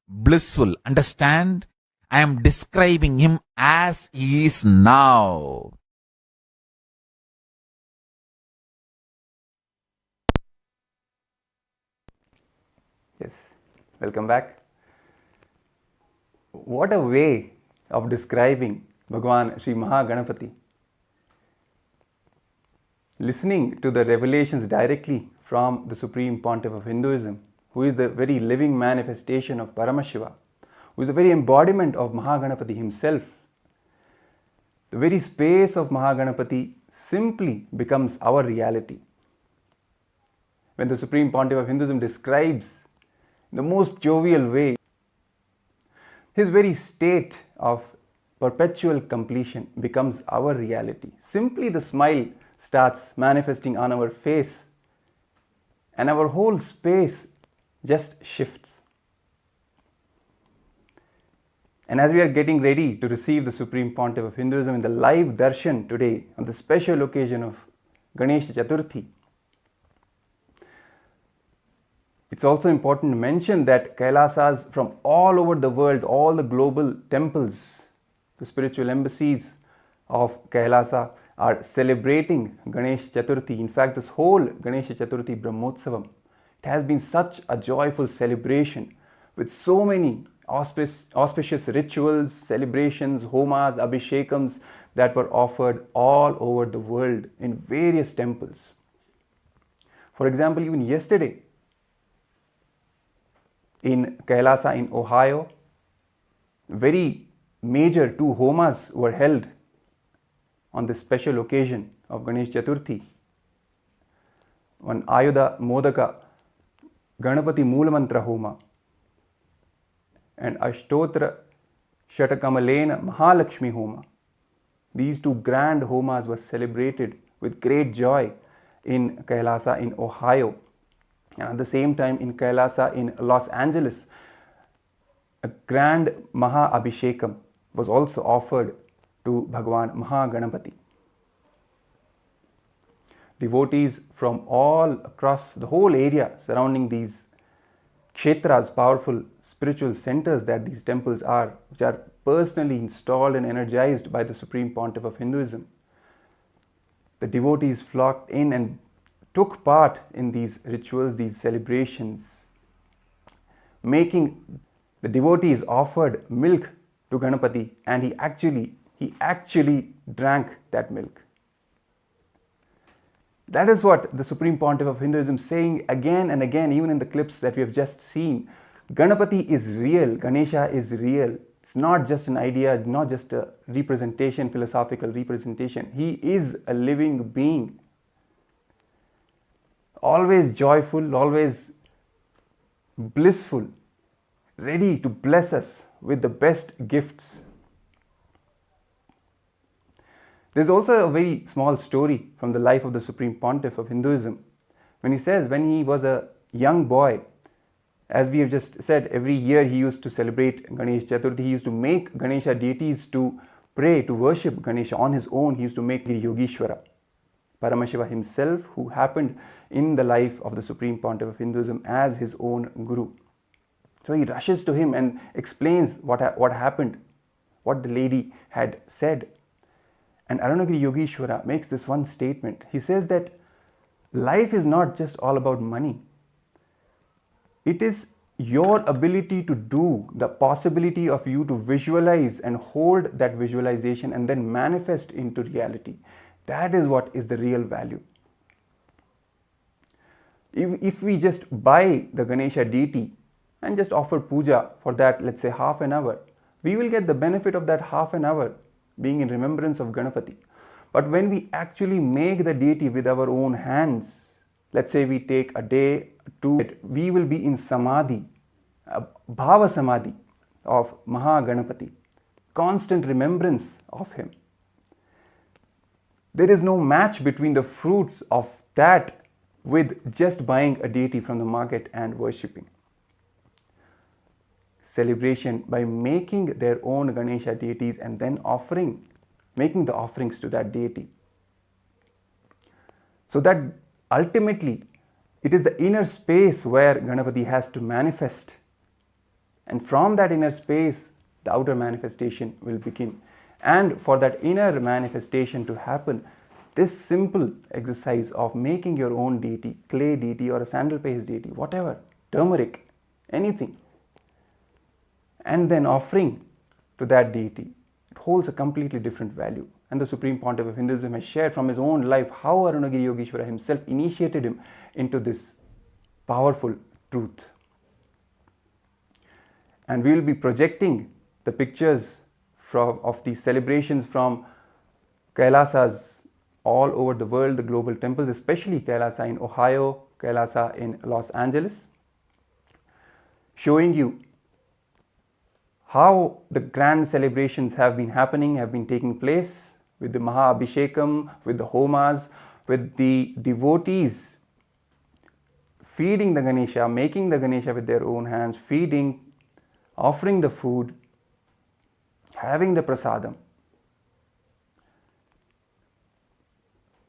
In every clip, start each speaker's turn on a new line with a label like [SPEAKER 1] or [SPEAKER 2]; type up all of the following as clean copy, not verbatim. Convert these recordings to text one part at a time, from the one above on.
[SPEAKER 1] blissful. Understand? I am describing him as he is now.
[SPEAKER 2] Yes, welcome back. What a way of describing Bhagavan Sri Maha Ganapathi. Listening to the revelations directly from the Supreme Pontiff of Hinduism, who is the very living manifestation of Paramashivam, who is the very embodiment of Maha Ganapathi himself. The very space of Maha Ganapathi simply becomes our reality. When the Supreme Pontiff of Hinduism describes in the most jovial way his very state of perpetual completion becomes our reality. Simply the smile starts manifesting on our face and our whole space just shifts. And as we are getting ready to receive the Supreme Pontiff of Hinduism in the live Darshan today on the special occasion of Ganesha Chathurthi, it's also important to mention that Kailasas from all over the world, all the global temples, the spiritual embassies of Kailasa are celebrating Ganesh Chathurthi. In fact, this whole Ganesha Chathurthi Brahmotsavam, it has been such a joyful celebration with so many auspicious rituals, celebrations, homas, abhishekams that were offered all over the world in various temples. For example, even yesterday in Kailasa in Ohio, very major 2 homas were held on this special occasion of Ganesh Chathurthi. One Ayudha Modaka Ganapati Moolamantra Homa and Ashtotra Shatakamalena Mahalakshmi Homa. These 2 grand homas were celebrated with great joy in Kailasa in Ohio. And at the same time in Kailasa in Los Angeles, a grand Maha Abhishekam was also offered to Bhagavan Maha Ganapathi. Devotees from all across the whole area surrounding these kshetras, powerful spiritual centers that these temples are, which are personally installed and energized by the Supreme Pontiff of Hinduism. The devotees flocked in and took part in these rituals, these celebrations, making the devotees offered milk to Ganapati, and he actually drank that milk. That is what the Supreme Pontiff of Hinduism is saying again and again, even in the clips that we have just seen. Ganapati is real, Ganesha is real. It's not just an idea, it's not just a representation, philosophical representation. He is a living being. Always joyful, always blissful, ready to bless us with the best gifts. There's also a very small story from the life of the Supreme Pontiff of Hinduism. When he says when he was a young boy, as we have just said, every year he used to celebrate Ganesh Chaturthi. He used to make Ganesha deities to pray, to worship Ganesha on his own. He used to make Yogeshwara. Paramashivam himself, who happened in the life of the Supreme Pontiff of Hinduism as his own guru. So he rushes to him and explains what happened, what the lady had said. And Arunagiri Yogeshwara makes this one statement. He says that life is not just all about money. It is your ability to do, the possibility of you to visualize and hold that visualization and then manifest into reality. That is what is the real value. If we just buy the Ganesha deity and just offer puja for that, let's say half an hour, we will get the benefit of that half an hour being in remembrance of Ganapati. But when we actually make the deity with our own hands, let's say we take a day, 2, we will be in samadhi, bhava samadhi of Maha Ganapathi, constant remembrance of him. There is no match between the fruits of that with just buying a deity from the market and worshipping. Celebration by making their own Ganesha deities and then making the offerings to that deity. So that ultimately it is the inner space where Ganapati has to manifest And from that inner space, the outer manifestation will begin. And for that inner manifestation to happen, this simple exercise of making your own deity, clay deity or a sandal paste deity, whatever, turmeric, anything, and then offering to that deity, it holds a completely different value. And the Supreme Pontiff of Hinduism has shared from his own life how Arunagiri Yogeshwara himself initiated him into this powerful truth. And we will be projecting the pictures of these celebrations from Kailasas all over the world, the global temples, especially Kailasa in Ohio, Kailasa in Los Angeles, showing you how the grand celebrations have been happening, have been taking place with the Maha Abhishekam, with the Homas, with the devotees feeding the Ganesha, making the Ganesha with their own hands, feeding, offering the food, having the prasadam,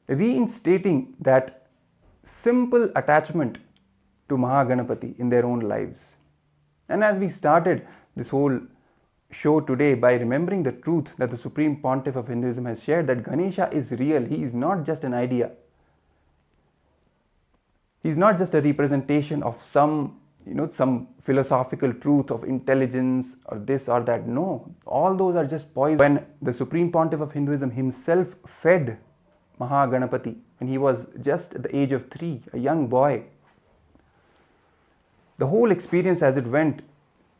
[SPEAKER 2] reinstating that simple attachment to Maha Ganapathi in their own lives. And as we started this whole show today by remembering the truth that the Supreme Pontiff of Hinduism has shared, that Ganesha is real, he is not just an idea. He is not just a representation of some philosophical truth of intelligence or this or that. No, all those are just poison. When the Supreme Pontiff of Hinduism himself fed Maha Ganapathi when he was just at the age of 3, a young boy, the whole experience as it went,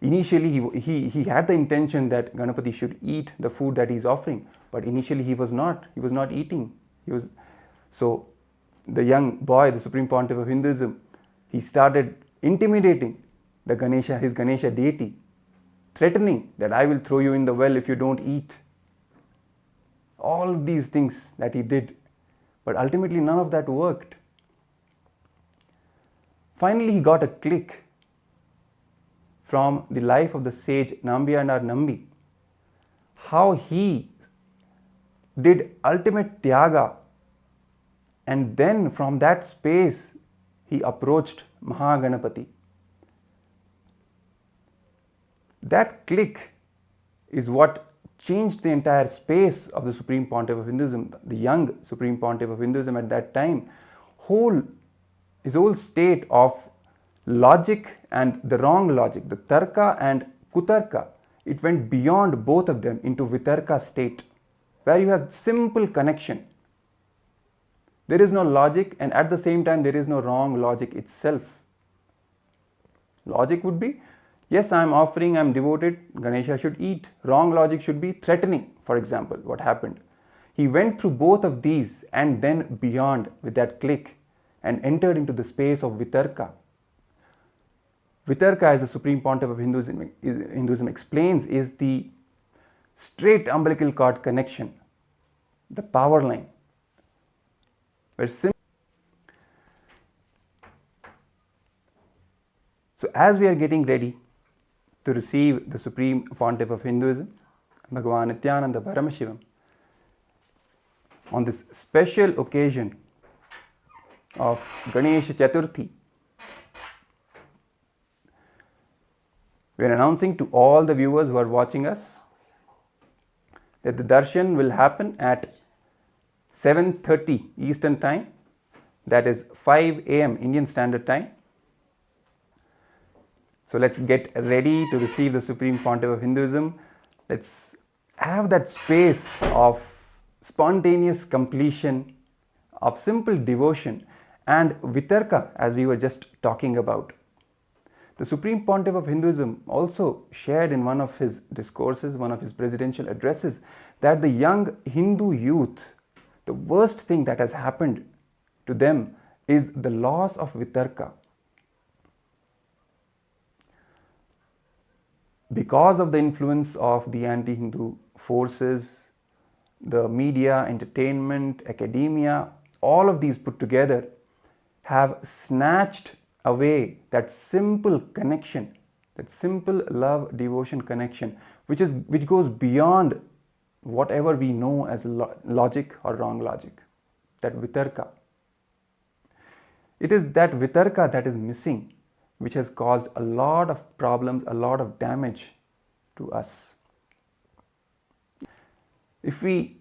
[SPEAKER 2] initially he had the intention that Ganapathi should eat the food that he is offering, but initially he was not eating. So the young boy, the Supreme Pontiff of Hinduism, he started intimidating the Ganesha, his Ganesha deity, threatening that I will throw you in the well if you don't eat. All these things that he did, but ultimately none of that worked. Finally, he got a click from the life of the sage Nambiyanar Nambi, how he did ultimate tyaga, and then from that space he approached Maha Ganapathi. That click is what changed the entire space of the Supreme Pontiff of Hinduism, the young Supreme Pontiff of Hinduism at that time. His whole state of logic and the wrong logic, the tarka and kutarka, it went beyond both of them into vitarka state, where you have simple connection. There is no logic, and at the same time there is no wrong logic itself. Logic would be, yes, I am offering, I am devoted, Ganesha should eat. Wrong logic should be threatening, for example, what happened. He went through both of these and then beyond with that click and entered into the space of vitarka. Vitarka, as the Supreme Pontiff of Hinduism explains, is the straight umbilical cord connection, the power line. So as we are getting ready to receive the Supreme Pontiff of Hinduism, Bhagavan Nithyananda Paramashivam, on this special occasion of Ganesha Chathurthi, we are announcing to all the viewers who are watching us that the darshan will happen at 7:30 Eastern Time, that is 5 AM Indian Standard Time. So let's get ready to receive the Supreme Pontiff of Hinduism. Let's have that space of spontaneous completion, of simple devotion and vitarka, as we were just talking about. The Supreme Pontiff of Hinduism also shared in one of his discourses, one of his presidential addresses, that the young Hindu youth, the worst thing that has happened to them is the loss of vitarka. Because of the influence of the anti-Hindu forces, the media, entertainment, academia, all of these put together have snatched away that simple connection, that simple love, devotion connection, which goes beyond whatever we know as logic or wrong logic, that vitarka. It is that vitarka that is missing which has caused a lot of problems, a lot of damage to us. If we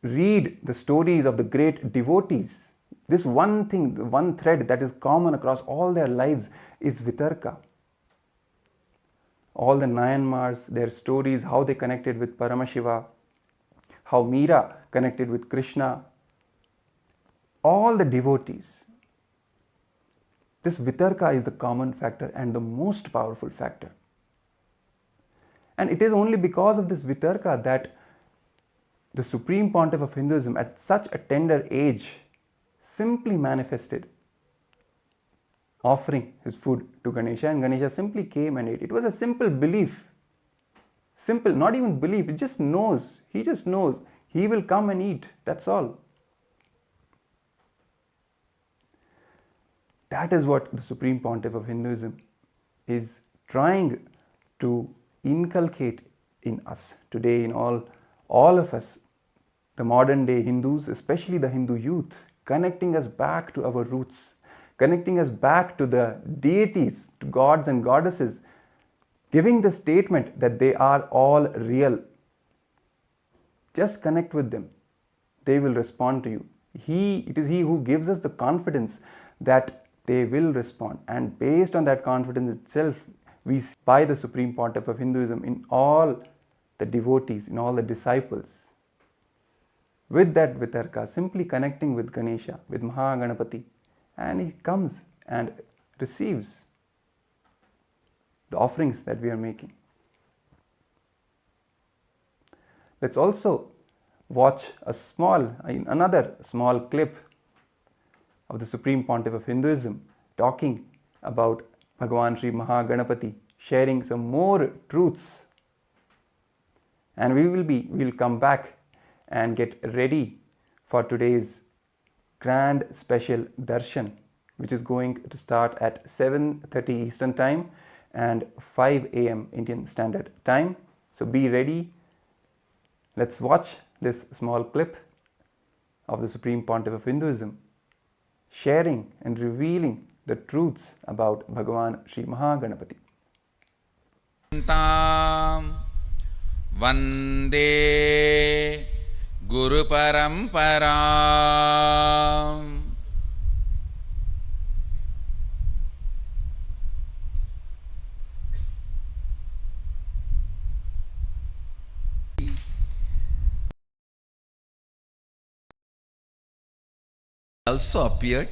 [SPEAKER 2] read the stories of the great devotees, this one thing, the one thread that is common across all their lives is Vitarka. All the Nayanmars, their stories, how they connected with Paramashiva, how Meera connected with Krishna, all the devotees. This Vitarka is the common factor and the most powerful factor. And it is only because of this Vitarka that the Supreme Pontiff of Hinduism at such a tender age simply manifested, offering his food to Ganesha, and Ganesha simply came and ate. It was a simple belief. Simple, not even belief, it just knows. He just knows. He will come and eat. That's all. That is what the Supreme Pontiff of Hinduism is trying to inculcate in us today, in all of us, the modern day Hindus, especially the Hindu youth, connecting us back to our roots, connecting us back to the deities, to gods and goddesses, giving the statement that they are all real. Just connect with them. They will respond to you. It is He who gives us the confidence that they will respond. And based on that confidence itself, we see by the Supreme Pontiff of Hinduism in all the devotees, in all the disciples, with that Vitarka, simply connecting with Ganesha, with Maha Ganapathi, and he comes and receives the offerings that we are making. Let's also watch another small clip of the Supreme Pontiff of Hinduism talking about Bhagavan Sri Maha Ganapathi, sharing some more truths. And we will come back and get ready for today's grand special Darshan, which is going to start at 7:30 Eastern Time and 5 a.m. Indian Standard Time. So be ready. Let's watch this small clip of the Supreme Pontiff of Hinduism sharing and revealing the truths about Bhagavan Sri Maha Ganapathi.
[SPEAKER 1] Vande Guru Paramparam. Also appeared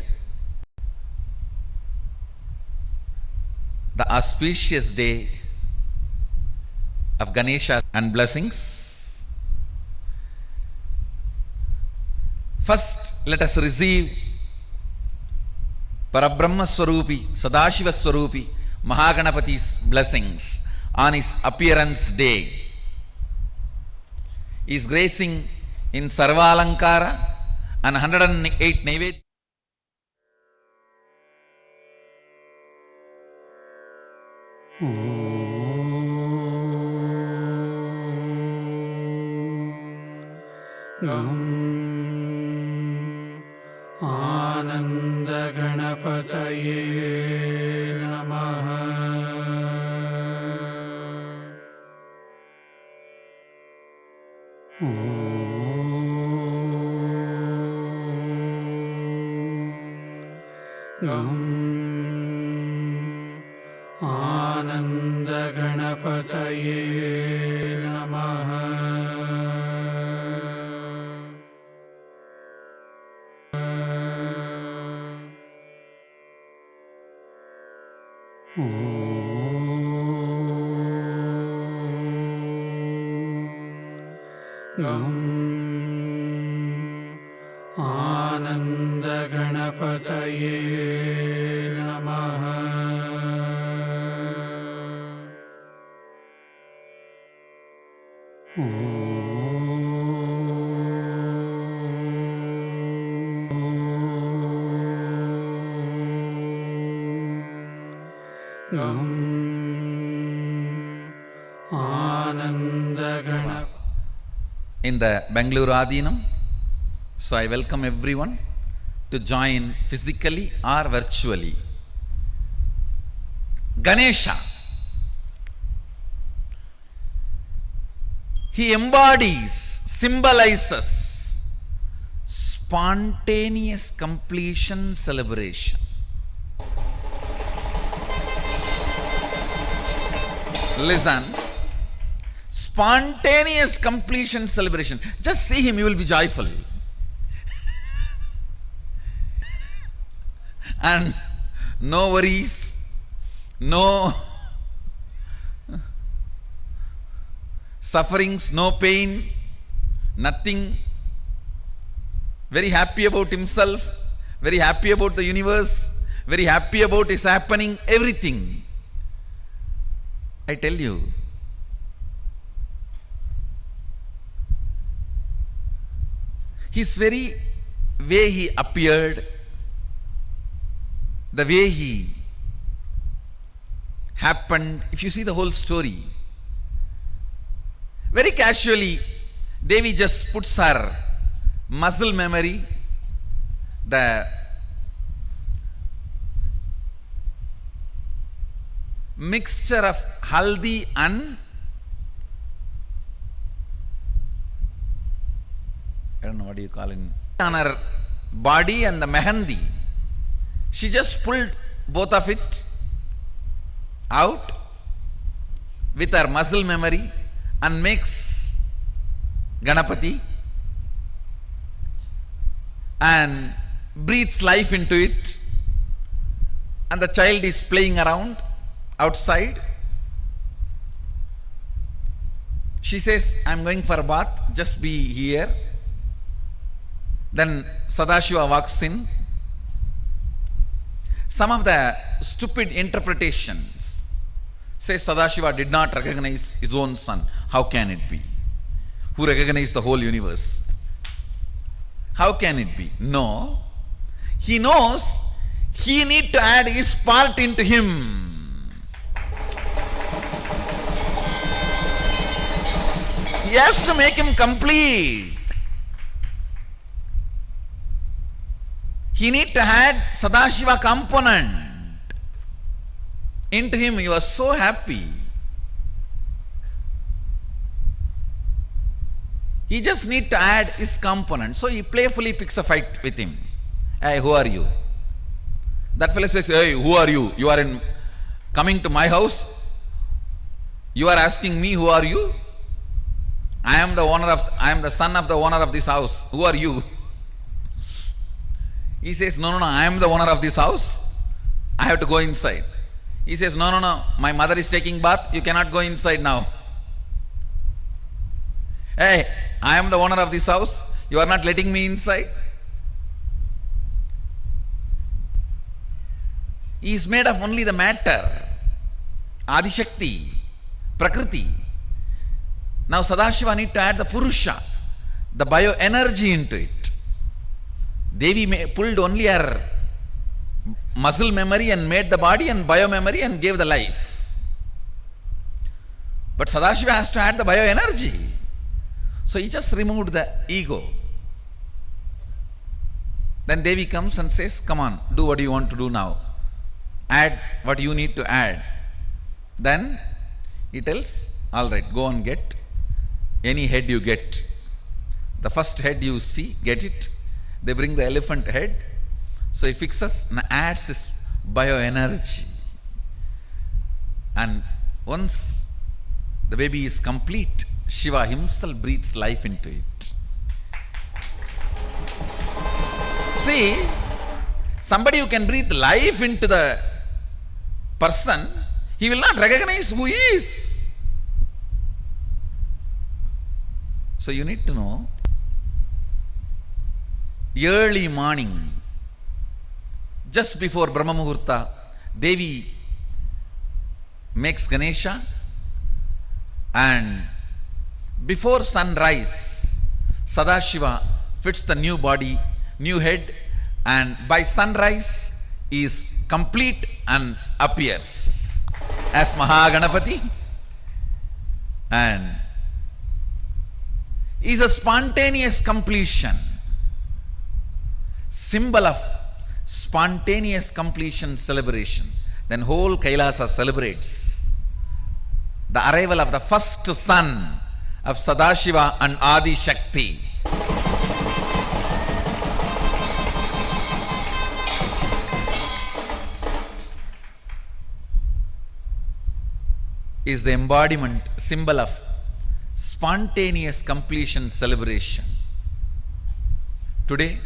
[SPEAKER 1] the auspicious day of Ganesha and blessings. First, let us receive Parabrahma Swarupi, Sadashiva Swarupi, Maha Ganapathi's blessings on his appearance day. He is gracing in Sarvalankara and 108 Naivedya.
[SPEAKER 3] Ananda Ganapataye Namaha. Ananda Ganapataye Namaha. Ananda Ganapataye Namaha. Ananda Ganapataye.
[SPEAKER 1] In the Bangalore Adinam. So I welcome everyone to join physically or virtually Ganesha. He embodies, symbolizes spontaneous completion celebration. Listen, spontaneous completion celebration. Just see him, you will be joyful. And no worries, no sufferings, no pain, nothing. Very happy about himself, very happy about the universe, very happy about his happening, everything. I tell you, his very way he appeared, the way he happened, if you see the whole story, very casually, Devi just puts her muscle memory, the mixture of haldi and I don't know what do you call it, on her body and the mehendi. She just pulled both of it out with her muscle memory and makes Ganapathi and breathes life into it, and the child is playing around outside. She says, I'm going for a bath, just be here. Then Sadashiva walks in. Some of the stupid interpretations say Sadashiva did not recognize his own son. How can it be? Who recognized the whole universe? How can it be? No. He knows he need to add his part into him. He has to make him complete. He need to add Sadashiva component into him. He was so happy. He just need to add his component. So he playfully picks a fight with him. Hey, who are you? That fellow says, hey, who are you? You are coming to my house? You are asking me, who are you? I am the son of the owner of this house. Who are you? He says, no, I am the owner of this house. I have to go inside. He says, no, my mother is taking bath. You cannot go inside now. Hey, I am the owner of this house. You are not letting me inside. He is made of only the matter, Adishakti, Prakriti. Now Sadashiva need to add the Purusha, the bioenergy into it. Devi pulled only her muscle memory and made the body and biomemory and gave the life. But Sadashiva has to add the bioenergy. So he just removed the ego. Then Devi comes and says, come on, do what you want to do now. Add what you need to add. Then he tells, all right, go and get any head you get. The first head you see, get it. They bring the elephant head. So he fixes and adds his bioenergy. And once the baby is complete, Shiva himself breathes life into it. See, somebody who can breathe life into the person, he will not recognize who he is. So you need to know, early morning, just before Brahma Muhurta, Devi makes Ganesha, and before sunrise, Sadashiva fits the new body, new head, and by sunrise is complete and appears as Maha Ganapathi, and is a spontaneous completion, symbol of spontaneous completion celebration. then whole Kailasa celebrates the arrival of the first son of Sadashiva and Adi Shakti. Is the embodiment, symbol of spontaneous completion celebration. Today,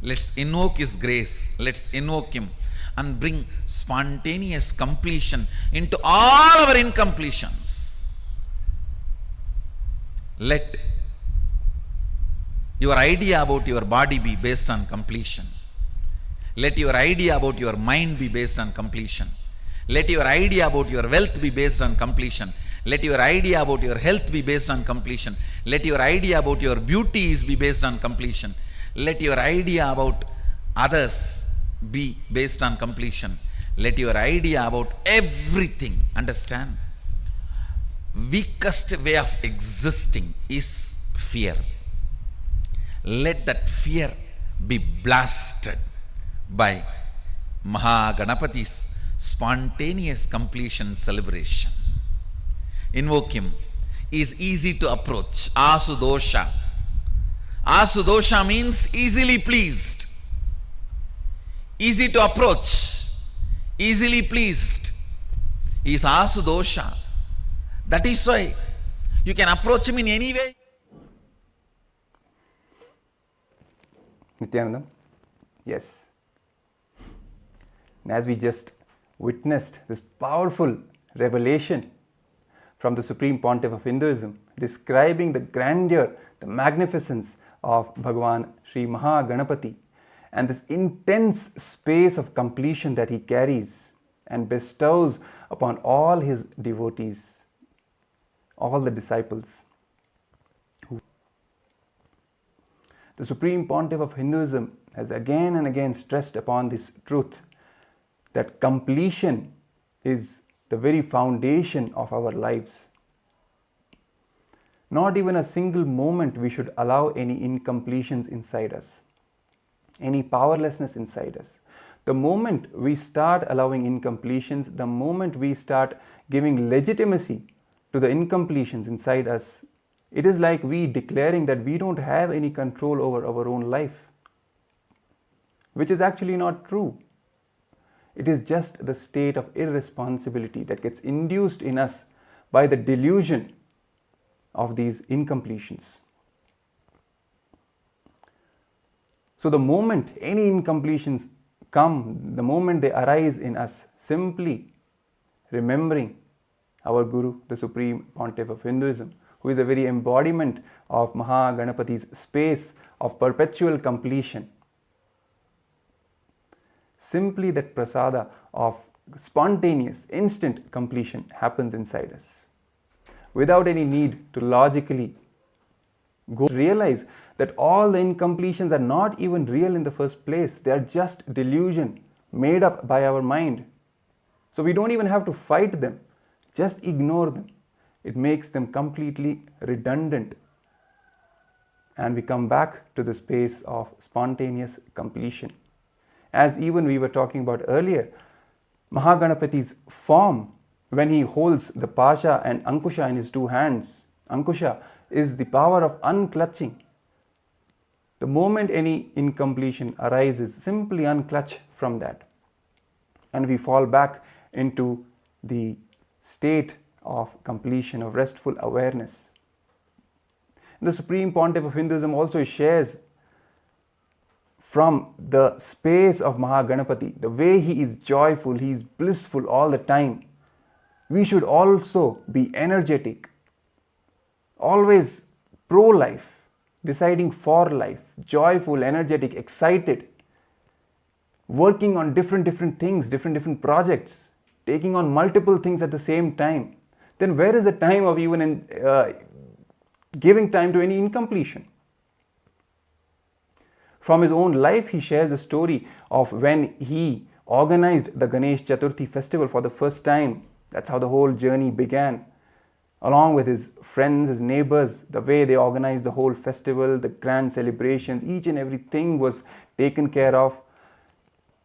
[SPEAKER 1] let's invoke His grace, let's invoke Him and bring spontaneous completion into all our incompletions. Let your idea about your body be based on completion. Let your idea about your mind be based on completion. Let your idea about your wealth be based on completion. Let your idea about your health be based on completion. Let your idea about your beauties be based on completion. Let your idea about others be based on completion. Let your idea about everything, understand, weakest way of existing is fear. Let that fear be blasted by Maha Ganapathi's spontaneous completion celebration. Invoke him. He is easy to approach. Asudosha. Asudosha means easily pleased, easy to approach, easily pleased. He is Asudosha. That is why you can approach him in any way.
[SPEAKER 2] Nithyananda, yes. And as we just witnessed this powerful revelation from the Supreme Pontiff of Hinduism, describing the grandeur, the magnificence of Bhagavan Sri Maha Ganapathi and this intense space of completion that he carries and bestows upon all his devotees, all the disciples. The Supreme Pontiff of Hinduism has again and again stressed upon this truth that completion is the very foundation of our lives. Not even a single moment we should allow any incompletions inside us, any powerlessness inside us. The moment we start allowing incompletions, the moment we start giving legitimacy to the incompletions inside us, it is like we declaring that we don't have any control over our own life, which is actually not true. It is just the state of irresponsibility that gets induced in us by the delusion of these incompletions. So the moment any incompletions come, the moment they arise in us, simply remembering our Guru, the Supreme Pontiff of Hinduism, who is the very embodiment of Maha Ganapathi's space of perpetual completion. Simply that prasada of spontaneous, instant completion happens inside us, without any need to logically go realize that all the incompletions are not even real in the first place. They are just delusion made up by our mind. So we don't even have to fight them, just ignore them. It makes them completely redundant, and we come back to the space of spontaneous completion. As even we were talking about earlier, Maha Ganapathi's form, when he holds the Pasha and Ankusha in his two hands, Ankusha is the power of unclutching. The moment any incompletion arises, simply unclutch from that, and we fall back into the state of completion, of restful awareness. The Supreme Pontiff of Hinduism also shares from the space of Maha Ganapathi, the way he is joyful, he is blissful all the time. We should also be energetic, always pro-life, deciding for life, joyful, energetic, excited, working on different things, different projects, taking on multiple things at the same time. Then where is the time of even giving time to any incompletion? From his own life, he shares a story of when he organized the Ganesh Chathurthi festival for the first time. That's how the whole journey began. Along with his friends, his neighbors, the way they organized the whole festival, the grand celebrations, each and everything was taken care of.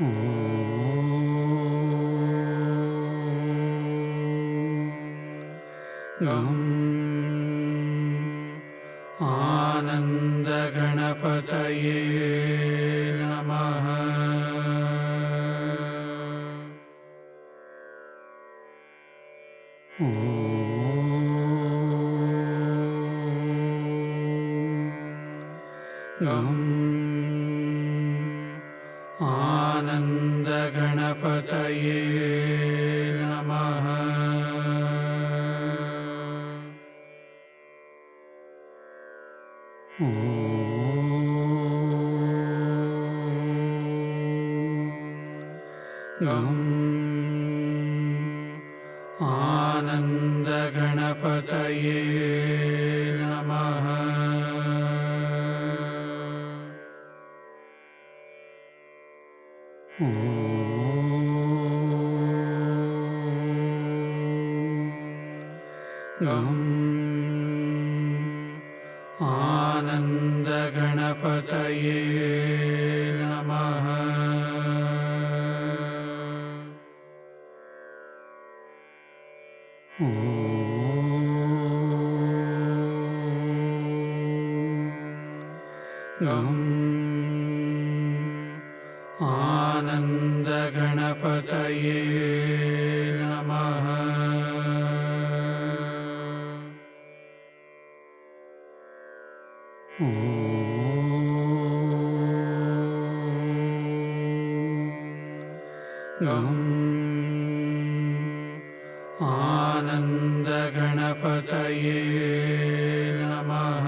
[SPEAKER 3] गं आनन्दगणपतये नमः। गं आनन्दगणपतये नमः। गं आनन्दगणपतये नमः। गं आनन्दगणपतये नमः। गं आनन्दगणपतये नमः। गं आनन्दगणपतये नमः।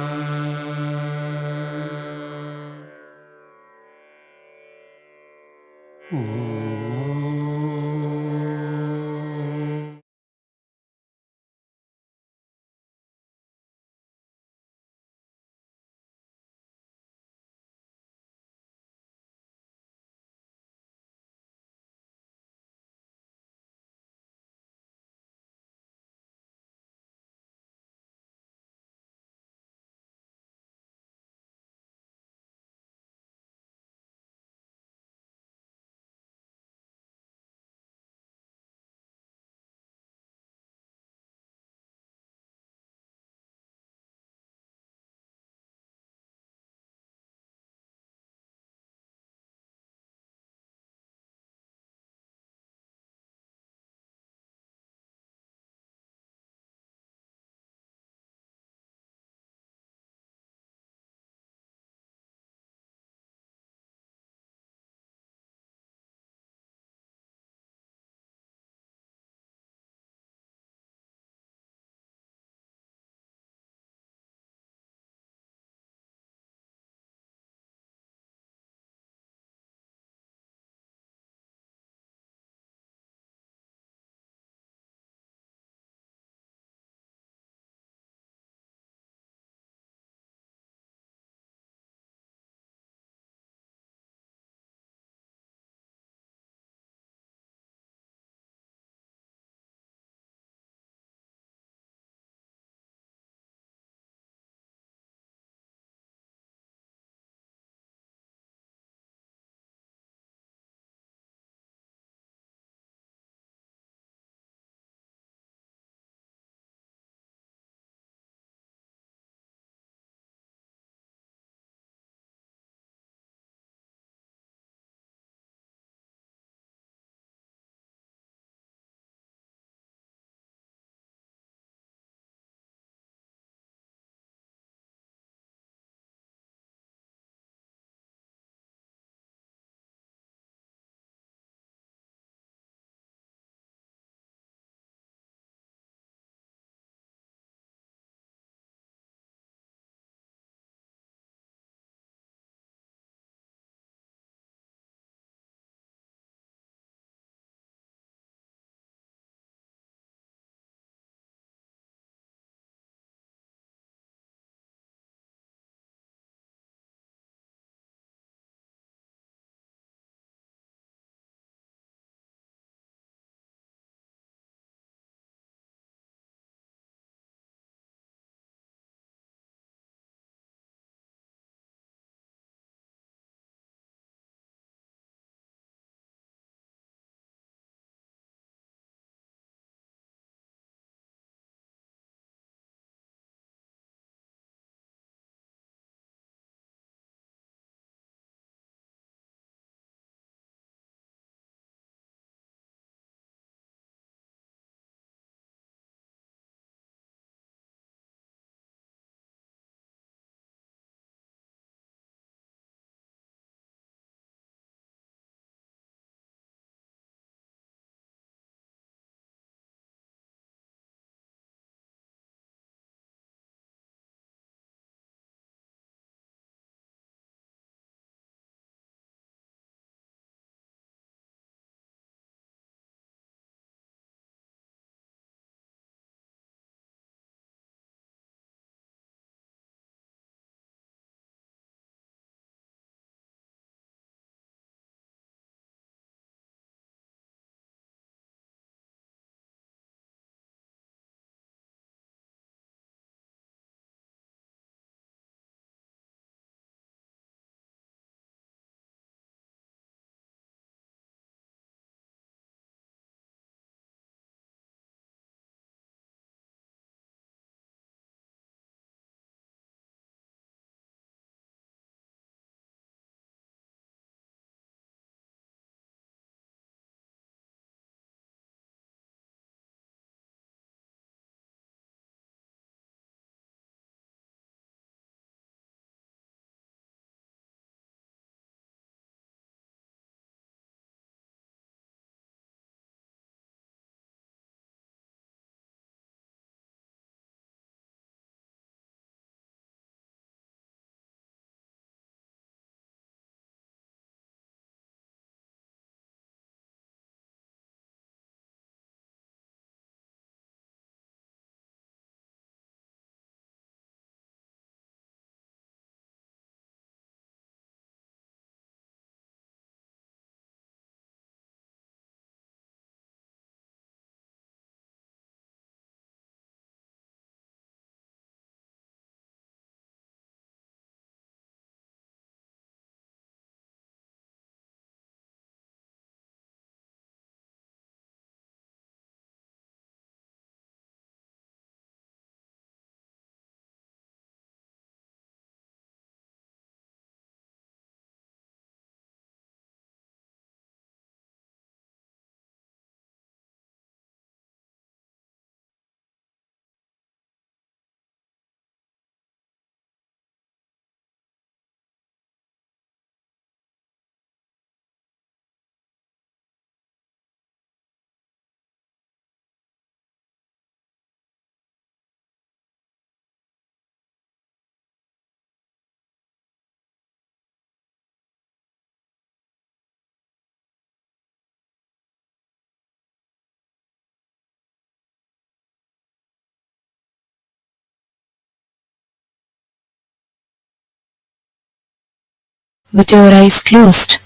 [SPEAKER 4] with your eyes closed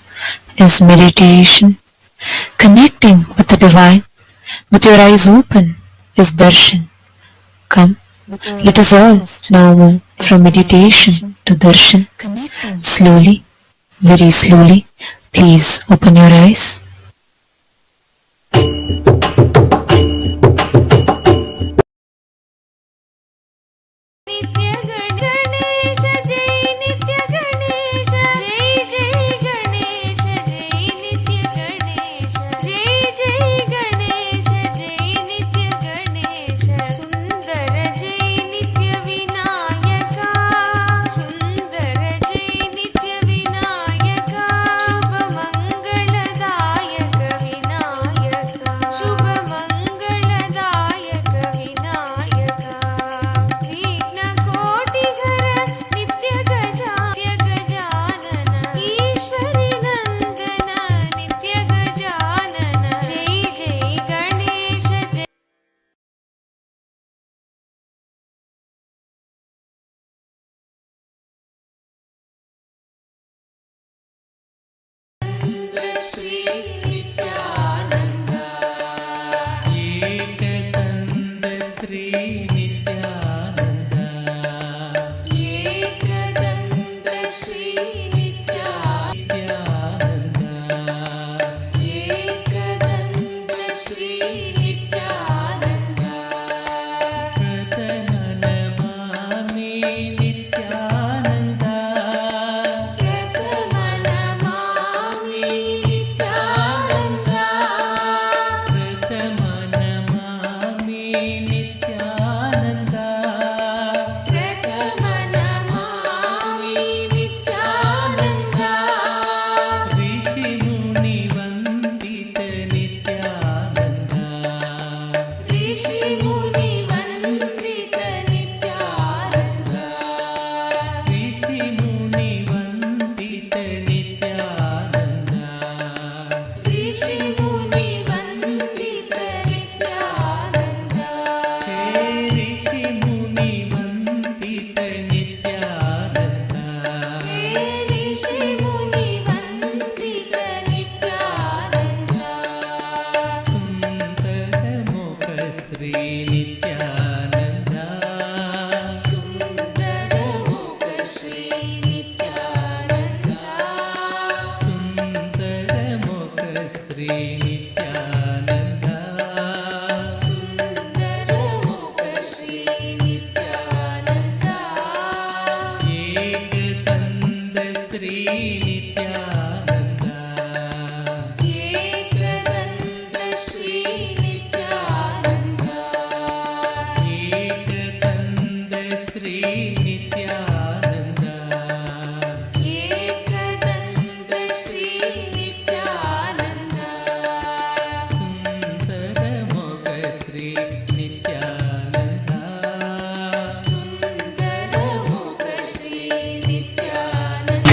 [SPEAKER 4] is meditation. Connecting with the divine with your eyes open is darshan. Come, let us all now move from meditation to darshan. Slowly, very slowly, please open your eyes.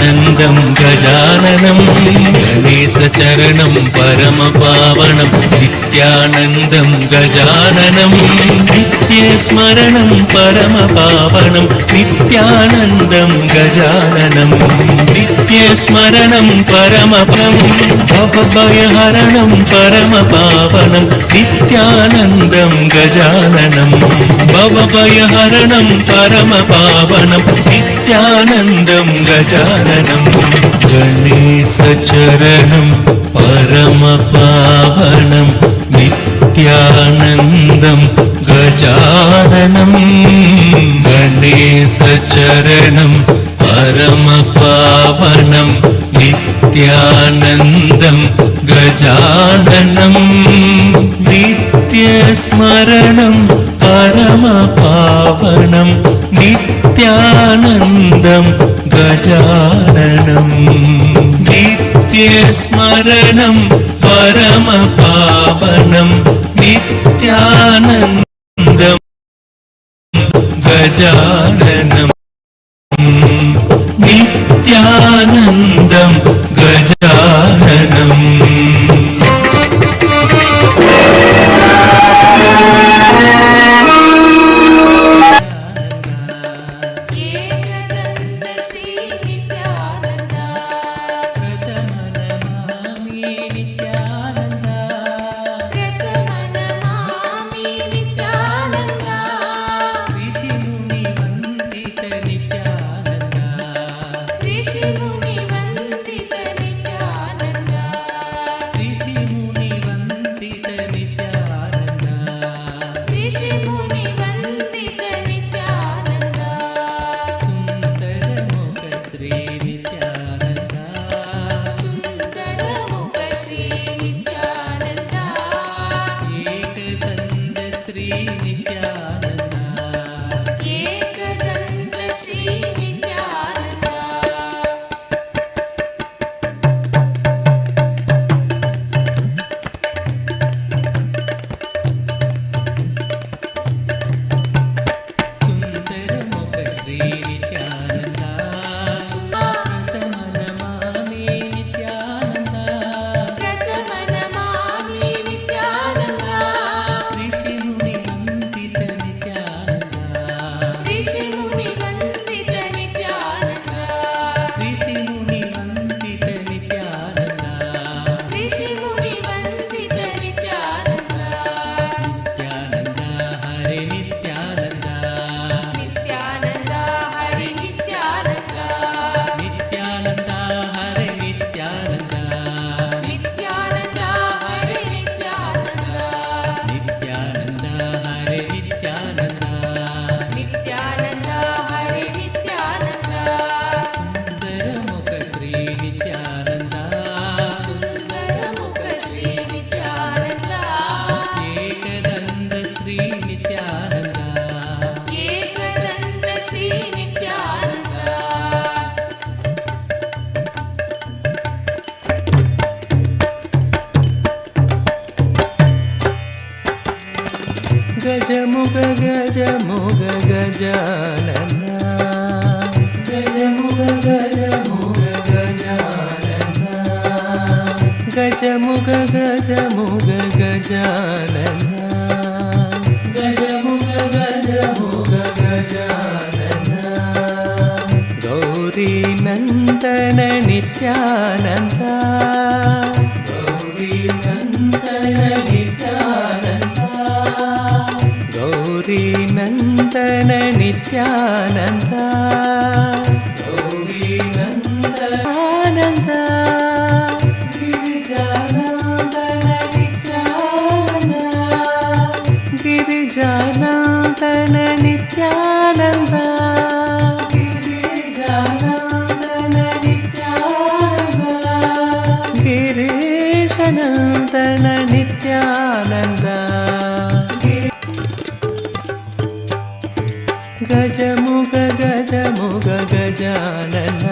[SPEAKER 5] नंदं गजाननं गणेशचरणं परमपावनं नित्यानन्दं गजाननं नित्यस्मरणं परमपावनं नित्यानन्दं गजाननं नित्यस्मरणं परमपरं भवभयहरणं परमपावनं नित्यानन्दं गजाननं भवभयहरणं परमपावनं नित्यानन्दं गजाननं गणेशचरणं परमपावनं नित्यानन्दं गजाननं गणेशचरणं परमपावनं नित्यानन्दं गजाननं नित्यस्मरणं परमपावनं नित्यानन्दं गजाननं नित्यस्मरणं परमपावनं नित्यानन्दं गजाननं नित्यानन्दं गजाननम् గజముగ గజముగ Gajanana గజముగ గజముగ Gajanana గజముగ గజముగ Gajanana గజముగ గజముగ Gajanana Gauri నందన నిత్యానంద గౌరీ నందన నిత్యానంద గౌరీ నందన నిత్యానంద గౌరీ నందనానంద గిరిజానందన నిత్యానంద గిరిజానందన నిత్యానంద గిరిజానందన నిత్యానంద గిరీశనందన నిత్యానంద గజముగ గజముగ గజానన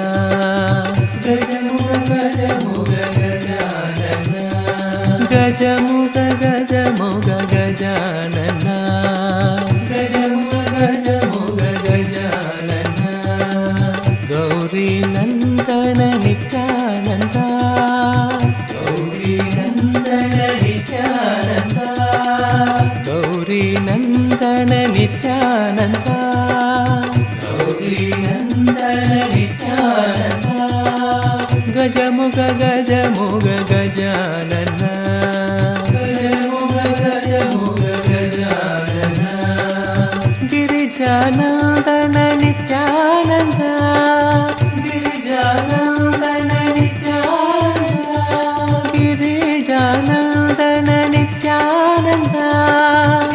[SPEAKER 5] గజముగ గజముగ గజానన గజముగ గజముగ గజానన గజముగ గజముగ గజానన గౌరీ నందన నిత్యానంద గౌరీ నందన నిత్యానంద గౌరీ నందన నిత్యానంద గౌరీ నందన నిత్యానంద గజముగ గజముగ గజానన గజముగ గజముగ గజానన గిరిజానందన నిత్యానంద గిరిజానందన నిత్యానంద గిరిజానందన నిత్యానంద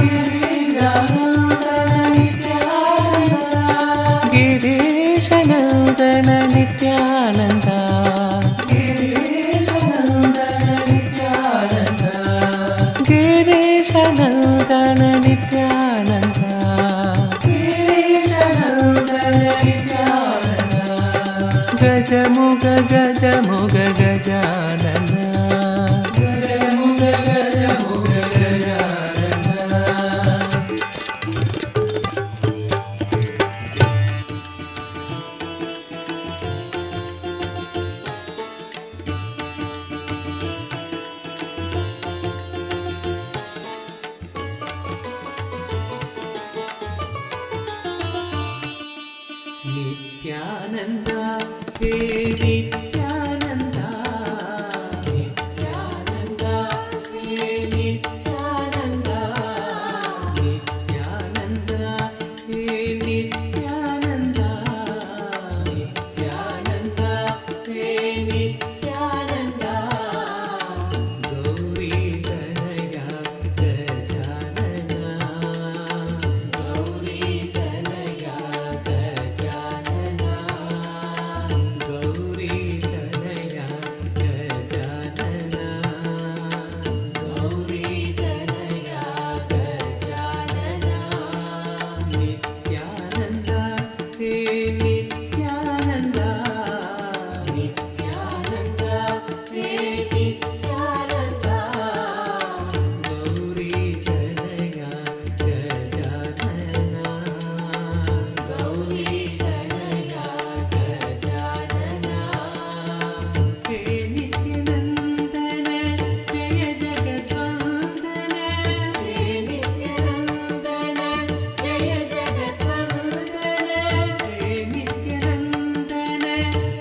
[SPEAKER 5] గిరీశనందన నిత్యానంద గిరీశనందన నిత్యానంద గిరీశనందన నిత్యానంద గిరీశనందన నిత్యానంద గజముగ గజముగ గజానన గజముగ గజముగ గజానన నిత్యానంద హే నిత్యానంద నిత్యానంద హే నిత్యానంద నిత్యానంద హే నిత్యానంద నిత్యానంద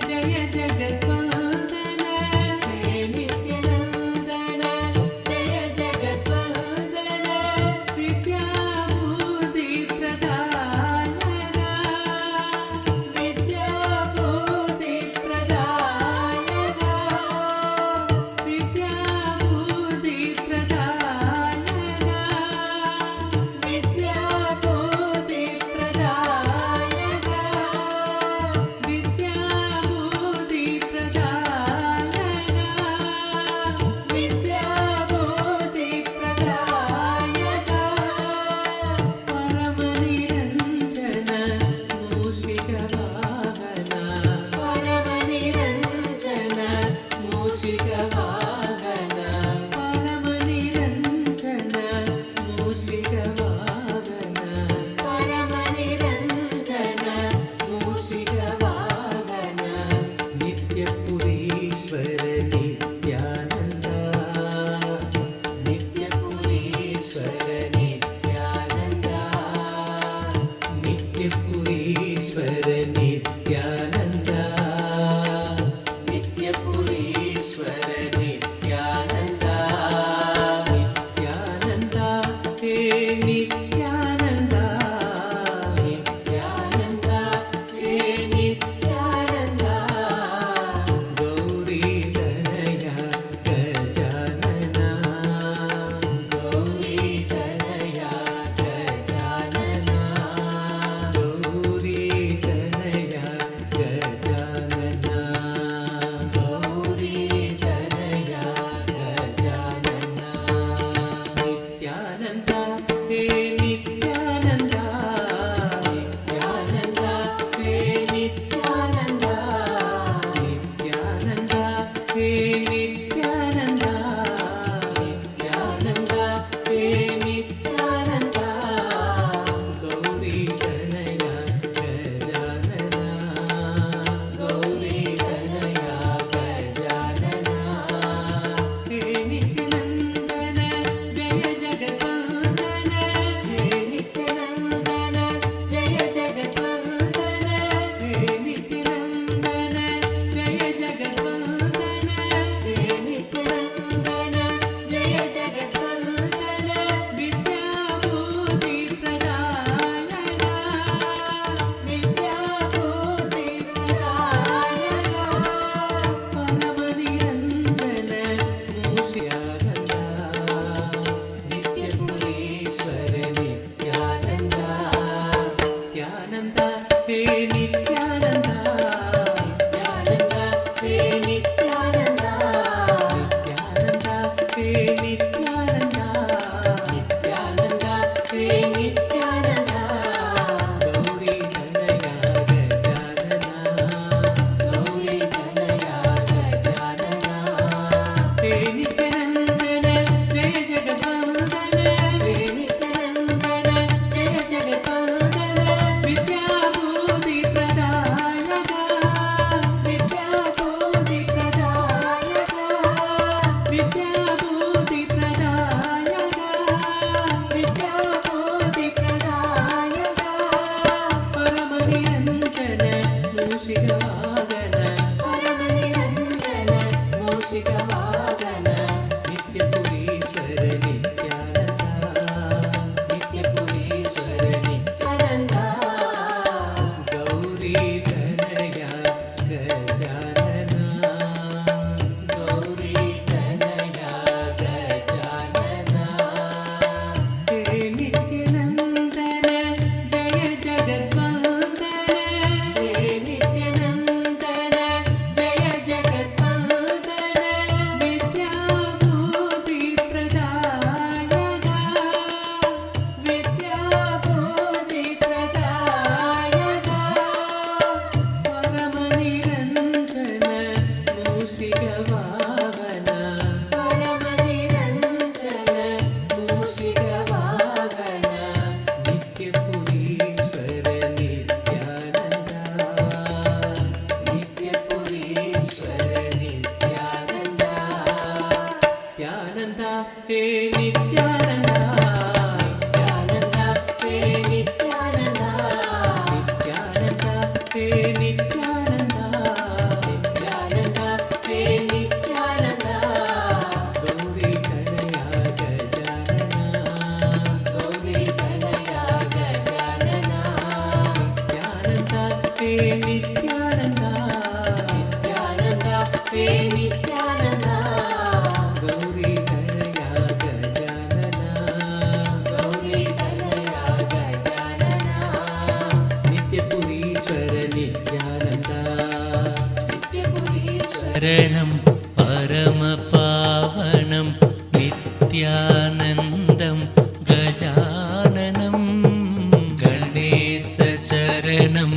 [SPEAKER 5] जय जगद्वन्दन हे नित्यानन्दन जय जगद्वन्दन विद्याबुद्धि प्रदायक विद्याबुद्धि प्रदायक विद्याबुद्धि प्रदायक विद्याबुद्धि प्रदायक विद्याबुद्धि प्रदायक विद्याबुद्धि प्रदायक परमनिरञ्जन मूषिकवाहन परमनिरञ्जन मूषिकवाहन परमनिरञ्जन मूषिकवाहन परमनिरञ्जन मूषिकवाहन नित्यपुरीश्वर नित्यानन्द नित्यपुरीश्वर नित्यानन्द नित्यपुरीश्वर नित्यानन्द नित्यपुरीश्वर नित्यानन्द नित्यानन्द हे नित्यानन्द नित्यानन्द हे नित्यानन्द गौरीतनया गजानन गौरीतनया गजानन गौरीतनया गजानन गौरीतनया गजानन नित्यानन्द हे नित्यानन्द नित्यानन्द हे नित्यानन्द नित्यानन्द हे नित्यानन्द नित्यानन्द हे नित्यानन्द गौरीतनया गजानन गौरीतनया गजानन हे नित्यानन्दन जय जगद्वन्दन हे नित्यानन्दन जय जगद्वन्दन हे नित्यानन्दन जय जगद्वन्दन हे नित्यानन्दन जय जगद्वन्दन विद्याबुद्धि प्रदायक विद्याबुद्धि प्रदायक परमनिरञ्जन मूषिकानन्द नित्यपुरीश्वर नित्यानन्द नित्यानन्द हे नित्यानन्द नित्यानन्द हे नित्यानन्द नित्यानन्द हे नित्यानन्द नित्यानन्द हे नित्यानन्द गौरीतनया गजानन गौरीतनया गजानन हे नित्यानन्दन जय जगद्वन्दन हे नित्यानन्दन जय जगद्वन्दन विद्याबुद्धि प्रदायक विद्याबुद्धि प्रदायक विद्याबुद्धि प्रदायक विद्याबुद्धि प्रदायक परमनिरञ्जन मूषिकवाहन परमनिरञ्जन मूषिकवाहन नित्यपुरीश्वर नित्यानन्द नित्यपुरीश्वर नित्यानन्द गौरीतनया गजानन गौरीतनया गजानन हे नित्यानन्दन जय जगद्वन्दन हे नित्यानन्दन शरणं परमपावनं नित्यानन्दं गजाननं गणेशचरणं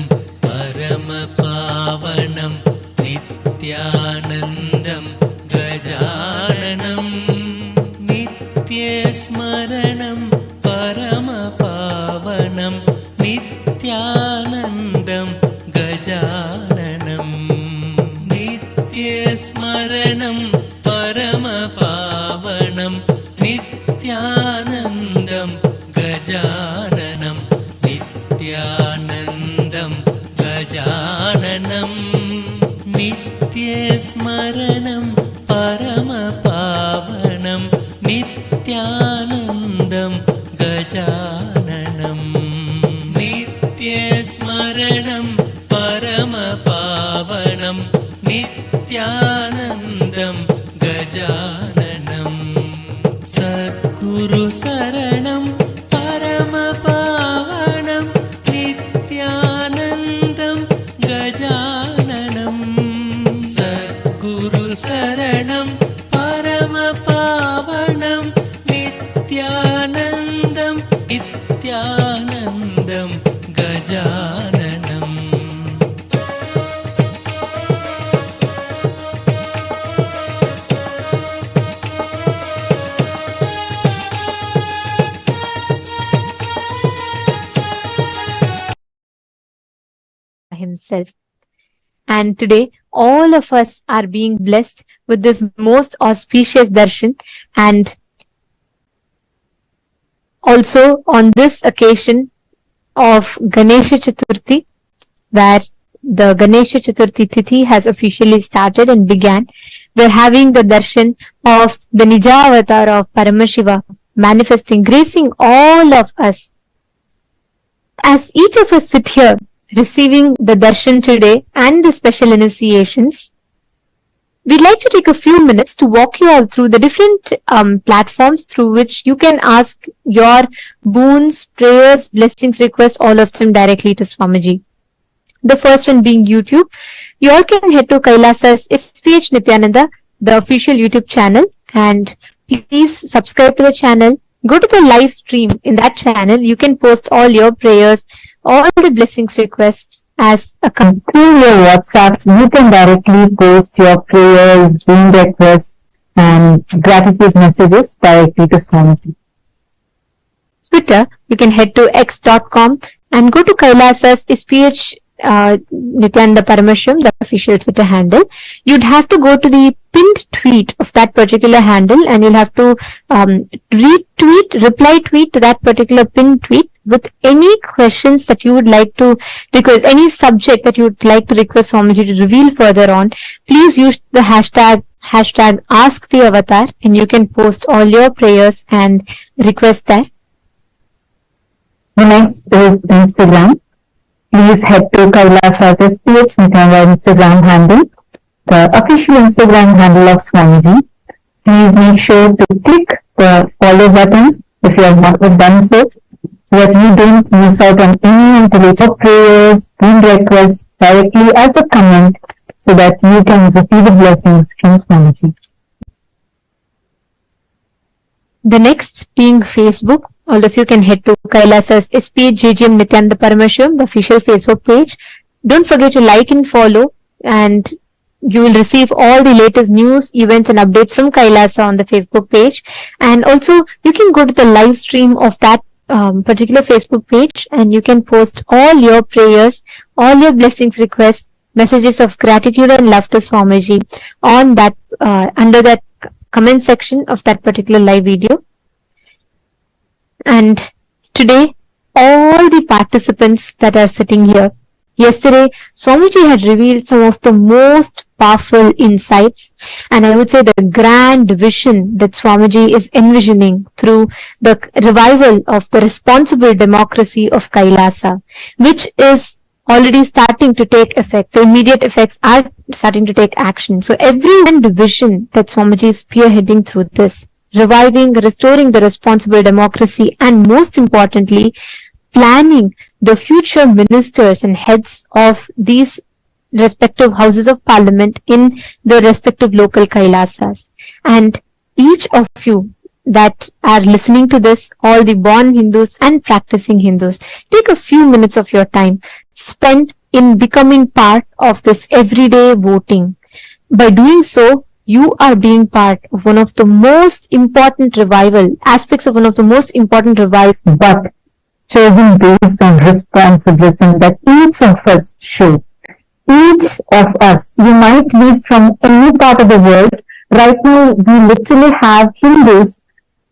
[SPEAKER 5] परमपावनं नित्यानन्दं गजाननं नित्यस्मरणं परमपावनं नित्यानन्दं गजाननं नित्यस्मरणं परमपावनं नित्यानन्दं गजाननं नित्यानन्दं गजाननं नित्यस्मरणं परमपावनं नित्यानन्दं गजाननं नित्यस्मरणं परमपावनं नित्यानन्दं गजाननं सद्गुरु शरणं परमपावनं नित्यानन्दं गजाननं सद्गुरु शरणं परमपावनं नित्यानन्दं नित्यानन्दं गजाननम्
[SPEAKER 6] himself. And today, all of us are being blessed with this most auspicious darshan. And also on this occasion of Ganesha Chathurthi, where the Ganesha Chathurthi Tithi has officially started and began, we're having the darshan of the Nija avatar of Paramashivam manifesting, gracing all of us. As each of us sit here receiving the darshan today and the special initiations, we'd like to take a few minutes to walk you all through the different platforms through which you can ask your boons, prayers, blessings, requests, all of them directly to Swamiji. The first one being YouTube. You all can head to KAILASA's SPH Nithyananda, the official YouTube channel, and please subscribe to the channel. Go to the live stream in that channel. You can post all your prayers, all the blessings requests as a through your WhatsApp. You can directly post your prayers, boon requests, and gratitude messages directly to Swamiji. Twitter, you can head to x.com and go to KAILASA's SPH Nithyananda Paramashivam, the official Twitter handle. You'd have to go to the pinned tweet of that particular handle, and you'll have to reply tweet to that particular pinned tweet with any questions that you would like to request, any subject that you would like to request Swamiji to reveal further on. Please use the hashtag Ask the Avatar, and you can post all your prayers and requests there. The next is Instagram. Please head to KAILASA's SPH Nithyananda Instagram handle, the official Instagram handle of Swamiji. Please make sure to click the follow button if you have not done so that you don't miss out on any related prayers, boon requests directly as a comment, so that you can receive the blessings from Swamiji. The next being Facebook. All of you can head to KAILASA's SPH JGM Nithyananda Paramashivam, the official Facebook page. Don't forget to like and follow, and you will receive all the latest news, events and updates from KAILASA on the Facebook page. And also you can go to the live stream of that particular Facebook page, and you can post all your prayers, all your blessings requests, messages of gratitude and love to Swamiji on that under that comment section of that particular live video. And today, all the participants that are sitting here, yesterday, Swamiji had revealed some of the most powerful insights, and I would say the grand vision that Swamiji is envisioning through the revival of the responsible democracy of KAILASA, which is already starting to take effect. The immediate effects are starting to take action. So every grand vision that Swamiji is spearheading through this, reviving, restoring the responsible democracy, and most importantly, planning the future ministers and heads of these respective houses of parliament in the respective local Kailasas. And each of you that are listening to this, all the born Hindus and practicing Hindus, take a few minutes of your time spent in becoming part of this everyday voting. By doing so, you are being part of one of the most important aspects of one of the most important revivals, but chosen based on responsibility that each of us should. Each of us, you might be from any part of the world. Right now, we literally have Hindus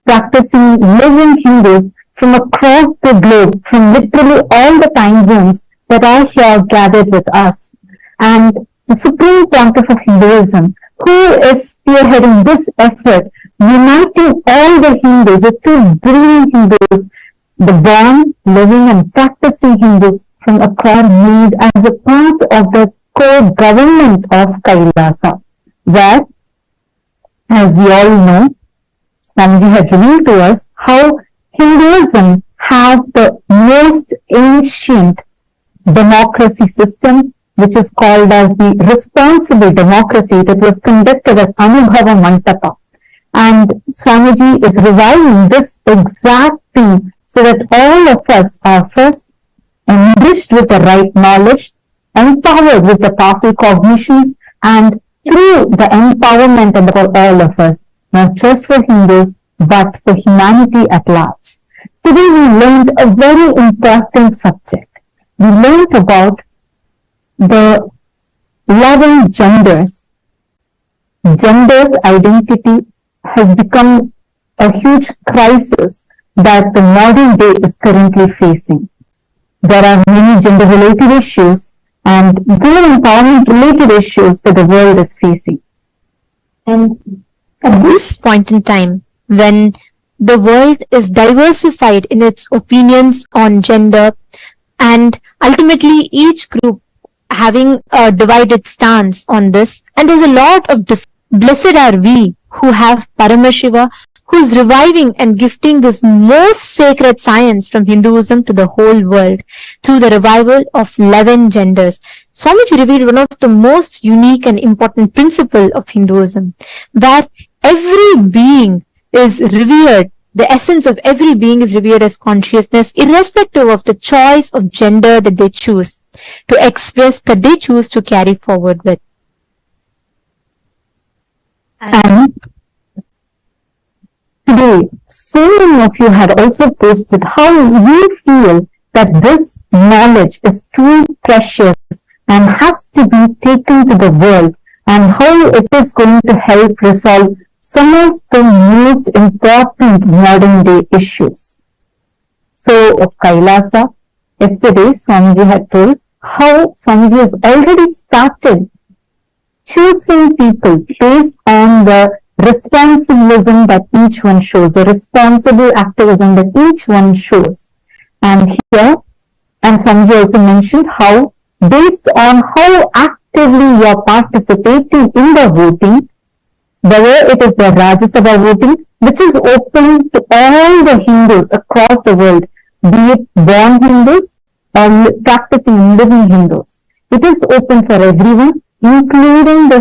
[SPEAKER 6] practicing, living Hindus from across the globe, from literally all the time zones that are here gathered with us. And the Supreme Pontiff of Hinduism, who is spearheading this effort, uniting all the Hindus, the two brilliant Hindus, the born, living and practicing Hindus from across, made as a part of the core government of Kailasa, where, as we all know, Swamiji had revealed to us how Hinduism has the most ancient democracy system, which is called as the responsible democracy that was conducted as Anubhava Mantapa. And Swamiji is reviving this exact thing so that all of us are first enriched with the right knowledge, empowered with the powerful cognitions, and through the empowerment and for all of us, not just for Hindus, but for humanity at large. Today we learned a very important subject. We learned about the 11 genders. Gender identity has become a huge crisis that the modern day is currently facing. There are many gender-related issues and women empowerment-related issues that the world is facing. And at this point in time, when the world is diversified in its opinions on gender, and ultimately each group having a divided stance on this, and there's a lot of blessed are we who have Paramashiva, who's reviving and gifting this most sacred science from Hinduism to the whole world through the revival of 11 genders. Swamiji revealed one of the most unique and important principle of Hinduism, where every being is revered. The essence of every being is revered as consciousness, irrespective of the choice of gender that they choose to express, that they choose to carry forward with. And today, so many of you had also posted how you feel that this knowledge is too precious and has to be taken to the world, and how it is going to help resolve some of the most important modern day issues. So, of Kailasa, yesterday Swamiji had told how Swamiji has already started choosing people based on the responsibilism that each one shows, the responsible activism that each one shows. And here, and Swamiji also mentioned how based on how actively you are participating in the voting, whether it is the Rajya Sabha voting, which is open to all the Hindus across the world, be it born Hindus or practicing living Hindus. It is open for everyone, including the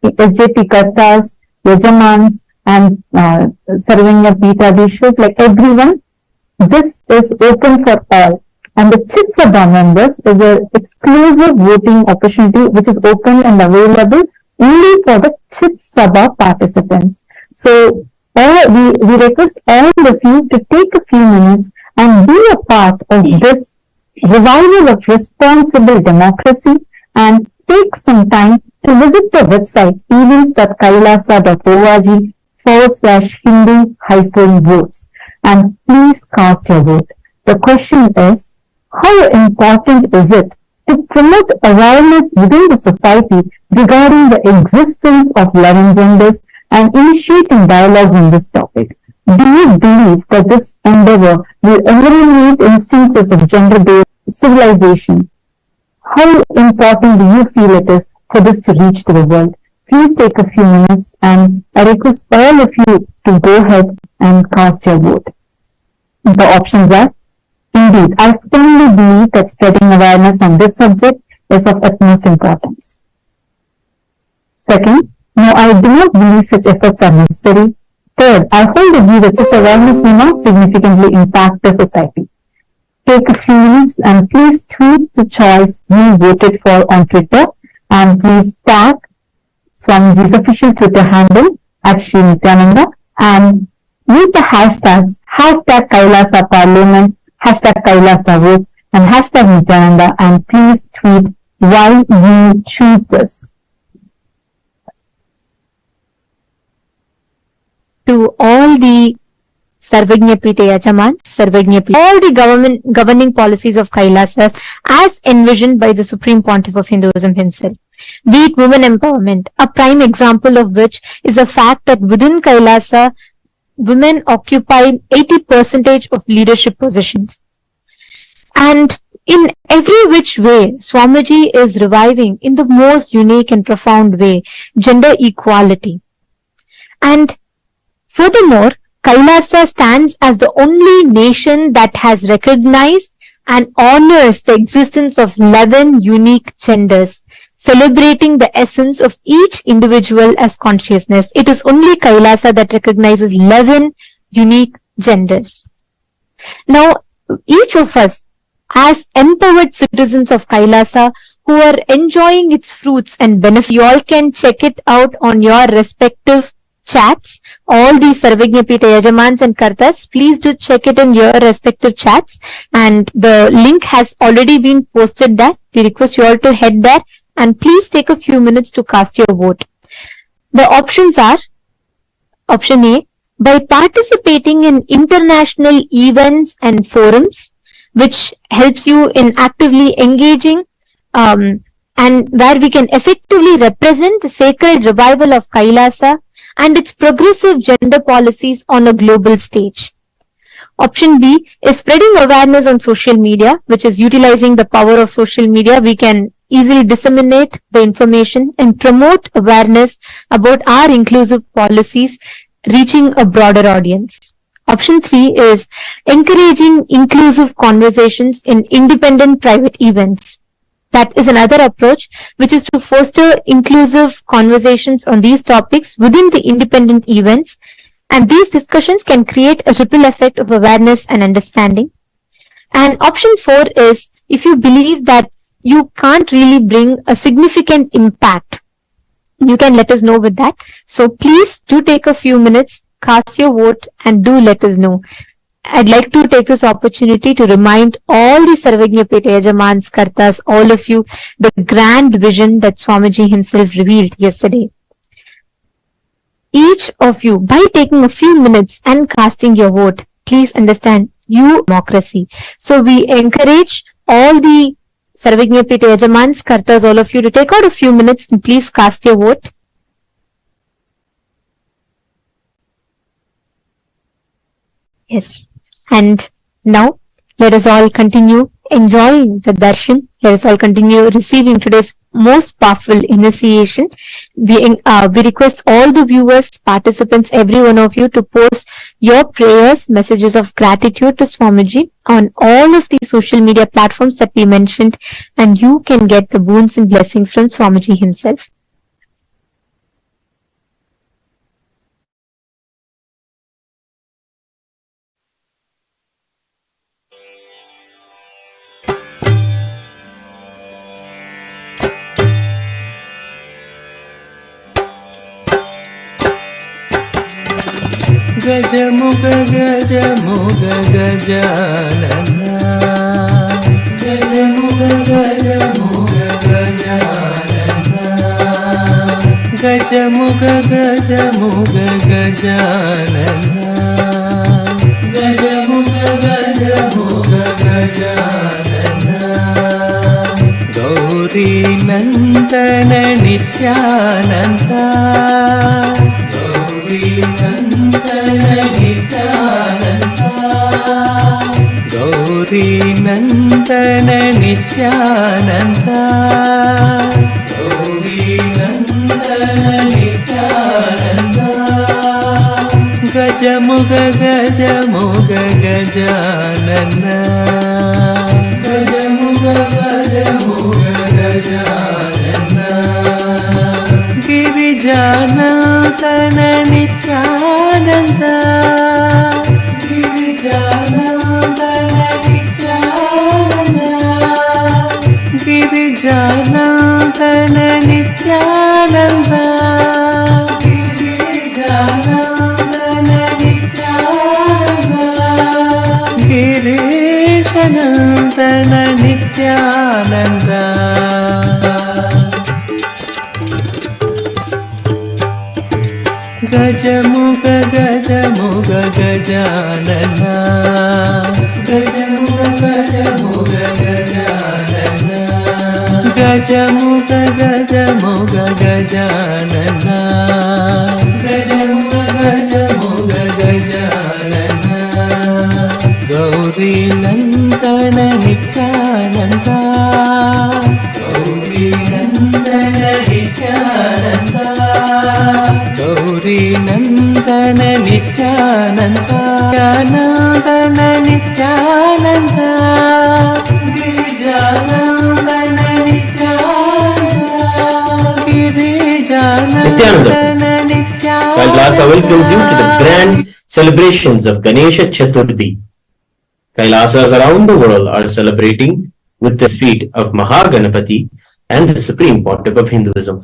[SPEAKER 6] SJP Kartas, Yajamans, and Sarvanya Pitadishwas, like everyone. This is open for all. And the Chit Sabha members is an exclusive voting opportunity which is open and available only for the Chit Sabha participants. So we request all of you to take a few minutes and be a part of this revival of responsible democracy, and take some time to visit the website events.kailasa.org/Hindu-votes, and please cast your vote. The question is, how important is it to promote awareness within the society regarding the existence of 11 genders and initiating dialogues on this topic? Do you believe that this endeavor will eliminate instances of gender-based civilization? How important do you feel it is for this to reach to the world? Please take a few minutes, and I request all of you to go ahead and cast your vote. The options are, indeed, I firmly believe that spreading awareness on this subject
[SPEAKER 7] is of utmost importance. Second, no, I do not believe such efforts are necessary. Third, I hold the view that such awareness may not significantly impact the society. Take a few minutes and please tweet the choice you voted for on Twitter, and please tag Swamiji's official Twitter handle at Sri Nithyananda and use the hashtags hashtag Kailasa Parliament, hashtag Kailasa Votes, and hashtag Nithyananda, and please tweet why you choose this.
[SPEAKER 6] To all the Sarvajñapite Yajaman, all the governing policies of Kailasa as envisioned by the Supreme Pontiff of Hinduism himself. Be it women empowerment, a prime example of which is the fact that within Kailasa, women occupy 80% of leadership positions. And in every which way, Swamiji is reviving in the most unique and profound way gender equality. And furthermore, Kailasa stands as the only nation that has recognized and honors the existence of 11 unique genders, celebrating the essence of each individual as consciousness. It is only Kailasa that recognizes 11 unique genders. Now, each of us, as empowered citizens of Kailasa who are enjoying its fruits and benefits, you all can check it out on your respective chats. All the Sarvajñapite Yajamans and Kartas, please do check it in your respective chats, and the link has already been posted there. We request you all to head there and please take a few minutes to cast your vote. The options are: option A, by participating in international events and forums, which helps you in actively engaging and where we can effectively represent the sacred revival of Kailasa and its progressive gender policies on a global stage. Option B is spreading awareness on social media, which is utilizing the power of social media. We can easily disseminate the information and promote awareness about our inclusive policies, reaching a broader audience. Option 3 is encouraging inclusive conversations in independent private events. That is another approach, which is to foster inclusive conversations on these topics within the independent events, and these discussions can create a ripple effect of awareness and understanding. And option 4 is if you believe that you can't really bring a significant impact, you can let us know with that. So please do take a few minutes, cast your vote, and do let us know. I'd like to take this opportunity to remind all the Sarvajñapite Yajamans, Kartas, all of you, the grand vision that Swamiji himself revealed yesterday. Each of you, by taking a few minutes and casting your vote, please understand you democracy. So we encourage all the Sarvajñapite Yajamans, Kartas, all of you to take out a few minutes and please cast your vote. Yes. And now, let us all continue enjoying the darshan. Let us all continue receiving today's most powerful initiation. We request all the viewers, participants, every one of you to post your prayers, messages of gratitude to Swamiji on all of the social media platforms that we mentioned, and you can get the boons and blessings from Swamiji himself.
[SPEAKER 5] गजमुग गजमुग Gajanana गजमुग गजमुग Gajanana गजमुग गजमुग Gajanana गजमुग गजमुग Gajanana Gauri Nandan Nityananda Gauri Gauri Nandan Nityananda Gauri Nandan Nityananda गजमुग गजमुग Gajanana गजमुग गजमुग Gajanana गिरिजानन्दन Nityanand गिरिजानन्दन Nityanand गिरिजानन्दन Nityanand गिरिजानन्दन Nityanand गिरीशनन्दन Nityanand गजमुग गजमुग Gajanan गजमुग गजमुग Gajanan गजमुग गजमुग Gajanan गजमुग गजमुग Gajanan Gauri Nandan Nityanand Gauri Nandan Nityanand Gauri Nandan Nityanand Nandan Nityanand गिरिजानन्दन Nityanand गिरिजानन्दन Nityanand
[SPEAKER 8] Kailasa welcomes you to the grand celebrations of Ganesha Chathurthi. Kailasas around the world are celebrating with the feet of Maha Ganapathi and the Supreme Pontiff of Hinduism.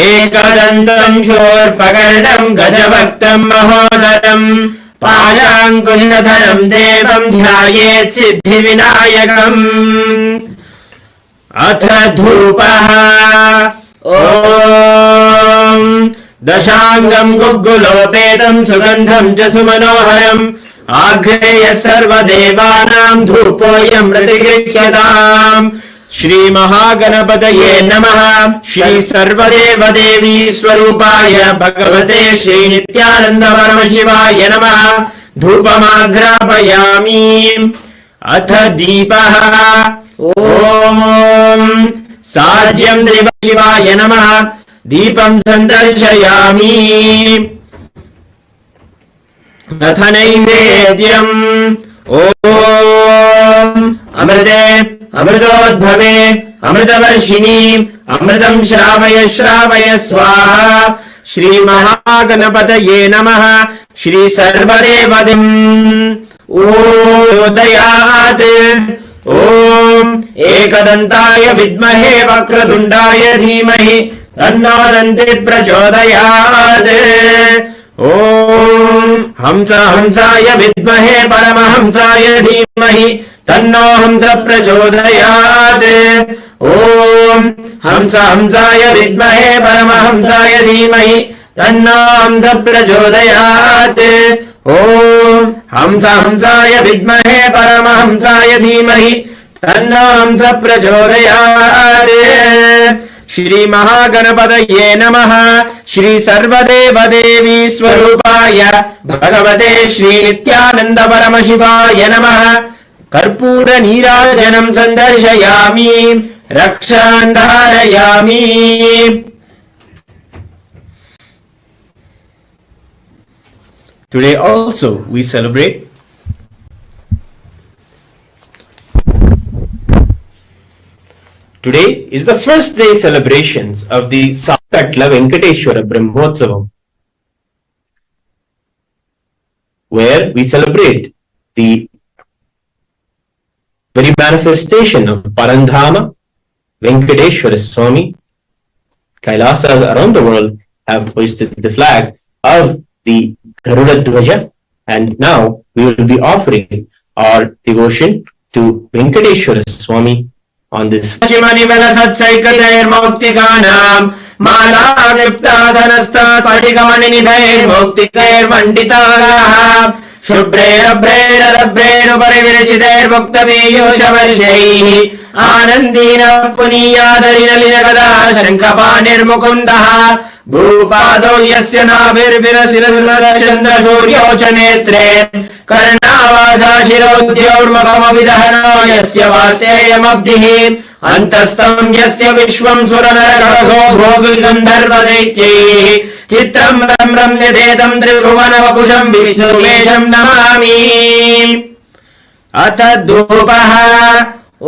[SPEAKER 9] एकदन्तं शूर्पकर्णं गजभक्तं महोदरं पाशाङ्कुशधरं देवं ध्यायेत् सिद्धिविनायकम् अथ धूपः ॐ दशाङ्गं गुग्गुलोपेतं सुगन्धं च सुमनोहरम् आघ्रेय सर्वदेवानां धूपोऽयं प्रतिगृह्यताम् श्री महागणपतये नमः। श्री सर्वदेवदेवी स्वरूपाय भगवते श्री नित्यानंद परमशिवाय नमः। धूपमाघ्रापयामि। अथ दीपः ॐ साज्यं त्रिशिवाय नमः। दीपं सन्दर्शयामि। अथ नैवेद्यम् ॐ अमृते अमृतोद्भवे अमृतवर्षिणी अमृतं श्रावय श्रावय स्वाहा। श्री महागणपतये नमः। श्री सर्वदेवदिम् उदयात् ॐ एकदन्ताय विद्महे वक्रतुण्डाय धीमहि तन्नो दन्ति प्रचोदयात्। ॐ हंस हंसाय विद्महे परमहंसाय धीमहि तन्नो हंस प्रचोदयात्। ॐ हंस हंसाय विद्महे परमहंसाय धीमहि तन्नो हंस प्रचोदयात्। ॐ हंस हंसाय विद्महे परमहंसाय धीमहि तन्नो हंस प्रचोदयात्। श्री महागणपतये नमः। श्री सर्वदेवदेवी स्वरूपाय भगवते श्री नित्यानंद परमशिवाय नमः। कर्पूर नीराजनं सन्दर्शयामि। रक्षां धारयामि।
[SPEAKER 8] Today also we celebrate Today is the first day celebrations of the Sakatla Venkateshwara Brahmotsavam, where we celebrate the very manifestation of Parandhama Venkateshwara Swami. Kailasas around the world have hoisted the flag of the Garuda Dhwaja, and now we will be offering our devotion to Venkateshwara Swami on this.
[SPEAKER 9] सत्सैकतैर्मौक्तिकानां मालाक्लिप्तासनस्ता स्फटिकमणिनिधैर्मौक्तिकैर्मण्डिताः शुभ्रैरभ्रैरभ्रैर्मुक्तपीयूषवर्षैः आनन्दीनः पुनीयादरिनलिनगदा शङ्खपाणिर्मुकुन्दः भूपादौ यस्य नाभिर्विरसिरचन्द्रसूर्यौ च नेत्रे कर्णावासा शिरोद्यौर्मुखमविदहनो यस्य वासेयमब्धिः अन्तस्थं यस्य विश्वं सुरनरगणो भोगिगन्धर्वदैत्यैः चित्रं रम्यधेदं त्रिभुवनवपुषं विष्णुवेशं नमामि। अथ धूपः ॐ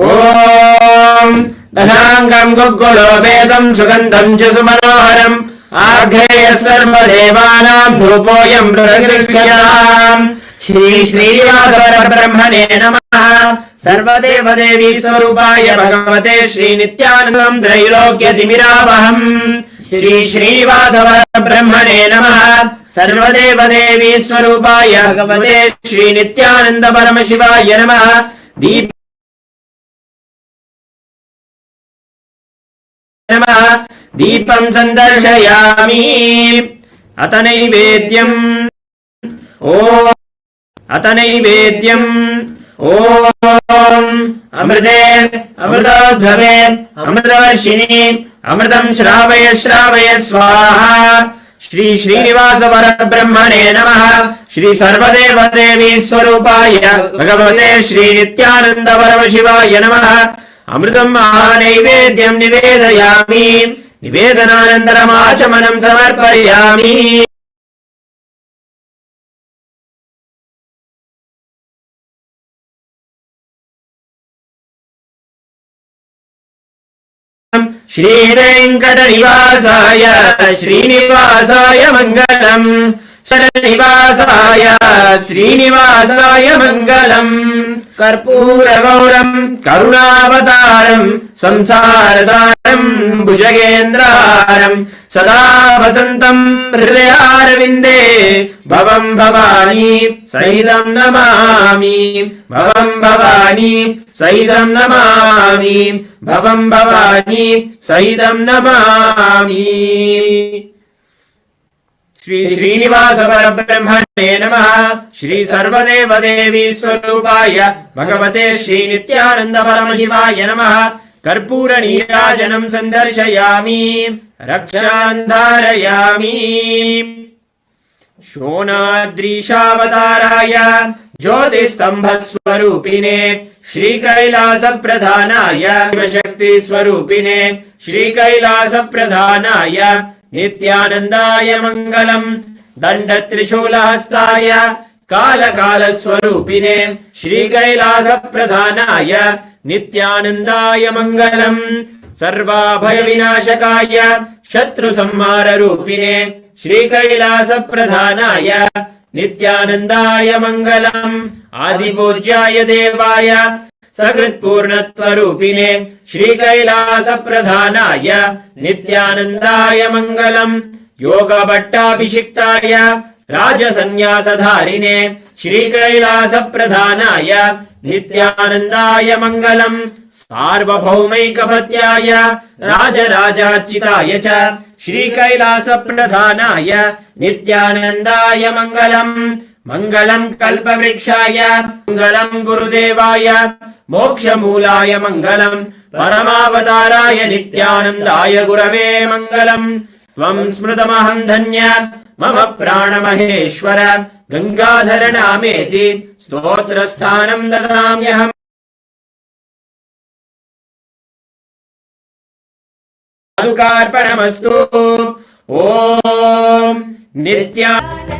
[SPEAKER 9] दशाङ्गं गुग्गुलोपेतं सुगन्धं च सुमनोहरम् आघ्रेयः सर्वदेवानां धूपोऽयं प्रगृह्यताम्। श्री श्रीनिवासपरब्रह्मणे नमः। सर्वदेवदेवी स्वरूपाय भगवते श्रीनित्यानन्दं त्रैलोक्यतिमिरावहम्। श्री श्रीनिवासपरब्रह्मणे नमः। सर्वदेवदेवी स्वरूपाय भगवते श्रीनित्यानन्द परमशिवाय नमः। दीपं सन्दर्शयामि। अत नैवेद्यम् ॐ अमृते अमृतोद्भवे अमृतवर्षिणि अमृतं श्रावय श्रावय स्वाहा। श्री श्रीनिवास परब्रह्मणे नमः। श्री सर्वदेवदेवी स्वरूपाय भगवते श्रीनित्यानन्द परमशिवाय नमः। अमृतं महानैवेद्यं निवेदयामि। निवेदनानन्तरमाचमनं समर्पयामि। श्रीवेङ्कटनिवासाय श्रीनिवासाय मङ्गलम्। शरणनिवासाय श्रीनिवासाय मङ्गलम्। कर्पूरगौरम् करुणावतारम् संसारसारम् भुजगेन्द्रहारम् सदा वसन्तम् हृदयारविन्दे भवं भवानी सहितं नमामि। भवं भवानी सहितं नमामि। भवं भवानी सहितं नमामि। श्री श्रीनिवास परब्रह्मणे नमः। श्री सर्वदेवदेवी स्वरूपाय भगवते श्रीनित्यानन्द परमशिवाय नमः। कर्पूर नीराजनं सन्दर्शयामि। रक्षां धारयामि। शोणाद्रीशावताराय ज्योतिस्तम्भस्वरूपिणे श्रीकैलासप्रधानाय शिवशक्तिस्वरूपिणे श्रीकैलासप्रधानाय नित्यानन्दाय मङ्गलम्। दण्डत्रिशूलहस्ताय कालकालस्वरूपिणे श्रीकैलासप्रधानाय नित्यानन्दाय मङ्गलम्। सर्वाभयविनाशकाय शत्रुसंहाररूपिणे श्रीकैलासप्रधानाय नित्यानन्दाय मङ्गलम्। आदिपूज्याय देवाय सकृत्पूर्णत्वरूपिणे श्रीकैलासप्रधानाय नित्यानन्दाय मङ्गलम्। योगभट्टाभिषिक्ताय राजसन्न्यासधारिणे श्रीकैलासप्रधानाय नित्यानन्दाय मङ्गलम्। सार्वभौमैकपत्याय राजराजार्चिताय च श्रीकैलासप्रधानाय नित्यानन्दाय मङ्गलम्। मङ्गलं कल्पवृक्षाय मङ्गलं गुरुदेवाय मोक्षमूलाय मङ्गलम्। परमावताराय नित्यानन्दाय गुरवे मङ्गलम्। त्वं स्मृतमहं धन्य मम प्राणमहेश्वर गङ्गाधर नामेति स्तोत्रस्थानं ददाम्यहम्। पादुकार्पणमस्तु। ॐ नित्यानन्द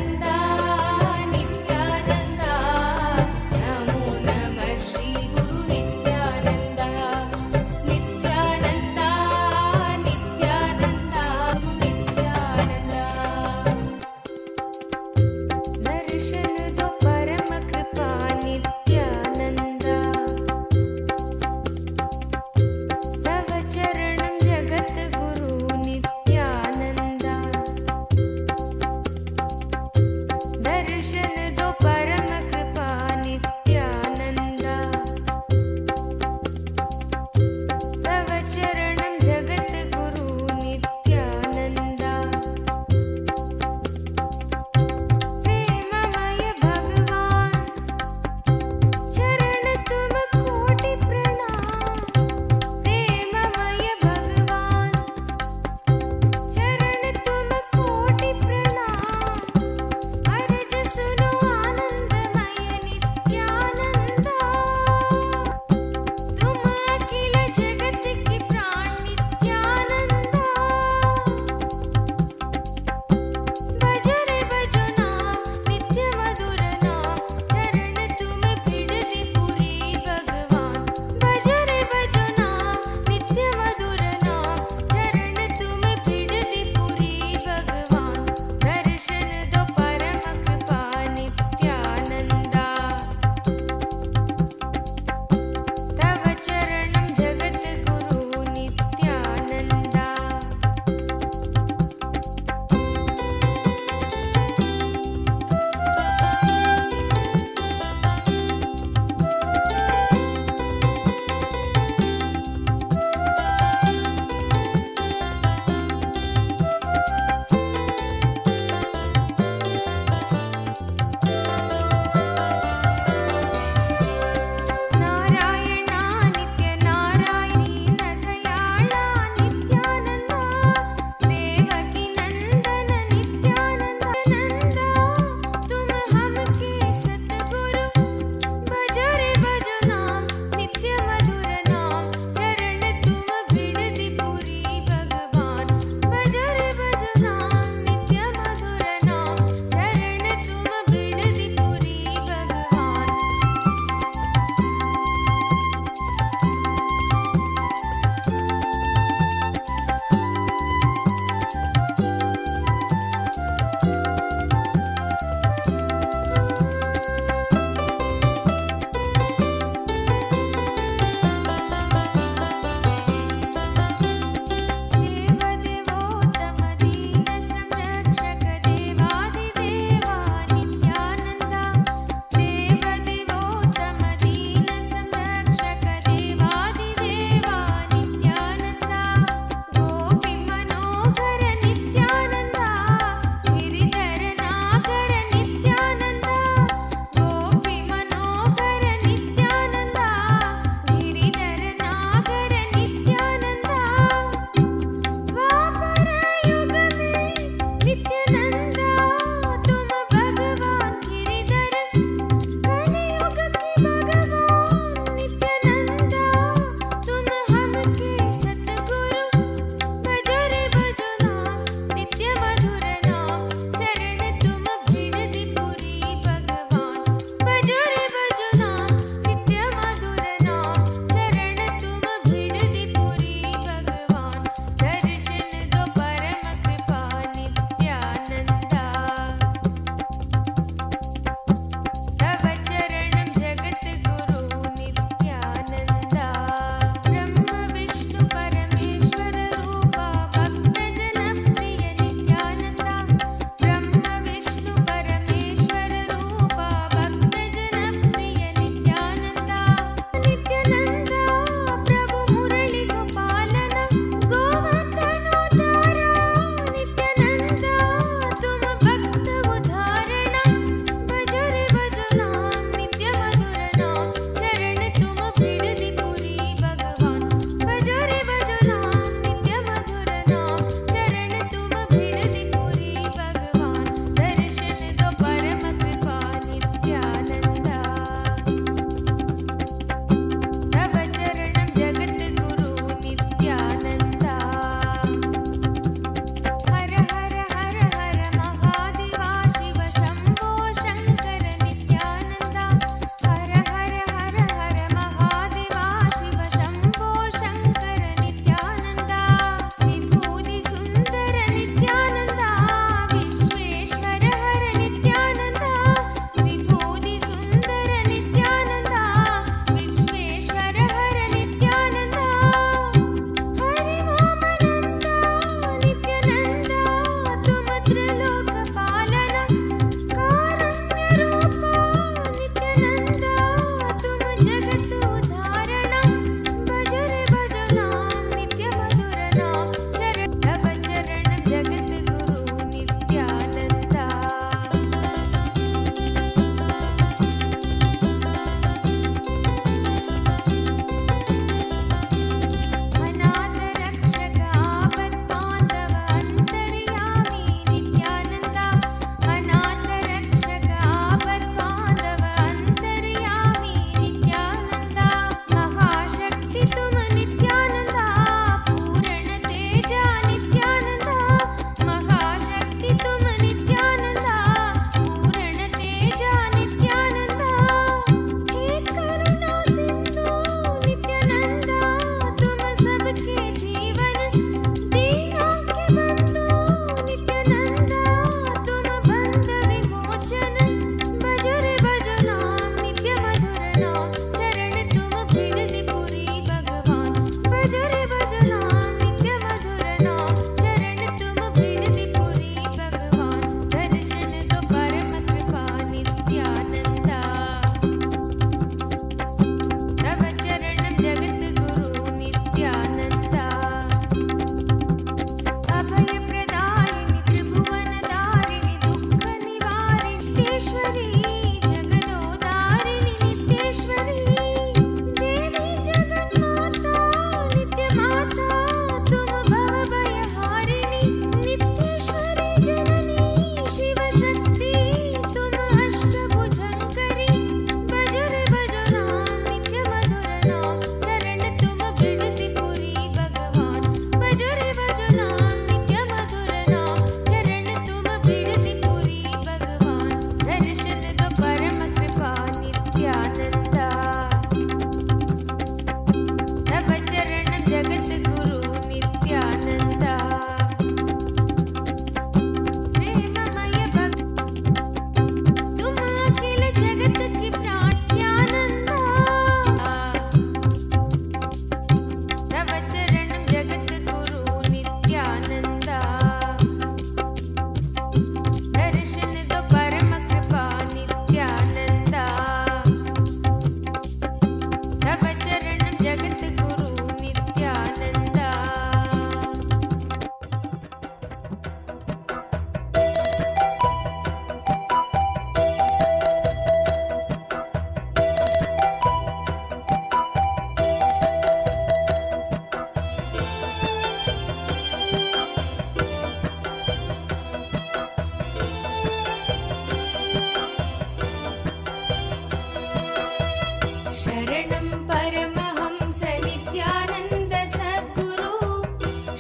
[SPEAKER 9] शरणं परमहंस नित्यानन्द सद्गुरु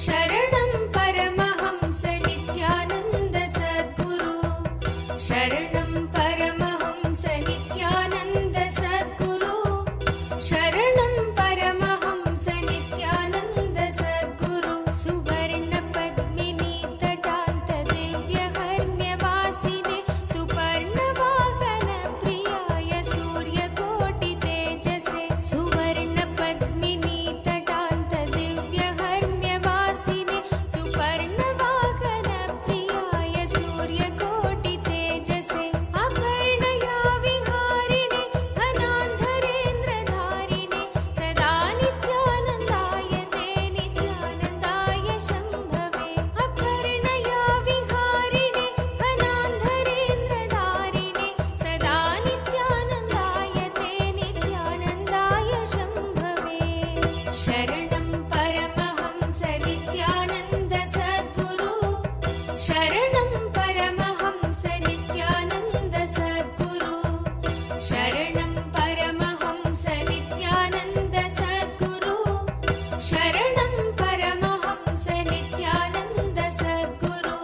[SPEAKER 9] शरणं परमहंस नित्यानन्द सद्गुरु शरणं परमहंस नित्यानन्द सद्गुरु शरणं परमहंस नित्यानन्द सद्गुरु सुवर्ण पद्मिनी तटान्त दिव्यहर्म्यवासिने सुपर्ण वाहन प्रियाय सूर्यकोटि तेजसे सुवर्ण पद्मिनी तटान्त दिव्यहर्म्यवासिने सुपर्ण वाहन प्रियाय सूर्यकोटि तेजसे अपर्णया विहारिणे अनान्धरेन्द्रधारिणे सदा नित्यानन्दाय ते नित्यानन्दाय शम्भवे अपर्णया विहारिणे अनान्धरेन्द्रधारिणे सदा नित्यानन्दाय ते नित्यानन्दाय शम्भवे शरणं परमहंस नित्यानन्द सद्गुरु शरणं परमहंस नित्यानन्द सद्गुरु शरणं परमहंस नित्यानन्द सद्गुरु शरणं परमहंस नित्यानन्द सद्गुरु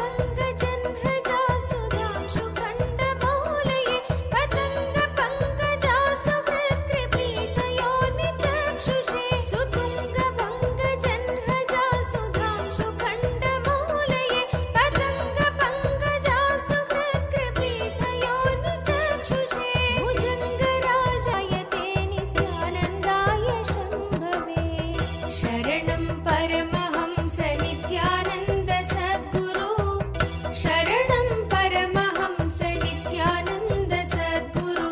[SPEAKER 9] सुतुङ्गभङ्गजह्नजा सुधांशुखण्डमौलये पतङ्गपङ्कजासु हृत्कृपीठयोनिचक्षुषे सुतुङ्गभङ्गजह्नजा सुधांशुखण्डमौलये पतङ्गपङ्कजासु हृत्कृपीठयोनिचक्षुषे भुजङ्गराजाय ते नित्यानन्दाय शम्भवे शरणं परमहंस नित्यानन्द सद्गुरु शरणं परमहंस नित्यानन्द सद्गुरु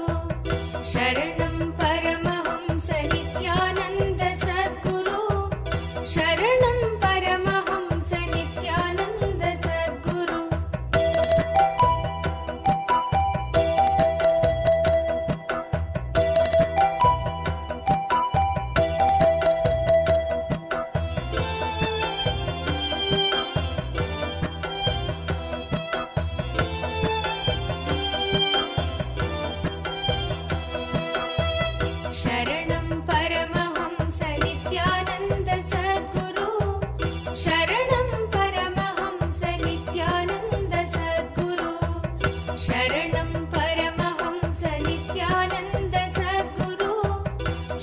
[SPEAKER 9] शरणं परमहंस नित्यानन्द सद्गुरु शरणं परमहंस नित्यानन्द सद्गुरु शरणं परमहंस नित्यानन्द सद्गुरु शरणं परमहंस नित्यानन्द सद्गुरु शरणं परमहंस नित्यानन्द सद्गुरु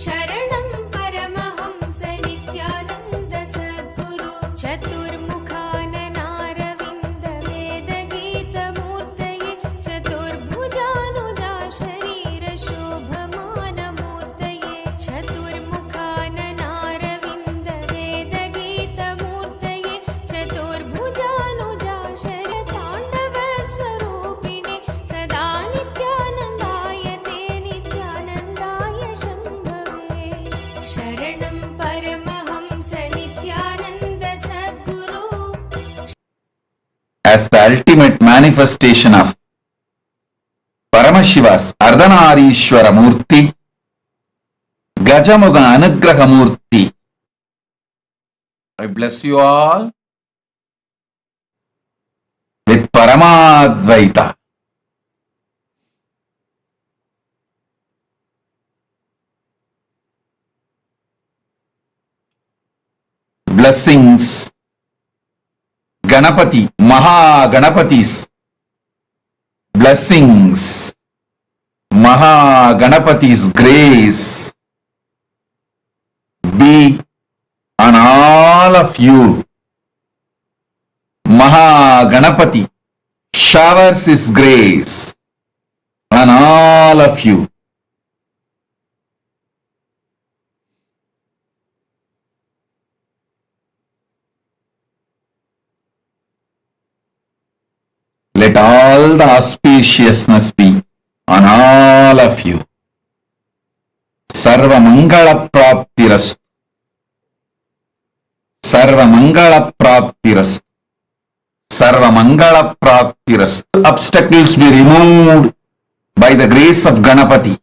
[SPEAKER 9] शरणं परमहंस नित्यानन्द सद्गुरु चतुर्मुखाननारविन्द वेदगीतमूर्तये चतुर्भुजानुजा शरीर शोभमानमूर्तये चतुर्मुखाननारविन्द वेदगीतमूर्तये चतुर्भुजानुजा शरताण्डवस्वरूपिणे सदा नित्यानन्दाय ते नित्यानन्दाय शम्भवे शरणं परमहंस नित्यानन्द सद्गुरु
[SPEAKER 1] As the ultimate manifestation of Paramashiva's Ardhanarishwara Murti, Gajamuga Anugraha Murti, I bless you all with Paramadvaita. Blessings, Ganapati, Maha Ganapati's blessings, Maha Ganapati's grace be on all of you. Maha Ganapati showers his grace on all of you. Let all the auspiciousness be on all of you. Sarva Mangala Praptirastu. Sarva Mangala Praptirastu. Sarva Mangala Praptirastu. Obstacles be removed by the grace of Ganapati.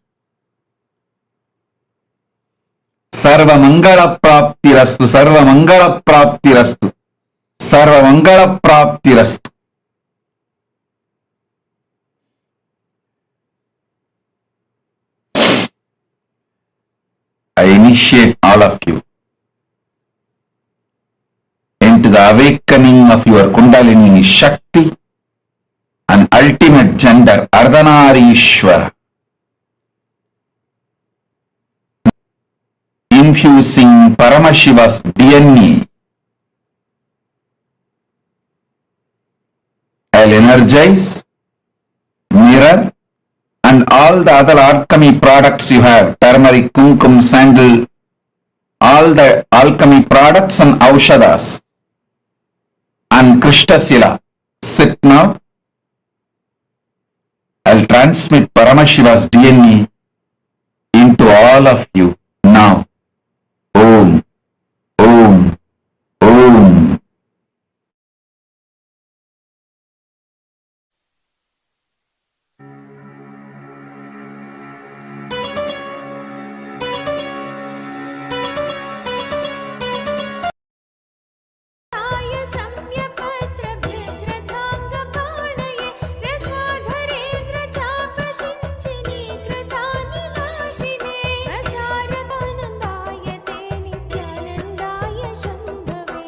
[SPEAKER 1] सर्वमङ्गलप्राप्तिरस्तु सर्वमङ्गलप्राप्तिरस्तु सर्वमङ्गलप्राप्तिरस्तु. I initiate all of you into the awakening of your Kundalini Shakti and ultimate gender Ardhanarishwara, infusing Paramashiva's DNA. I'll energize, mirror, and all the other alchemy products you have, turmeric, kumkum, sandal, all the alchemy products and aushadas, and Krishnasila. Sit now. I'll transmit Paramashiva's DNA into all of you now. Om, Om, Om.
[SPEAKER 9] आय सम्यपत्रभृद्रथाङ्गपाणये रसाधरेन्द्र चापशिञ्चिनी कृतानि नाशिने स्वसारदानन्दाय ते नित्यानन्दाय शम्भवे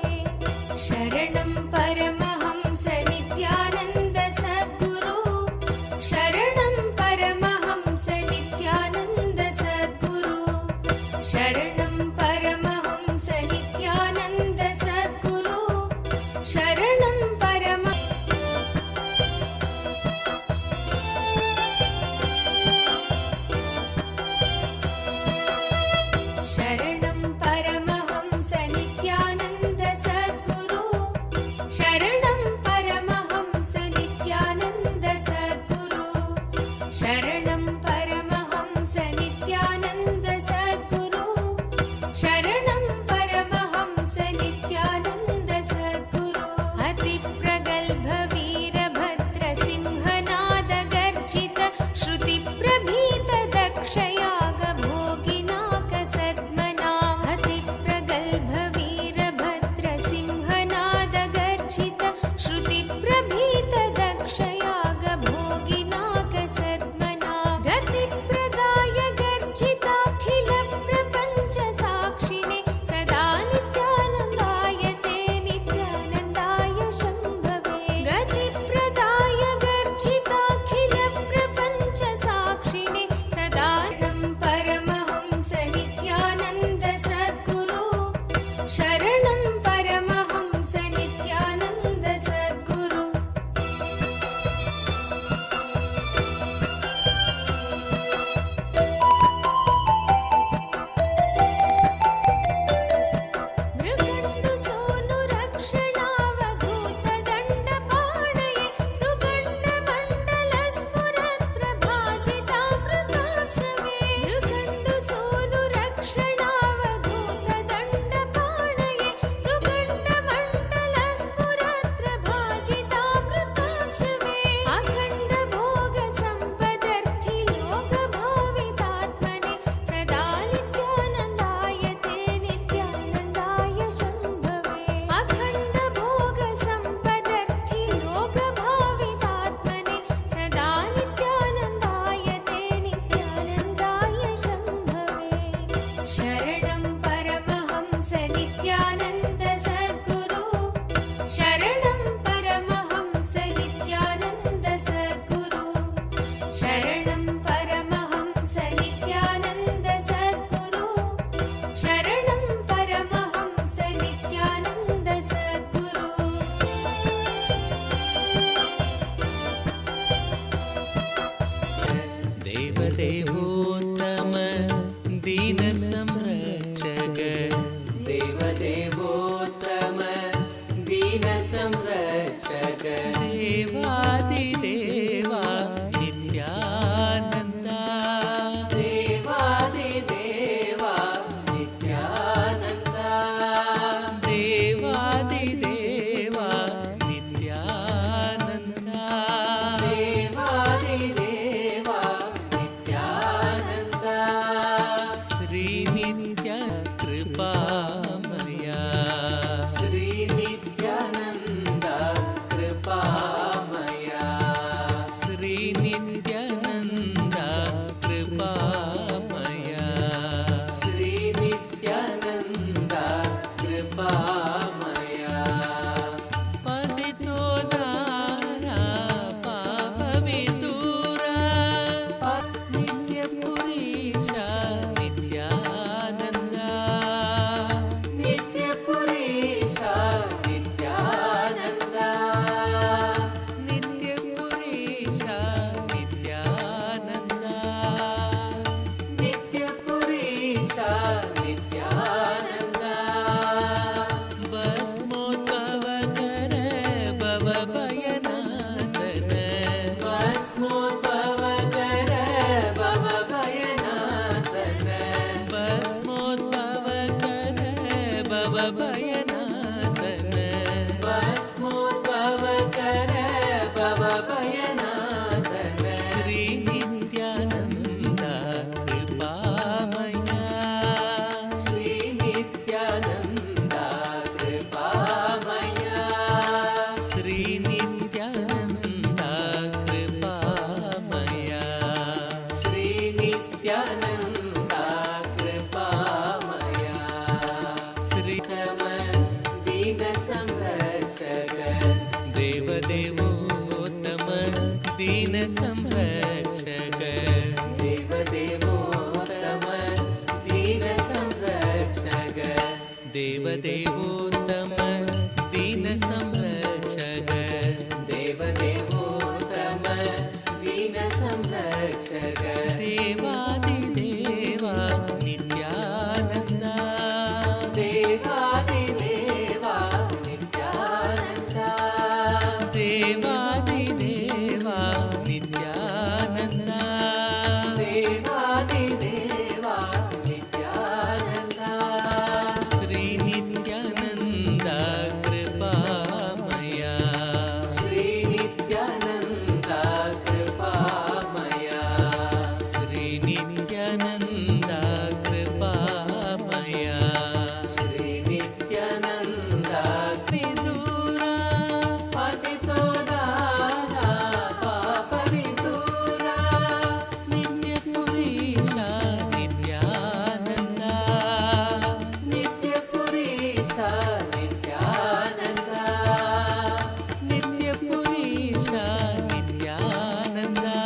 [SPEAKER 5] देवदेवोत्तम दीन संरक्षक देवदेवोत्तम दीन संरक्षक देवदेवोत्तम दीन संरक्षक देवादिदेवा नित्यानन्दा देवादिदेवा नित्यानन्दा देवादिदेवा नित्यानन्दा देवादिदेवा नित्यानन्दा श्री नित्यानन्दा कृपामया श्री नित्यानन्दा कृपामया श्री नित्यानन्दा कृपामया श्री नित्यानन्दा विदूरा पतितो दारा पाप विदूरा नित्यपुरीशा नित्यानन्दा नित्यपुरीशा नित्यानन्दा नित्यपुरीशा नित्यानन्दा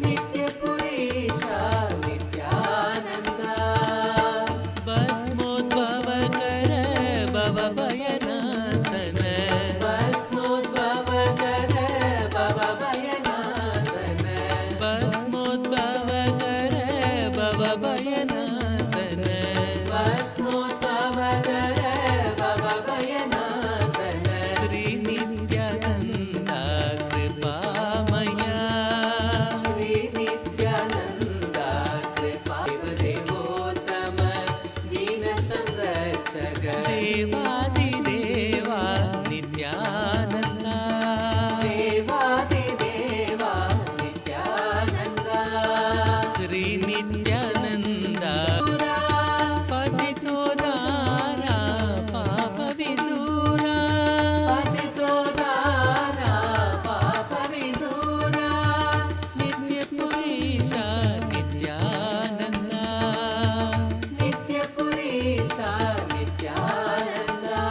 [SPEAKER 5] नित्यपुरीशा नित्यानन्दा भस्मोद्भव कर भवभयनाशन भस्मोद्भव कर भवभयनाशन भस्मोद्भव कर भवभयनाशन भस्मोद्भव कर भवभयनाशन श्री नित्यानन्दा कृपामया श्री नित्यानन्दा कृपा देवदेवोत्तम दीन संरक्षक देवादिदेवा नित्यानन्दा देवादिदेवा नित्यानन्दा श्री नित्यानन्दा पतितो दारा पाप विदूरा पतितो दारा पाप विदूरा नित्यपुरीशा नित्यानन्दा नित्यपुरीशा नित्यानन्दा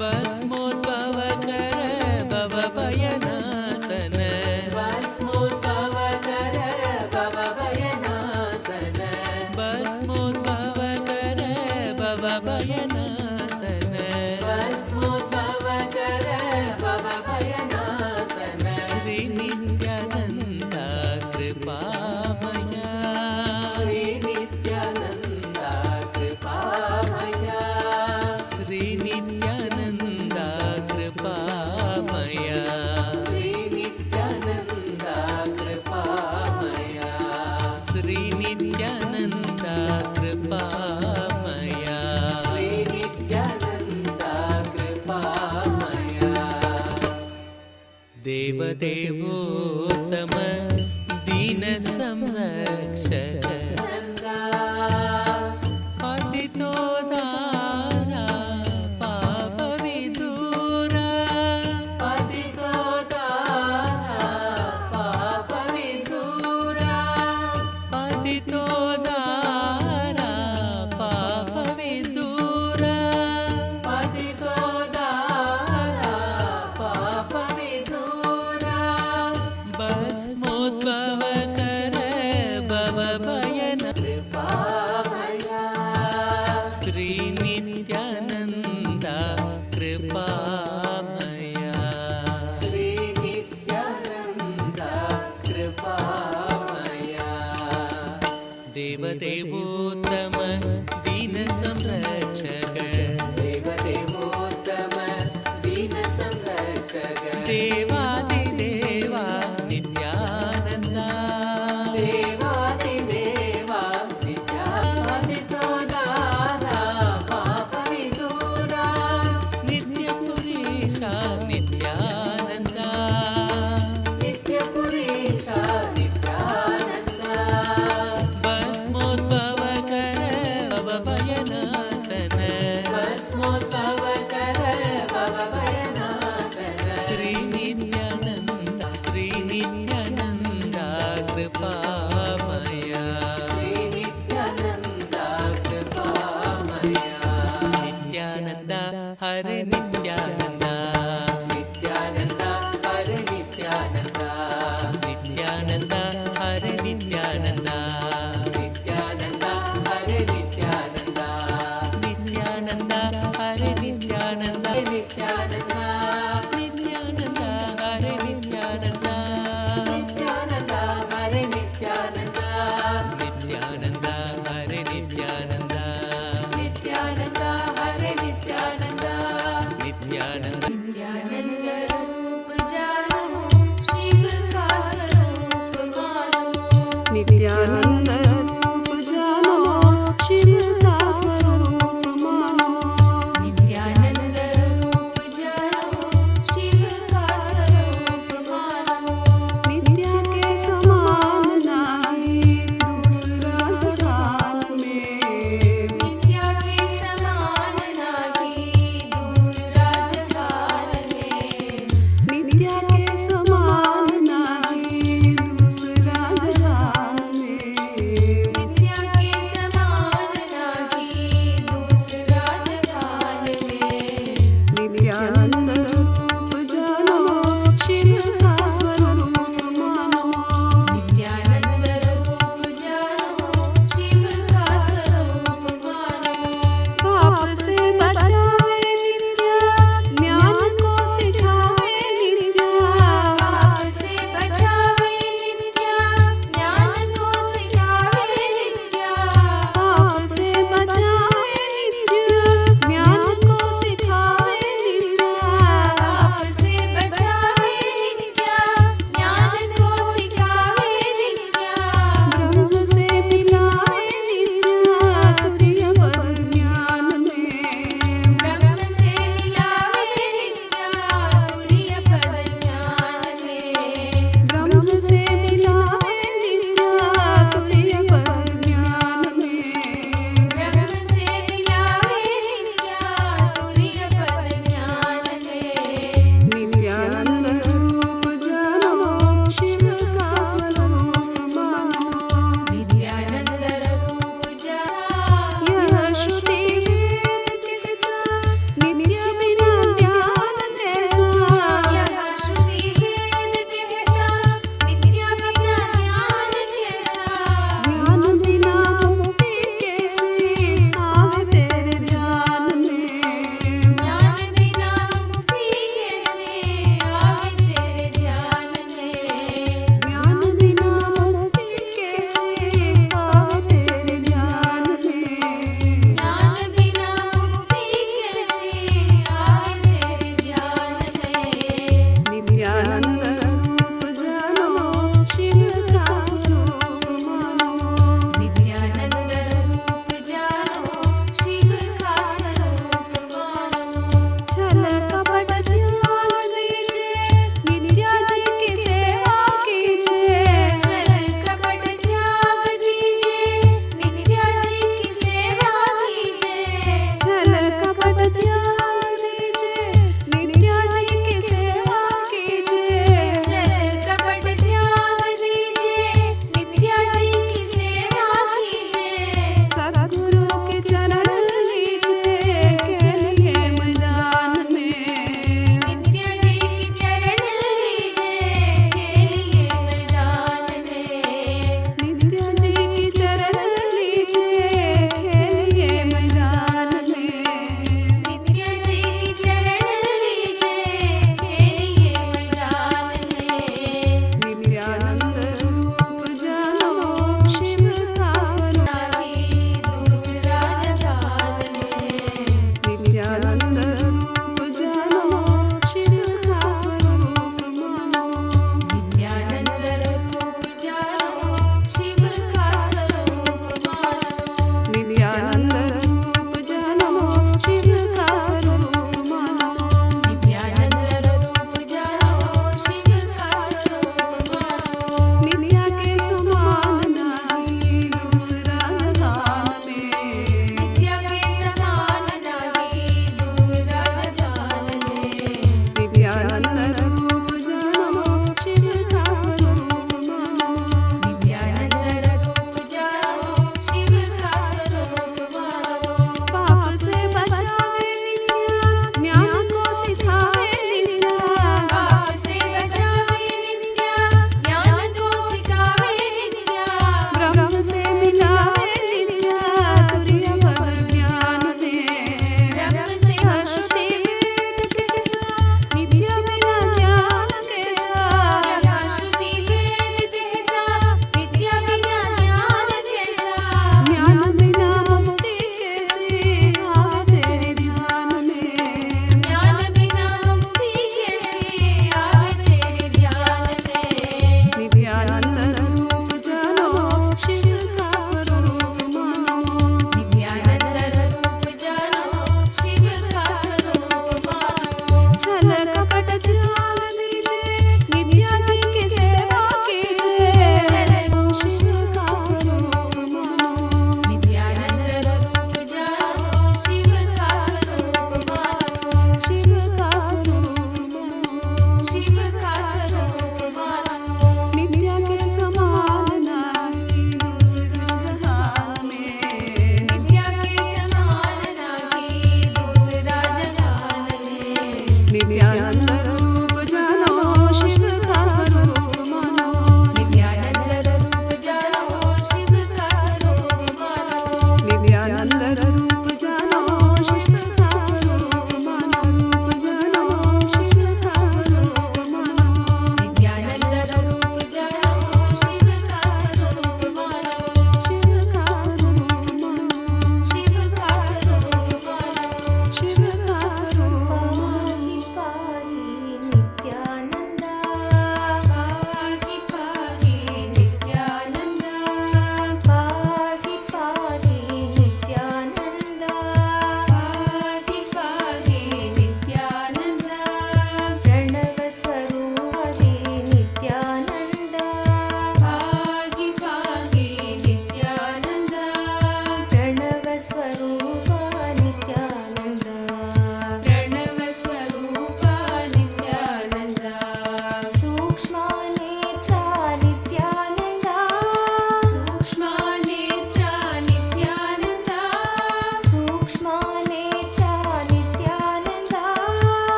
[SPEAKER 5] भस्मोद्भव कर भवभयनाशन भस्मोद्भव कर भवभयनाशन भस्मोद्भव कर भवभयनाशन भस्मोद्भव कर भवभयनाशन श्री नित्यानन्दा कृपामया श्री नित्यानन्दा कृपामया श्री नित्यानन्दा कृपामया श्री नित्यानन्दा कृपामया श्री नित्यानन्दा कृपामया श्री नित्यानन्दा कृपामया देवदेवोत्तम दीन संरक्षक पतितो दारा पाप विदूरा पतितो दारा पाप विदूरा पतितो दारा पाप विदूरा पतितो दारा पाप विदूरा भस्मोद्भव कर भवभयन कृपामया श्री नित्यानन्दा कृपामया श्री नित्यानन्दा कृपामया देवदेवोत्तम दीन संरक्षक देवदेवोत्तम दीन संरक्षक देवादिदेवा नित्यानन्दा देवादिदेवा नित्यानन्दा दारा पाप विदूरा नित्यपुरीशा नित्यानन्दा नित्यपुरीशा नित्यानन्दा भस्मोद्भव कर Nithyananda, Nithyananda, Hare Nithyananda, Nithyananda, Hare Nithyananda, Nithyananda, Nithyananda, Hare Nithyananda, Nithyananda, Hare Nithyananda, Nithyananda, Hare Nithyananda, Nithyananda, Hare Nithyananda, Nithyananda.
[SPEAKER 9] Nityanand रूप जानो शिव का स्वरूप मानो
[SPEAKER 10] नित्यानंद रूप जानो शिव का स्वरूप मानो
[SPEAKER 9] नित्यानंद रूप जानो शिव का स्वरूप मानो
[SPEAKER 10] नित्या के समान नाही दूसरा जहान में
[SPEAKER 9] नित्या के समान नाही दूसरा जहान में
[SPEAKER 10] नित्या के समान नाही दूसरा जहान में
[SPEAKER 9] नित्या के समान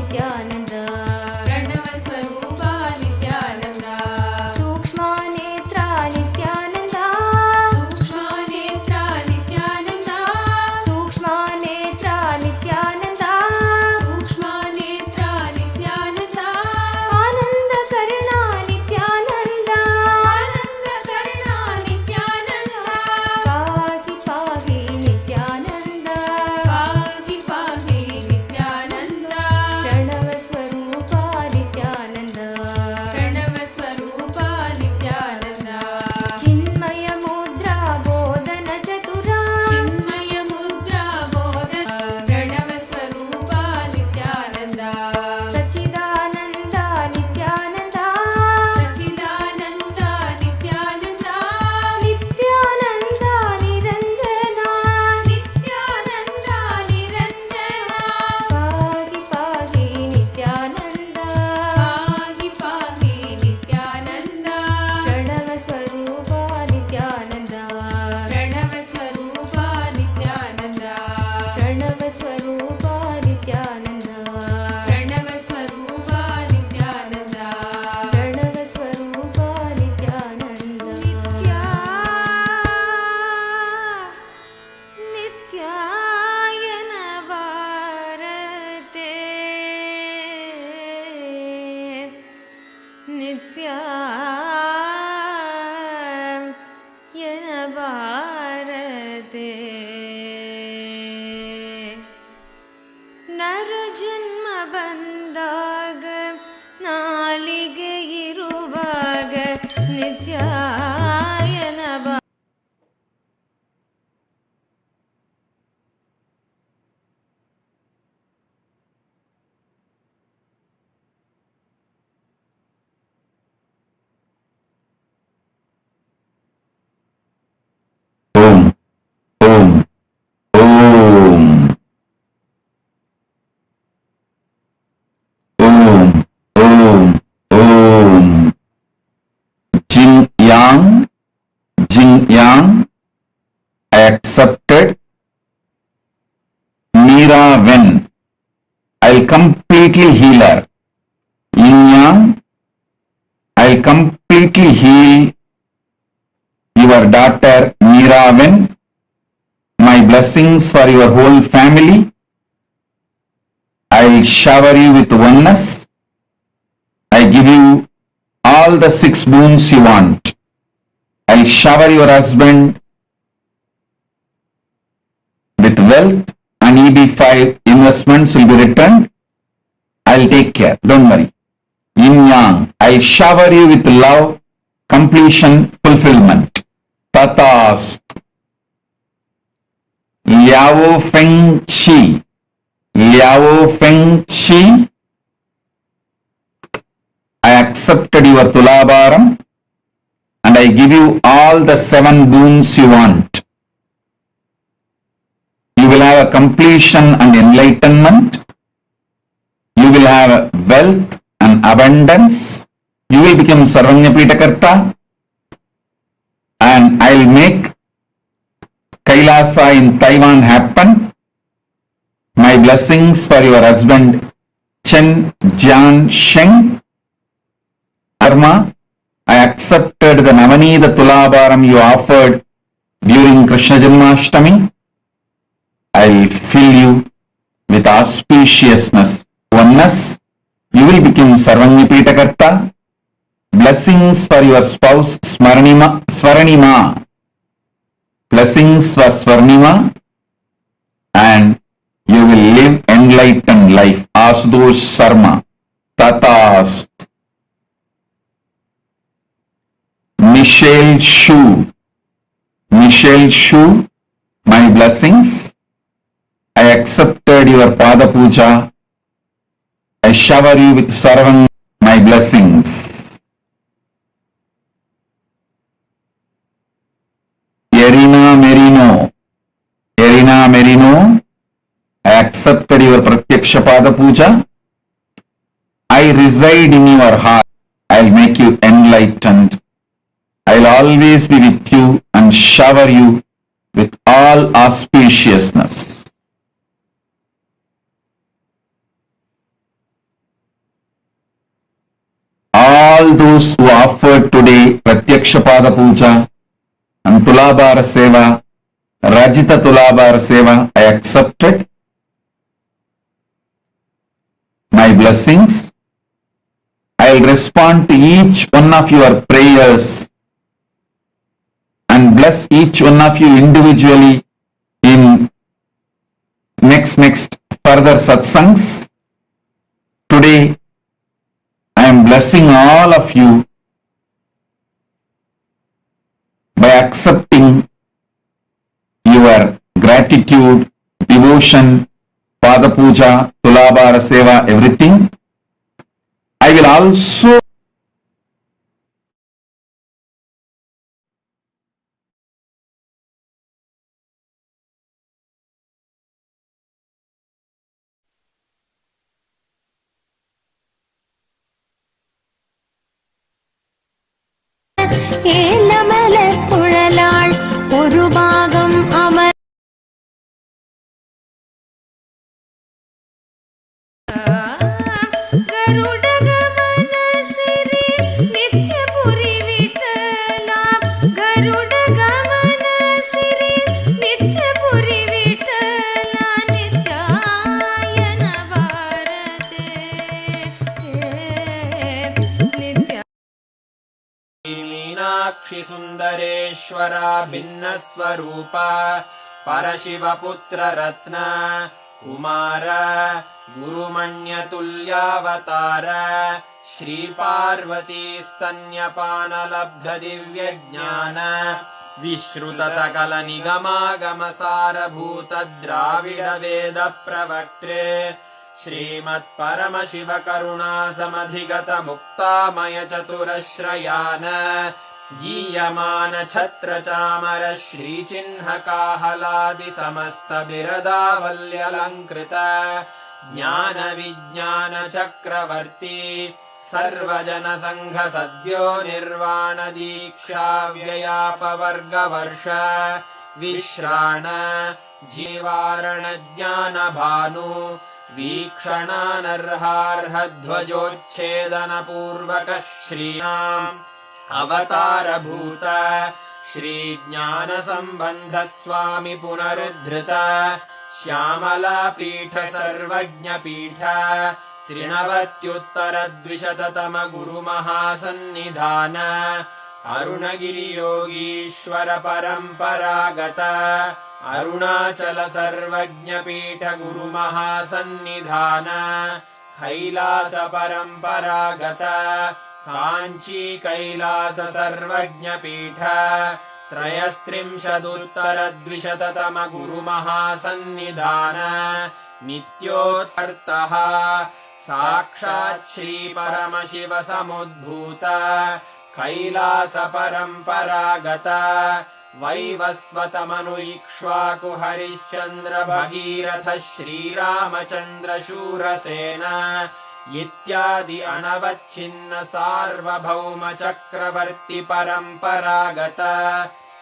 [SPEAKER 9] नित्यानन्द प्रणवस्वरूपा नित्यानन्द सूक्ष्मनेत्रा नित्यानन्द सूक्ष्मनेत्रा नित्यानन्द सूक्ष्मनेत्रा नित्यानन्द सूक्ष्मनेत्रा नित्यानन्द आनन्दकरुणा नित्यानन्द आनन्दकरुणा नित्यानन्द पाहि पाहि नित्यानन्द पाहि पाहि नित्यानन्द प्रणवस्वरूपा नित्यानन्द प्रणवस्वरूपा नित्यानन्द चिन्मयमुद्रा बोधन चतुरा चिन्मयमुद्रा बोधन प्रणवस्वरूपा नित्यानन्द सच्चिदानन्द नित्यानन्द सच्चिदानन्द नित्यानन्द नित्यानन्द निरञ्जना नित्यानन्द निरञ्जना पाहि पाहि नित्यानन्द पाहि पाहि नित्यानन्द प्रणवस्वरूपा नित्यानन्द प्रणवस्वरूपा नित्यानन्द प्रणवस्वरूपा नित्यानन्द प्रणवस्वरूपा नित्यानन्द प्रणवस्वरूपा नित्यानन्द नित्याय नवारते नित्याय नवारते ನರಜನ್ಮ ಬಂದಾಗ ನಾಲಿಗೆ ಇರುವಾಗ ನಿತ್ಯಾಯನ
[SPEAKER 1] Om, Om, Om, Om, Om, Om. Jin Yang, I accepted. Meera when, I'll completely heal her. Yin Yang, I'll completely heal your daughter Meeraven. My blessings for your whole family. I'll shower you with oneness. I give you all the 6 boons you want. I'll shower your husband with wealth and EB5 investments will be returned. I'll take care. Don't worry. Yin Yang, I'll shower you with love, completion, fulfillment. Tatast. Liao Feng Chi. Liao Feng Chi. I accepted your Tulabaram and I give you all the 7 boons you want. You will have a completion and enlightenment. You will have wealth and abundance. You will become Sarvanyapitakarta. And I'll make KAILASA in Taiwan happen. My blessings for your husband Chen Jian Sheng. Karma, I accepted the Navanida Tulabaram you offered during Krishna Janmashtami. I'll fill you with auspiciousness, oneness. You will become Sarvanyapitakarta. Blessings for your spouse Swaranima. Blessings for Swaranima. And you will live enlightened life. Asutosh Sarma. Tatast. Michelle Shu. Michelle Shu, my blessings. I accepted your Pada Puja. I shower you with Sarvan, my blessings. Yerina Merino, I accepted your Pratyaksha Pada Puja. I reside in your heart. I'll make you enlightened. I'll always be with you and shower you with all auspiciousness. those who offered today Pratyaksha Pada Puja and Tulabhara Seva, Rajita Tulabhara Seva, I accepted my blessings. I'll respond to each one of your prayers and bless each one of you individually in next further satsangs. Today, I am blessing all of you by accepting your gratitude, devotion, Pada Puja, Tulabhara Seva, everything. I will also
[SPEAKER 9] ஏலமலக்குழலாள் ஒரு பாகம் அமர் கருடகமன சிறி நித்யபுரி விட்டலா கருடகமன சிறி நித்யபுரி விட்டலா நித்யாயன பாரதே நித்ய
[SPEAKER 11] मीनाक्षि सुन्दरेश्वरा भिन्नस्वरूप परशिवपुत्र रत्न कुमार गुरुमण्यतुल्यावतार श्रीपार्वती स्तन्यपानलब्ध दिव्यज्ञान विश्रुत सकल निगमागमसारभूत द्राविड वेद प्रवक्त्रे श्रीमत्परमशिव करुणा समधिगत मुक्तामय चतुरश्रयान गीयमान छत्र चामर श्रीचिह्न काहलादि समस्त बिरदावल्यलङ्कृत ज्ञान विज्ञान चक्रवर्ती सर्वजन संघ सद्यो निर्वाण दीक्षा व्ययापवर्गवर्ष विश्राण जीवारण ज्ञान भानु वीक्षणानर्हार्हध्वजोच्छेदन पूर्वक श्रीनाम् अवतारभूत श्रीज्ञान सम्बन्ध स्वामि पुनरुद्धृत श्यामलापीठ सर्वज्ञपीठ त्रिनवत्युत्तरद्विशततम गुरुमहासन्निधान अरुणगिरियोगीश्वर परम्परागत अरुणाचल सर्वज्ञपीठ गुरुमहासन्निधान कैलास परम्परागत काञ्ची कैलास सर्वज्ञपीठ त्रयस्त्रिंशदुत्तरद्विशततम गुरुमहासन्निधान नित्योत्सर्तः साक्षात् श्री परमशिव समुद्भूत कैलास परम्परागत वैवस्वतमनु इक्ष्वाकु हरिश्चन्द्र भगीरथ श्रीरामचन्द्र शूरसेन इत्यादि अनवच्छिन्न सार्वभौम चक्रवर्ति परम्परागत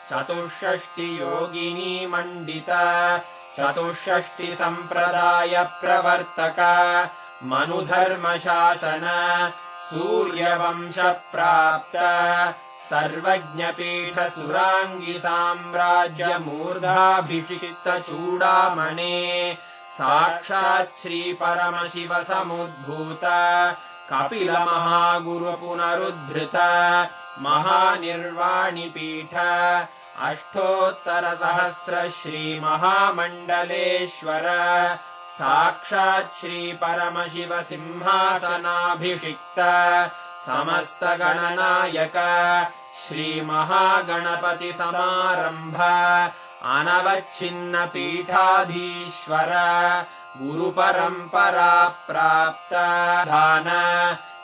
[SPEAKER 11] चतुष्षष्टि योगिनी मण्डित चतुष्षष्टि सम्प्रदाय प्रवर्तक मनुधर्म शासन सूर्यवंश प्राप्त सर्वज्ञपीठ सुरांगी साम्राज्य मूर्धाभिषिक्त चूडामणे साक्षात् श्री परमशिव समुद्भूत कपिल महागुरु पुनरुद्धृत महानिर्वाणि पीठ अष्टोत्तर सहस्र श्री महामण्डलेश्वर साक्षात् श्री परमशिव सिंहासनाभिषिक्त समस्त गणनायक श्री महागणपति समारंभ अनवच्छिन्न पीठाधीश्वर गुरु परंपरा प्राप्त धान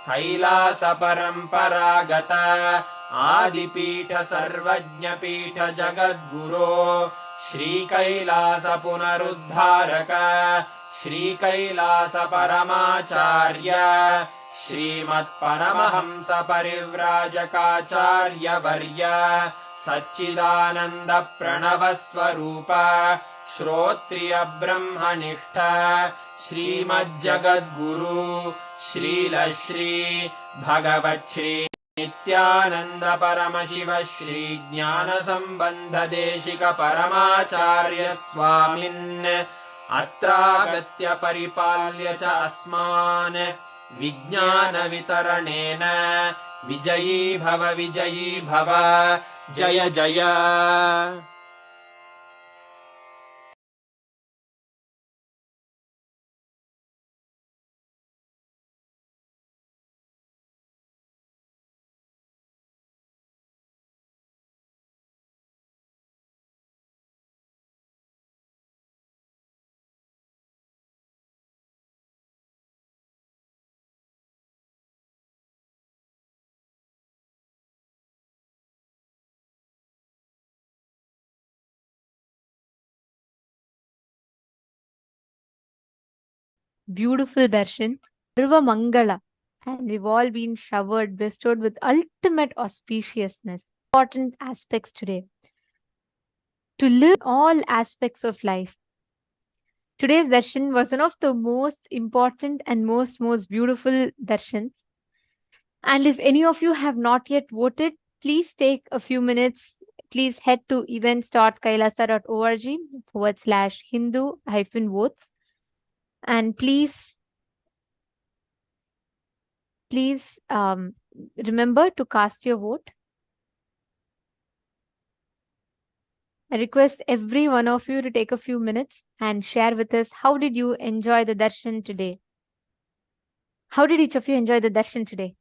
[SPEAKER 11] कैलास परंपरागत आदिपीठ सर्वज्ञ पीठ जगद्गुरो श्री कैलास पुनरुद्धारक श्री कैलास परमाचार्य श्रीमत्परमहंस परिव्राजकाचार्य वर्य सच्चिदानंद प्रणव स्वरूप श्रोत्रिय ब्रह्मनिष्ठ श्रीमज्जगद्गुरु श्रील श्री भगवच्छ्री नित्यानन्द परमशिव श्री ज्ञानसम्बन्ध देशिक परमाचार्य स्वामिन् अत्रागत्य परिपाल्य च अस्मान् विज्ञानवितरणेन विजयी भव जय जय।
[SPEAKER 6] Beautiful darshan, Sarva Mangala, and we've all been bestowed with ultimate auspiciousness. Important aspects today to live all aspects of life. Today's darshan was one of the most important and most beautiful darshans. And if any of you have not yet voted, please take a few minutes. Please head to events.kailasa.org/Hindu-votes, and please remember to cast your vote. I request every one of you to take a few minutes and share with us, how did you enjoy the darshan today? How did each of you enjoy the darshan today?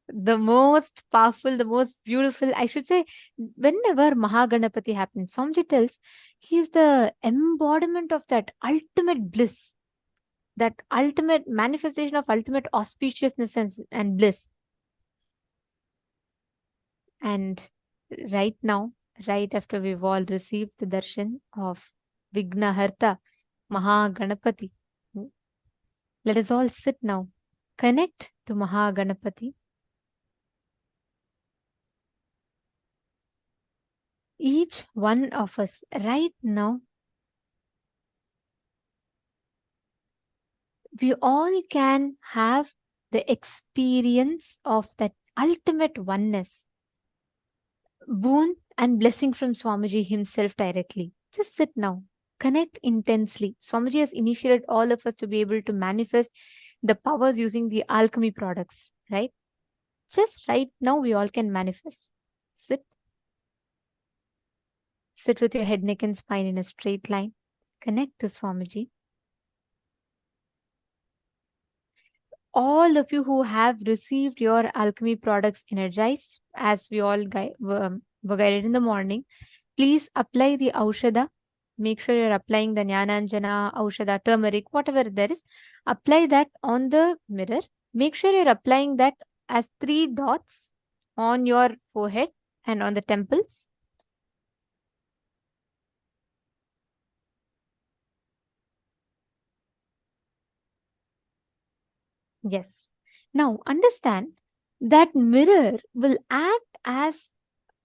[SPEAKER 6] The most powerful, the most beautiful, I should say, whenever Maha Ganapathi happens, Swamiji tells he is the embodiment of that ultimate bliss, that ultimate manifestation of ultimate auspiciousness and bliss. And right now, right after we've all received the darshan of Vignaharta, Maha Ganapathi, let us all sit now, connect to Maha Ganapathi. Each one of us right now, we all can have the experience of that ultimate oneness, boon and blessing from Swamiji himself directly. Just sit now, connect intensely. Swamiji has initiated all of us to be able to manifest the powers using the alchemy products, right? Just right now, we all can manifest. Sit. Sit with your head, neck and spine in a straight line. Connect to Swamiji. All of you who have received your alchemy products energized, as we all were guided in the morning, please apply the Aushada. Make sure you're applying the Jnananjana, Aushada, turmeric, whatever there is. Apply that on the mirror. Make sure you're applying that as 3 dots on your forehead and on the temples. Yes. Now understand that mirror will act as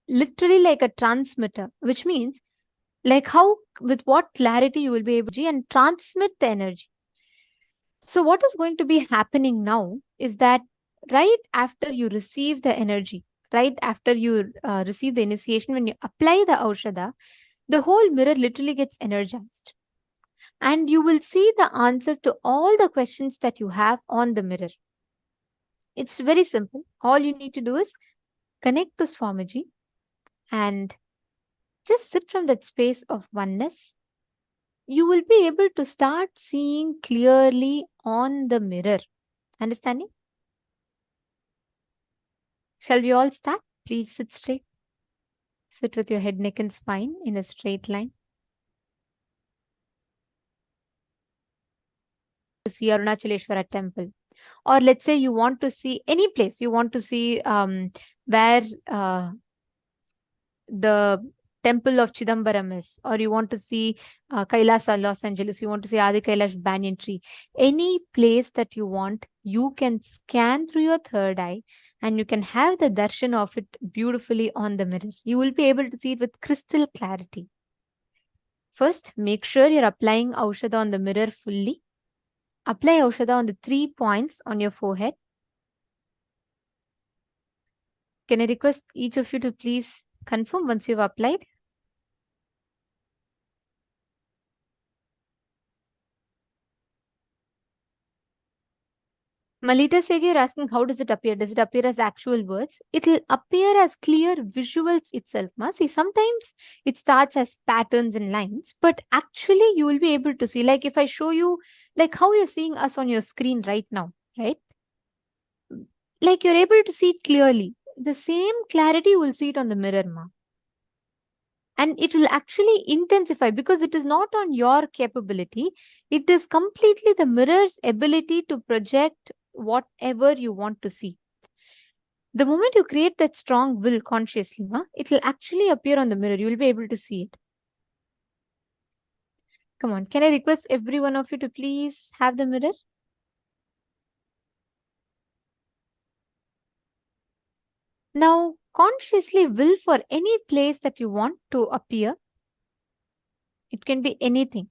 [SPEAKER 6] literally like a transmitter, which means like how, with what clarity you will be able to and transmit the energy. So what is going to be happening now is that right after you receive the energy, right after you receive the initiation, when you apply the Aushada, the whole mirror literally gets energized. And you will see the answers to all the questions that you have on the mirror. It's very simple. All you need to do is connect to Swamiji and just sit from that space of oneness. You will be able to start seeing clearly on the mirror. Understanding? Shall we all start? Please sit straight. Sit with your head, neck and spine in a straight line. To see Arunachaleshwara temple. Or let's say you want to see any place. You want to see where the temple of Chidambaram is, or you want to see Kailasa, Los Angeles, you want to see Adi Kailash banyan tree, any place that you want, you can scan through your third eye and you can have the darshan of it beautifully on the mirror. You will be able to see it with crystal clarity. First, make sure you're applying Aushada on the mirror fully. Apply Aushada on the 3 points on your forehead. Can I request each of you to please confirm once you've applied? Malita Segi, you're asking how does it appear? Does it appear as actual words? It will appear as clear visuals itself. Ma? See, sometimes it starts as patterns and lines, but actually you will be able to see, like if I show you, like how you're seeing us on your screen right now, right? Like you're able to see it clearly. The same clarity you will see it on the mirror, ma. And it will actually intensify because it is not on your capability. It is completely the mirror's ability to project whatever you want to see. The moment you create that strong will consciously, it will actually appear on the mirror. You will be able to see it. Come on, can I request every one of you to please have the mirror? Now, consciously will for any place that you want to appear. It can be anything.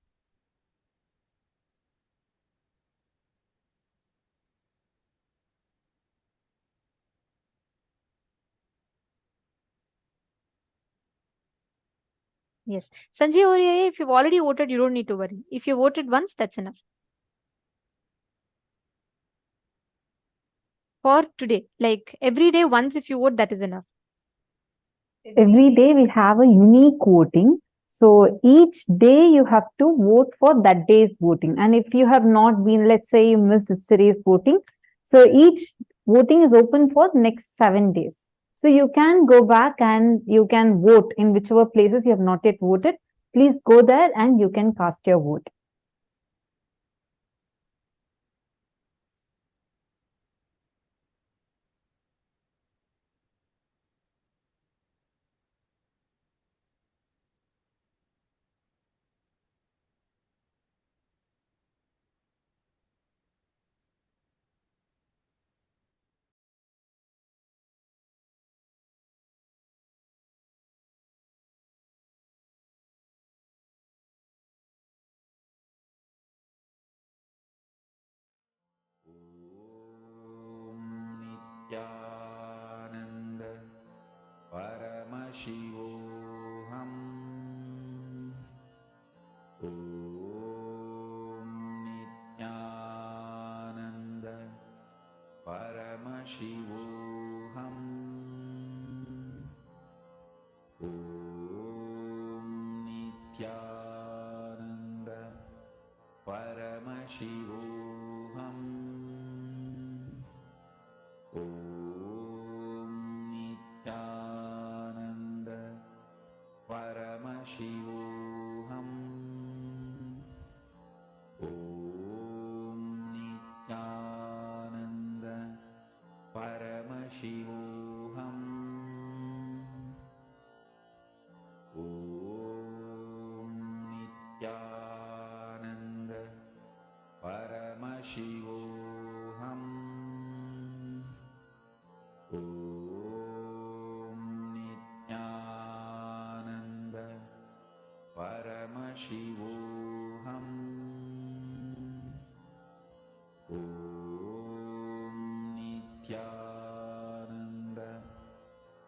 [SPEAKER 6] Yes. Sanjay over here, if you've already voted, you don't need to worry. If you voted once, that's enough. For today, like every day, once if you vote, that is enough.
[SPEAKER 7] Every day we have a unique voting. So each day you have to vote for that day's voting. And if you have not been, let's say you missed yesterday's voting, so each voting is open for next 7 days. So you can go back and you can vote in whichever places you have not yet voted. Please go there and you can cast your vote.
[SPEAKER 1] Nithyananda Paramashivam Om Nithyananda Paramashivam Om Nithyananda Paramashivam Om Nithyananda Paramashivam Om Nithyananda Paramashivam Om Nithyananda Paramashivam Om Nithyananda Paramashivam Om Nithyananda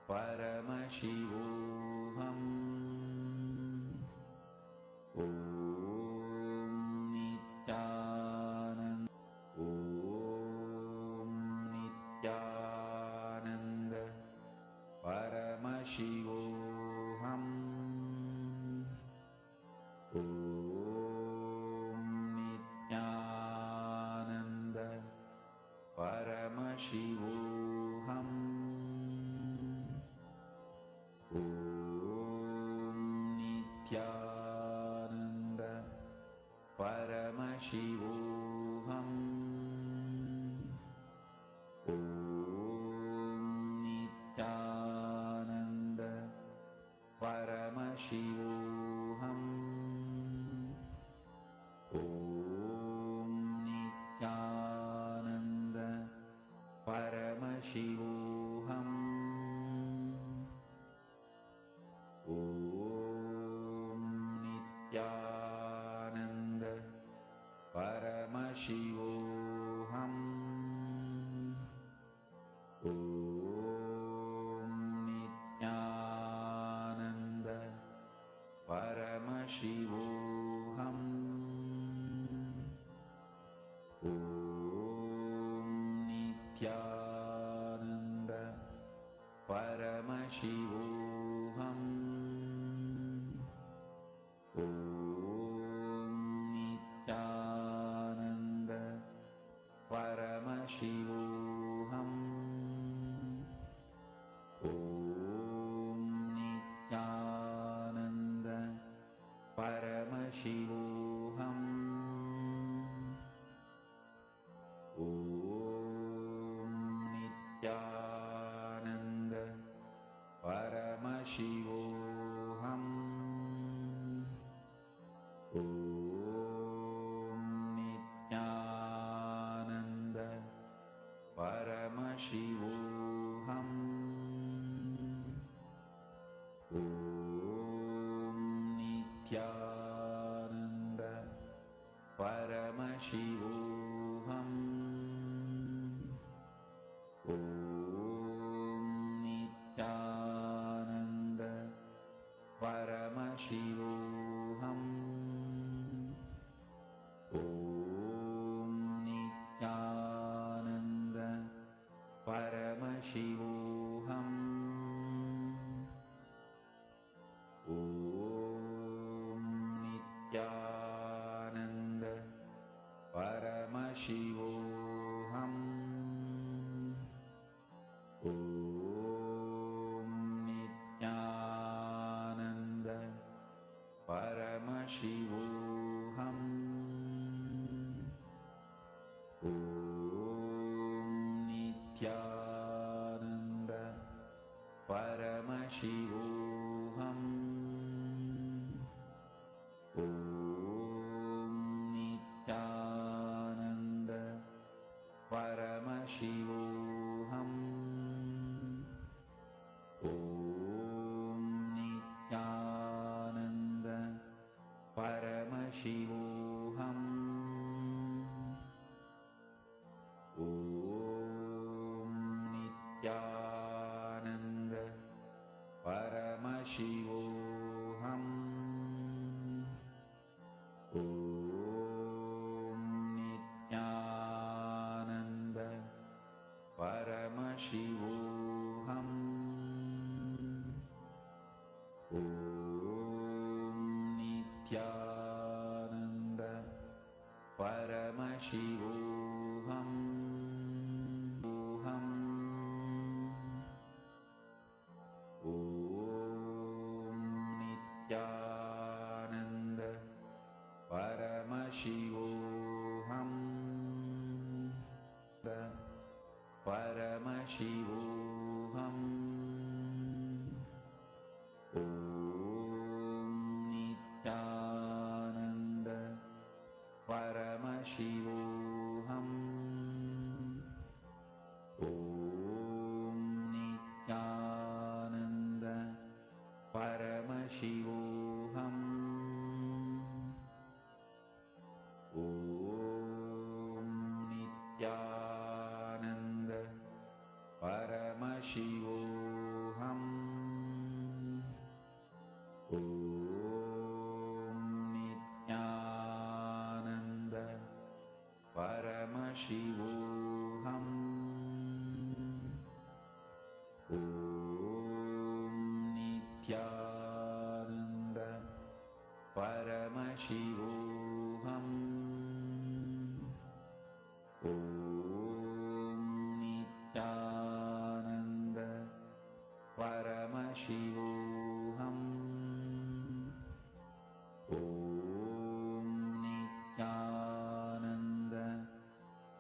[SPEAKER 1] Paramashivam Om Nithyananda Om Nithyananda Paramashivam Om Nithyananda Paramashivam Om Nithyananda Paramashivam Om Nithyananda Paramashivam Om Nithyananda Paramashivam Nithyananda Paramashivoham. Om Nithyananda Paramashivoham. Om Nithyananda Paramashivoham. Om Nithyananda Paramashivoham. Om Nithyananda Paramashivoham. Om Nithyananda Paramashivoham. Om Nithyananda Paramashivoham. Om Nithyananda Paramashivoham. Om Nithyananda Paramashivoham. Om Nithyananda Paramashivoham. Om Nithyananda Paramashivoham. Om Nithyananda Paramashivoham. Om Nithyananda Paramashivoham. Om Nithyananda Paramashivoham. Om Nithyananda Paramashivoham. Om Nithyananda Paramashivoham. Om Nithyananda Paramashivoham. Paramashivoham. Om Nithyananda Paramashivoham. Om Nithyananda Paramashivoham. Om Nithyananda Paramashivoham. Om Nithyananda Paramashivoham. Om Nithyananda Paramashivoham. Om Nithyananda Paramashivoham. Om Nithyananda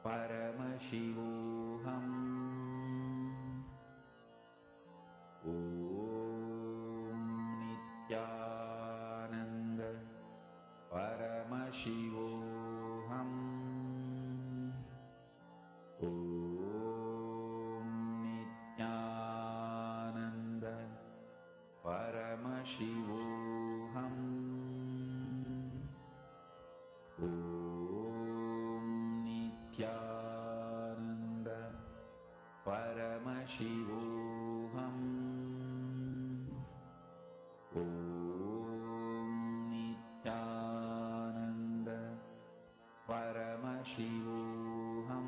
[SPEAKER 1] Paramashivoham. Om Nithyananda Paramashivoham. Om Nithyananda Paramashivoham. Om Nithyananda Paramashivoham. Om Nithyananda Paramashivoham.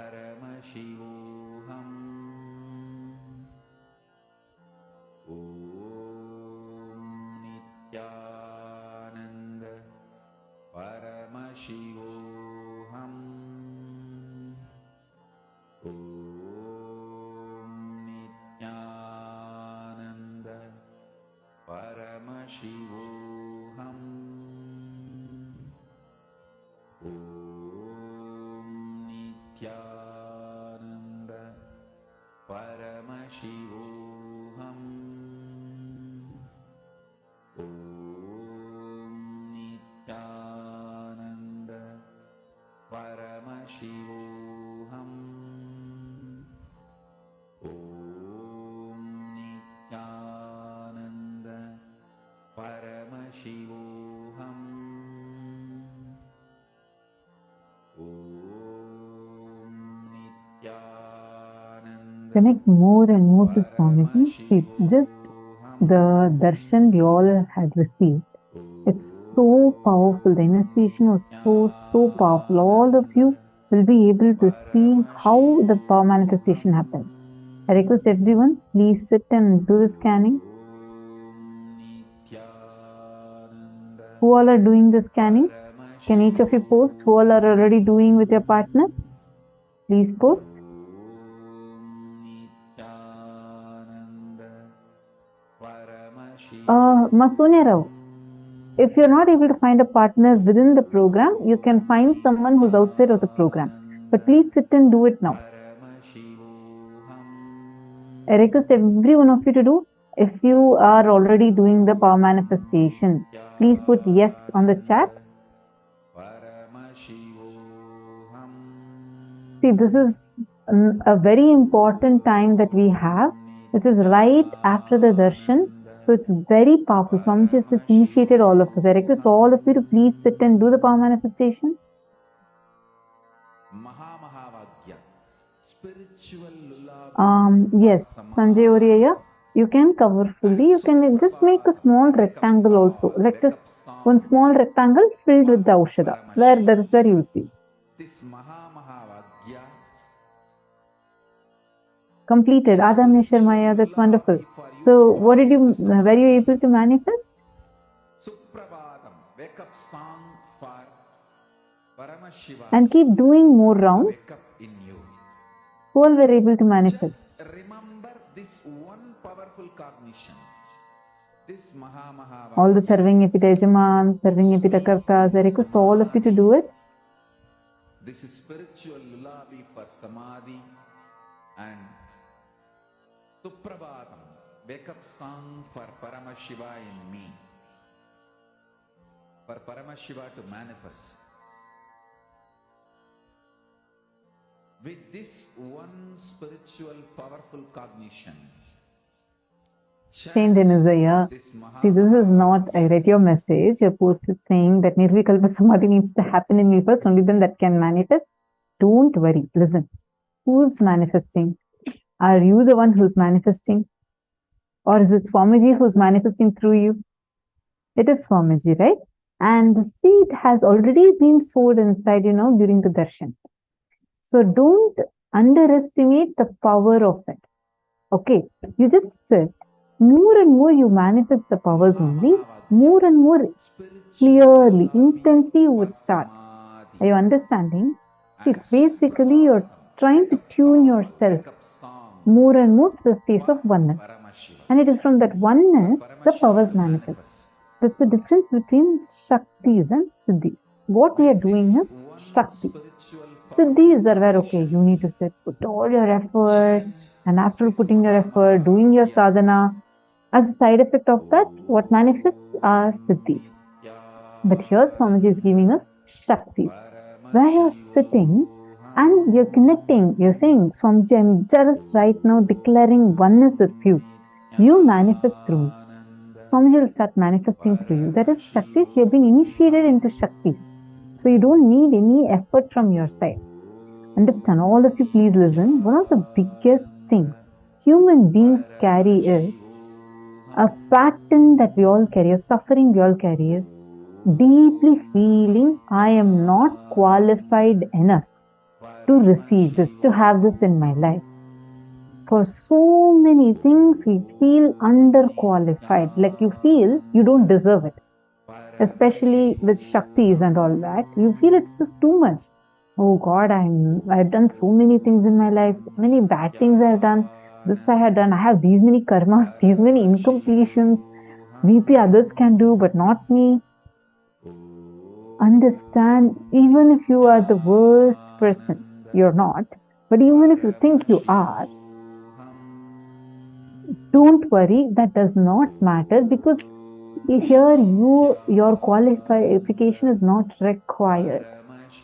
[SPEAKER 1] Paramashivoham. Om Nithyananda Paramashivoham. Om Nithyananda Paramashivoham. Om Nithyananda Paramashivoham. Om Nithyananda Paramashivoham. Om Nithyananda Paramashivoham. Om Nithyananda
[SPEAKER 7] Connect more and more to Swamiji. See, just the darshan we all had received. It's so powerful. The initiation was so powerful. All of you will be able to see how the power manifestation happens. I request everyone, please sit and do the scanning. Who all are doing the scanning? Can each of you post? Who all are already doing with your partners? Please post. Masonia Rao, if you're not able to find a partner within the program, you can find someone who's outside of the program. But please sit and do it now. I request every one of you to do. If you are already doing the power manifestation, please put yes on the chat. See, this is a very important time that we have, which is right after the darshan. So it's very powerful. Swamiji has just initiated all of us. I request all of you to please sit and do the power manifestation. Yes, Sanjay Oriya, you can cover fully. You can just make a small rectangle also. Like just one small rectangle filled with the Aushadha. That is where you will see. Completed. Adamya Sharmaya, that's wonderful. So, what did you, were you able to manifest?
[SPEAKER 1] Wake up song for Paramashivam.
[SPEAKER 7] And keep doing more rounds.
[SPEAKER 1] Wake up in you.
[SPEAKER 7] Who all were able to manifest?
[SPEAKER 1] Just remember this one powerful cognition. This Maha.
[SPEAKER 7] All the serving Epitajaman, serving Epitakartas, I request all of you to do it.
[SPEAKER 1] This is spiritual lullaby for Samadhi and Suprabhatam. Wake up song for Paramashiva in me. For Paramashiva to manifest. With this one spiritual powerful cognition.
[SPEAKER 7] Saint Denizaya. See, this is not, I read your message, your post is saying that Nirvikalpa Samadhi needs to happen in me first, only then that can manifest. Don't worry, listen. Who's manifesting? Are you the one who's manifesting? Or is it Swamiji who's manifesting through you? It is Swamiji, right? And the seed has already been sowed inside, during the darshan. So don't underestimate the power of it. Okay, you just sit. More and more you manifest the powers only, more and more clearly, intensely you would start. Are you understanding? See, it's basically you're trying to tune yourself more and more to the space of oneness. And it is from that oneness the powers manifest. That's the difference between Shaktis and Siddhis. What we are doing is Shakti. Siddhis are where, okay, you need to sit, put all your effort, and after putting your effort, doing your sadhana, as a side effect of that, what manifests are Siddhis. But here Swamiji is giving us Shaktis, where you're sitting and you're connecting. You're saying, Swamiji, I'm just right now declaring oneness with you. You manifest through me. Swamiji will start manifesting through you. That is Shaktis. You've been initiated into Shaktis. So you don't need any effort from your side. Understand, all of you please listen. One of the biggest things human beings carry is a pattern that we all carry, a suffering we all carry is deeply feeling I am not qualified enough. to receive this, to have this in my life. For so many things, we feel underqualified, like you feel you don't deserve it. Especially with Shaktis and all that, you feel it's just too much. Oh God, I've done so many things in my life, so many bad things I've done. This I had done. I have these many karmas, these many incompletions. Maybe others can do, but not me. Understand, even if you are the worst person, you're not. But even if you think you are, don't worry, that does not matter, because here your qualification is not required.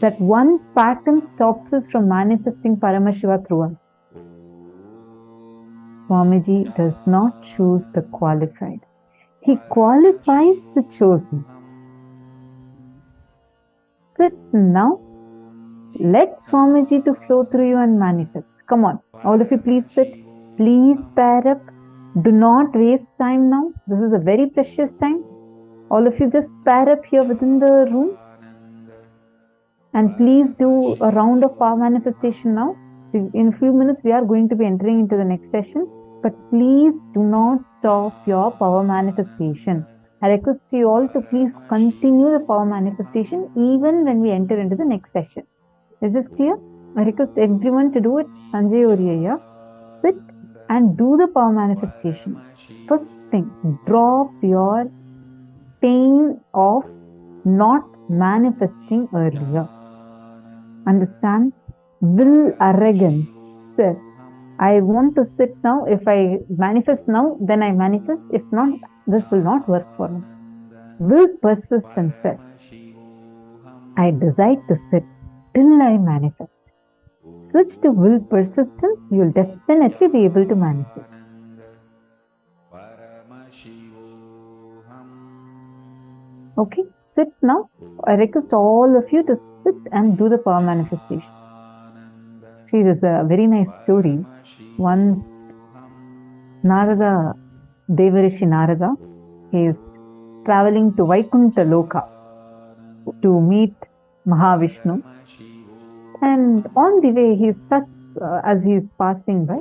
[SPEAKER 7] That one pattern stops us from manifesting Paramashiva through us. Swamiji does not choose the qualified. He qualifies the chosen. Sit now. Let Swamiji to flow through you and manifest. Come on, all of you, please sit. Please pair up. Do not waste time now. This is a very precious time. All of you just pair up here within the room. And please do a round of power manifestation now. So in a few minutes, we are going to be entering into the next session. But please do not stop your power manifestation. I request you all to please continue the power manifestation even when we enter into the next session. Is this clear? I request everyone to do it. Sanjay Oriya, sit and do the power manifestation. First thing, drop your pain of not manifesting earlier. Understand? Will arrogance says, I want to sit now. If I manifest now, then I manifest. If not, this will not work for me. Will persistence says, I decide to sit till I manifest. Switch to will persistence, you will definitely be able to manifest. Okay, sit now. I request all of you to sit and do the power manifestation. See, there's a very nice story. Once Narada, Devarishi Narada, he is traveling to Vaikuntha Loka to meet Mahavishnu. And on the way, he such as he is passing by,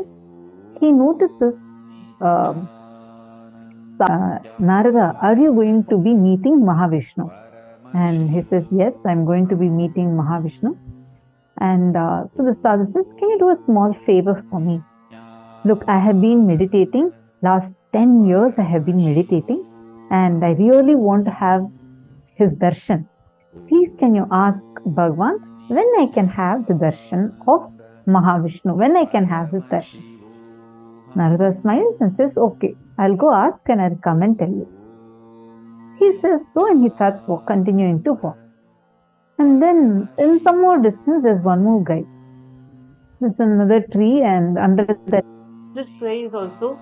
[SPEAKER 7] he notices Narada, are you going to be meeting Mahavishnu? And he says, yes, I'm going to be meeting Mahavishnu. And so the sadhu says, can you do a small favor for me? Look, I have been meditating. Last 10 years I have been meditating. And I really want to have his darshan. Please can you ask Bhagavan when I can have the darshan of Mahavishnu, when I can have his darshan. Narada smiles and says, okay, I'll go ask and I'll come and tell you. He says so, and he starts continuing to walk. And then in some more distance, there's one more guy. There's another tree, and under that, this guy is also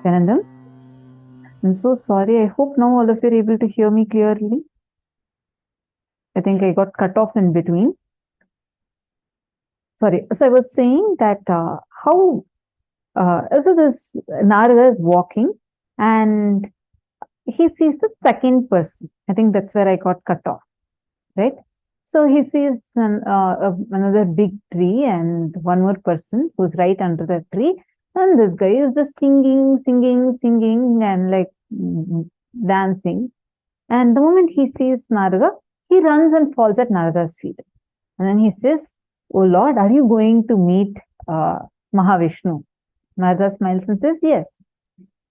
[SPEAKER 7] Nithyananda. I'm so sorry. I hope now all of you are able to hear me clearly. I think I got cut off in between. Sorry. So I was saying that how so this Narada is walking and he sees the second person. I think that's where I got cut off, right? So he sees another big tree and one more person who's right under the tree. And this guy is just singing and like dancing. And the moment he sees Narada, he runs and falls at Narada's feet. And then he says, "Oh Lord, are you going to meet Mahavishnu?" Narada smiles and says, "Yes."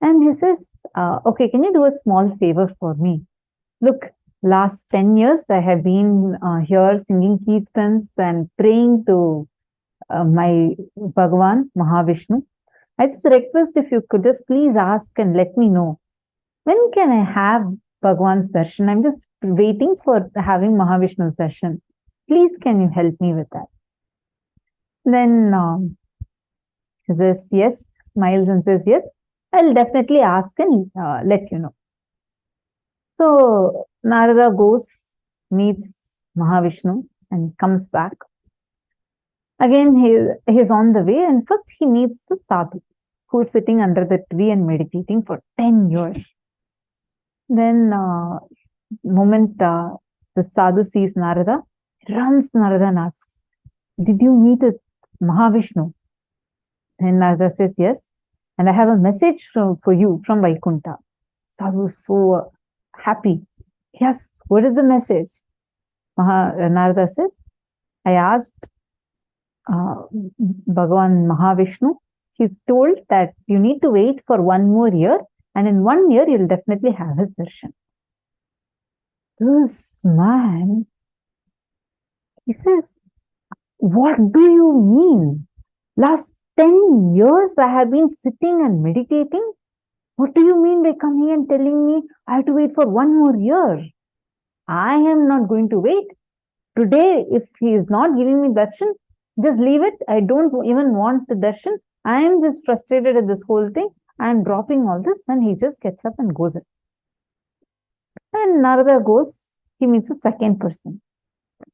[SPEAKER 7] And he says, "Okay, can you do a small favor for me? Look, last 10 years I have been here singing kirtans and praying to my Bhagavan, Mahavishnu. I just request if you could just please ask and let me know, when can I have Bhagavan's darshan? I'm just waiting for having Mahavishnu's darshan. Please, can you help me with that?" Then he says, "Yes," smiles and says, "Yes, I'll definitely ask and let you know." So Narada goes, meets Mahavishnu and comes back. Again, he's on the way, and first he meets the sadhu who's sitting under the tree and meditating for 10 years. Then moment the sadhu sees Narada, runs to Narada and asks, "Did you meet with Mahavishnu?" And Narada says, "Yes, and I have a message for you from Vaikuntha." Sadhu is so happy. "Yes, what is the message?" Narada says, "I asked Bhagavan Mahavishnu. He told that you need to wait for 1 more year, and in 1 year you'll definitely have his darshan." This man, he says, "What do you mean? Last 10 years I have been sitting and meditating. What do you mean by coming and telling me I have to wait for 1 more year? I am not going to wait. Today, if he is not giving me darshan, just leave it. I don't even want the darshan. I am just frustrated at this whole thing. I am dropping all this." And he just gets up and goes in. And Narada goes, he meets a second person.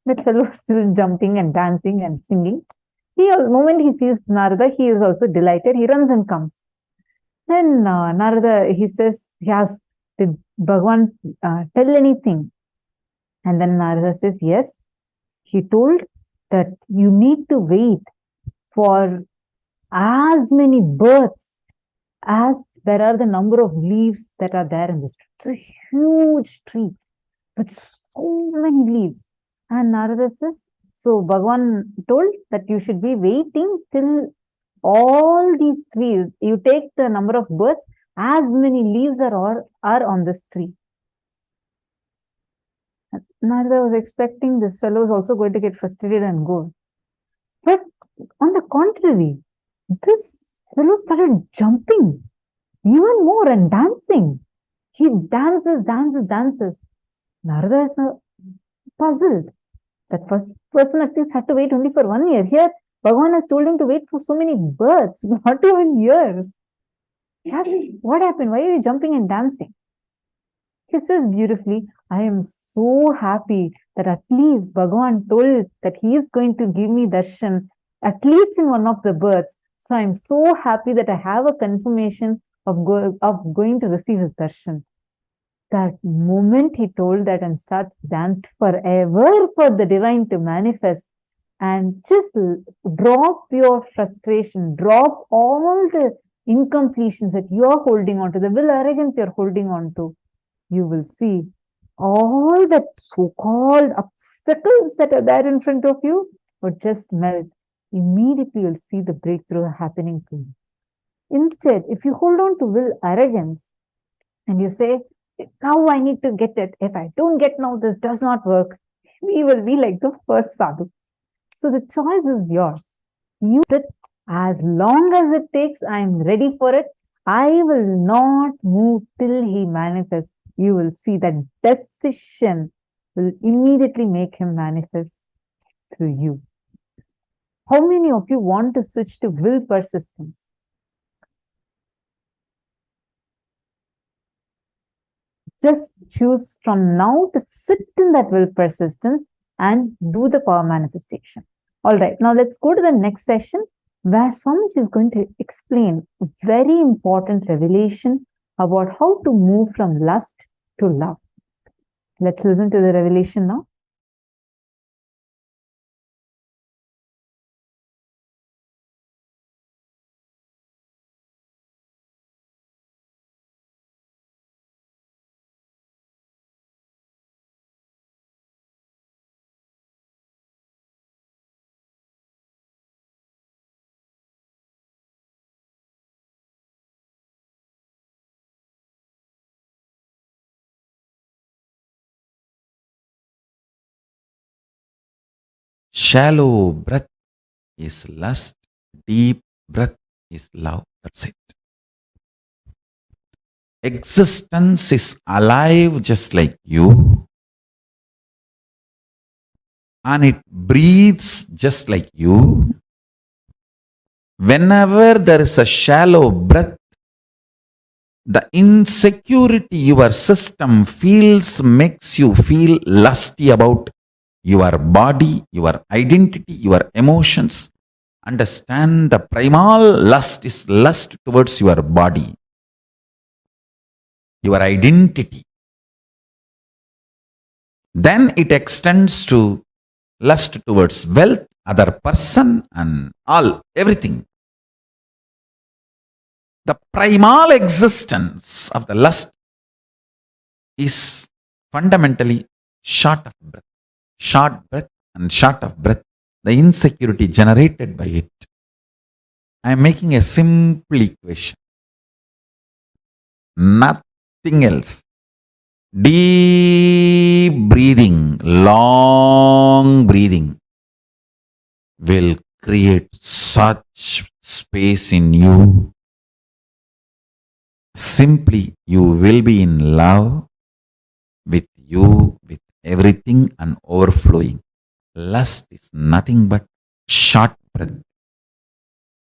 [SPEAKER 7] That fellow is still jumping and dancing and singing. The moment he sees Narada, he is also delighted. He runs and comes. Then Narada, he says, "Yes, did Bhagavan tell anything?" And then Narada says, "Yes, he told that you need to wait for as many births as there are the number of leaves that are there in this tree." It's a huge tree with so many leaves. And Narada says, so Bhagavan told that you should be waiting till all these trees, you take the number of birds, as many leaves are on this tree. Narada was expecting this fellow is also going to get frustrated and go. But on the contrary, this fellow started jumping even more and dancing. He dances. Narada is puzzled. That first person at least had to wait only for 1 year. Here, Bhagavan has told him to wait for so many births, not even years. Yes, what happened? Why are you jumping and dancing? He says beautifully, "I am so happy that at least Bhagavan told that he is going to give me darshan, at least in one of the births. So I am so happy that I have a confirmation of going to receive his darshan." That moment he told that and starts dance forever for the divine to manifest. And just drop your frustration, drop all the incompletions that you are holding on to, the will arrogance you're holding on to. You will see all the so-called obstacles that are there in front of you would just melt. Immediately you'll see the breakthrough happening to you. Instead, if you hold on to will arrogance and you say, now I need to get it. If I don't get now, this does not work. We will be like the first sadhu. So the choice is yours. Use it as long as it takes. I am ready for it. I will not move till he manifests. You will see that decision will immediately make him manifest through you. How many of you want to switch to will persistence? Just choose from now to sit in that will persistence and do the power manifestation. All right, now let's go to the next session where Swamiji is going to explain a very important revelation about how to move from lust to love. Let's listen to the revelation now.
[SPEAKER 1] Shallow breath is lust, deep breath is love. That's it. Existence is alive just like you, and it breathes just like you. Whenever there is a shallow breath, the insecurity your system feels makes you feel lusty about your body, your identity, your emotions. Understand, the primal lust is lust towards your body, your identity. Then it extends to lust towards wealth, other person, and everything. The primal existence of the lust is fundamentally short of breath. Short breath and short of breath, the insecurity generated by it. I am making a simple equation. Nothing else. Deep breathing, long breathing will create such space in you. Simply, you will be in love with you, with everything, and overflowing. Lust is nothing but short breath,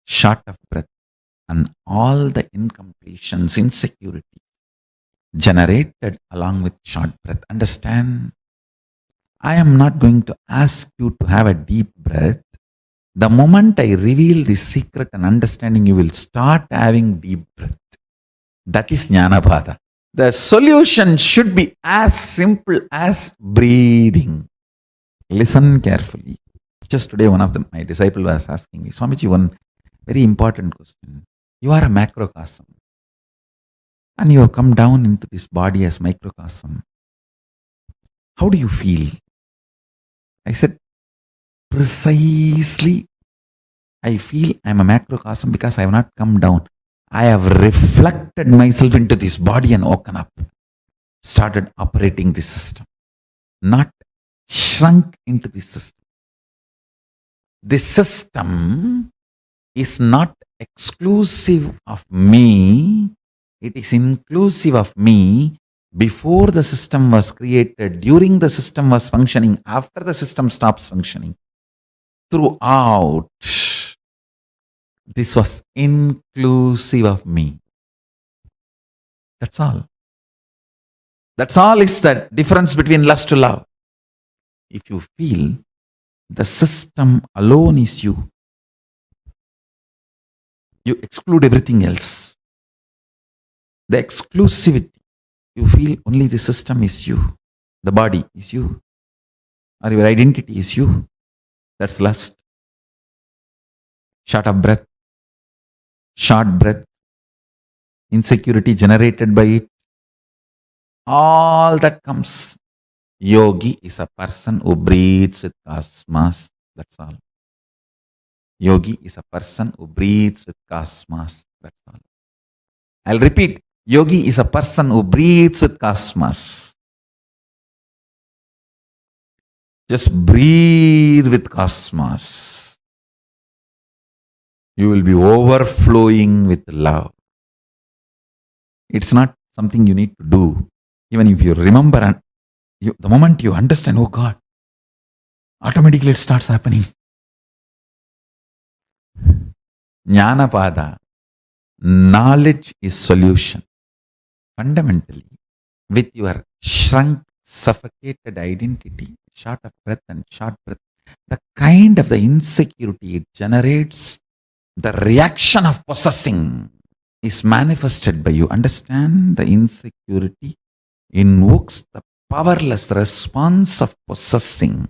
[SPEAKER 1] short of breath, and all the incompletions, insecurity generated along with short breath. Understand? I am not going to ask you to have a deep breath. The moment I reveal this secret and understanding, you will start having deep breath. That is Jnanapada. The solution should be as simple as breathing. Listen carefully. Just today, one of my disciples was asking me, Swamiji, one very important question. You are a macrocosm, and you have come down into this body as microcosm. How do you feel? I said, precisely, I feel I am a macrocosm because I have not come down. I have reflected myself into this body and woken up, started operating this system, not shrunk into this system. This system is not exclusive of me, it is inclusive of me. Before the system was created, during the system was functioning, after the system stops functioning. Throughout, this was inclusive of me. That's all. That's all is the difference between lust to love. If you feel the system alone is you, you exclude everything else. The exclusivity, you feel only the system is you, the body is you, or your identity is you. That's lust. Short of breath, short breath, insecurity generated by it, all that comes. Yogi is a person who breathes with cosmos. That's all. Yogi is a person who breathes with cosmos. That's all. I'll repeat. Yogi is a person who breathes with cosmos. Just breathe with cosmos. You will be overflowing with love. It's not something you need to do. Even if you remember and the moment you understand, oh God, automatically it starts happening. Jnanapada, knowledge is solution. Fundamentally, with your shrunk, suffocated identity, short of breath and short breath, the kind of the insecurity it generates the reaction of possessing is manifested by you. Understand? The insecurity invokes the powerless response of possessing.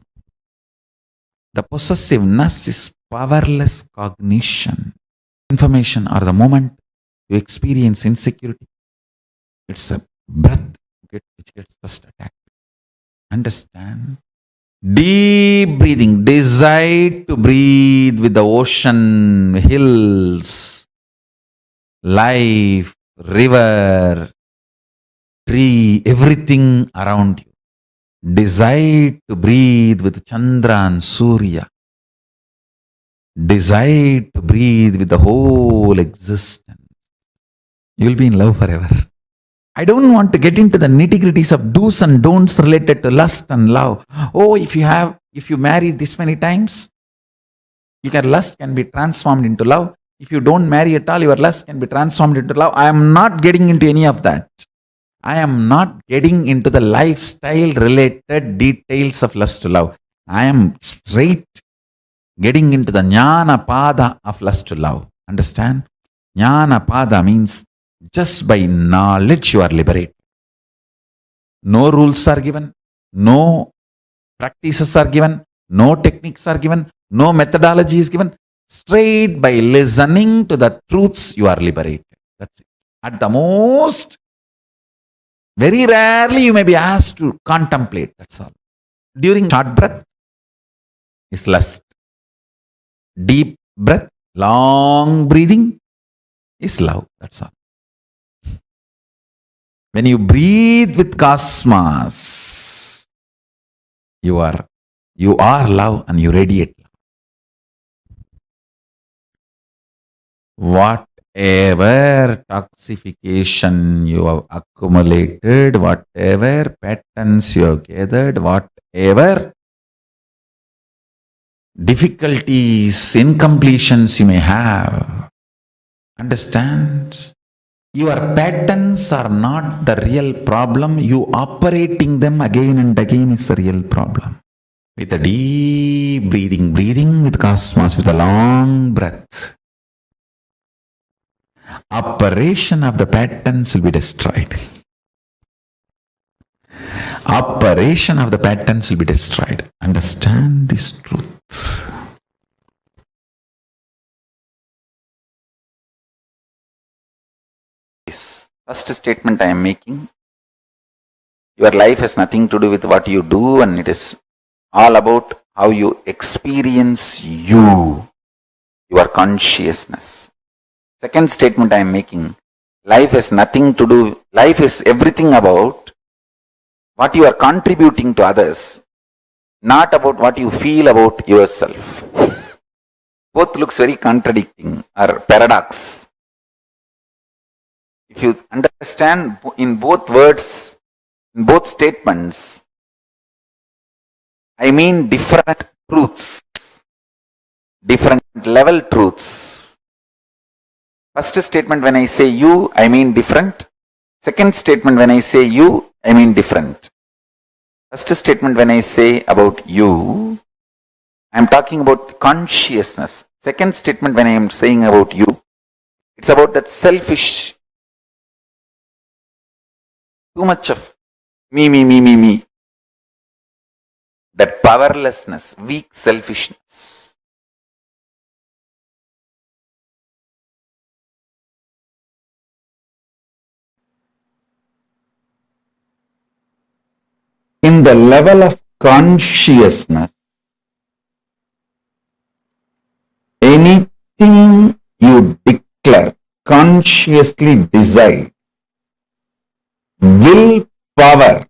[SPEAKER 1] The possessiveness is powerless cognition. Information or the moment you experience insecurity, it's a breath which gets first attacked. Understand? Deep breathing. Decide to breathe with the ocean, hills, life, river, tree, everything around you. Decide to breathe with Chandra and Surya. Decide to breathe with the whole existence. You will be in love forever. I don't want to get into the nitty-gritties of do's and don'ts related to lust and love. Oh, if you marry this many times, lust can be transformed into love. If you don't marry at all, your lust can be transformed into love. I am not getting into any of that. I am not getting into the lifestyle related details of lust to love. I am straight getting into the Jnana Pada of lust to love. Understand? Jnana Pada means just by knowledge you are liberated. No rules are given, no practices are given, no techniques are given, no methodology is given. Straight by listening to the truths you are liberated. That's it. At the most, very rarely you may be asked to contemplate. That's all. During short breath is lust. Deep breath, long breathing is love. That's all. When you breathe with cosmos, you are love and you radiate love. Whatever toxification you have accumulated, whatever patterns you have gathered, whatever difficulties, incompletions you may have, understand? Your patterns are not the real problem. You operating them again and again is the real problem. With a deep breathing with cosmos, with a long breath, operation of the patterns will be destroyed. Operation of the patterns will be destroyed. Understand this truth. First statement I am making, your life has nothing to do with what you do, and it is all about how you experience your consciousness. Second statement I am making, life has nothing to do, life is everything about what you are contributing to others, not about what you feel about yourself. Both looks very contradicting or paradox. If you understand in both words, in both statements, I mean different truths, different level truths. First statement when I say you, I mean different. Second statement when I say you, I mean different. First statement when I say about you, I am talking about consciousness. Second statement when I am saying about you, it's about that selfish, too much of me. That powerlessness, weak selfishness. In the level of consciousness, anything you declare, consciously decide, willpower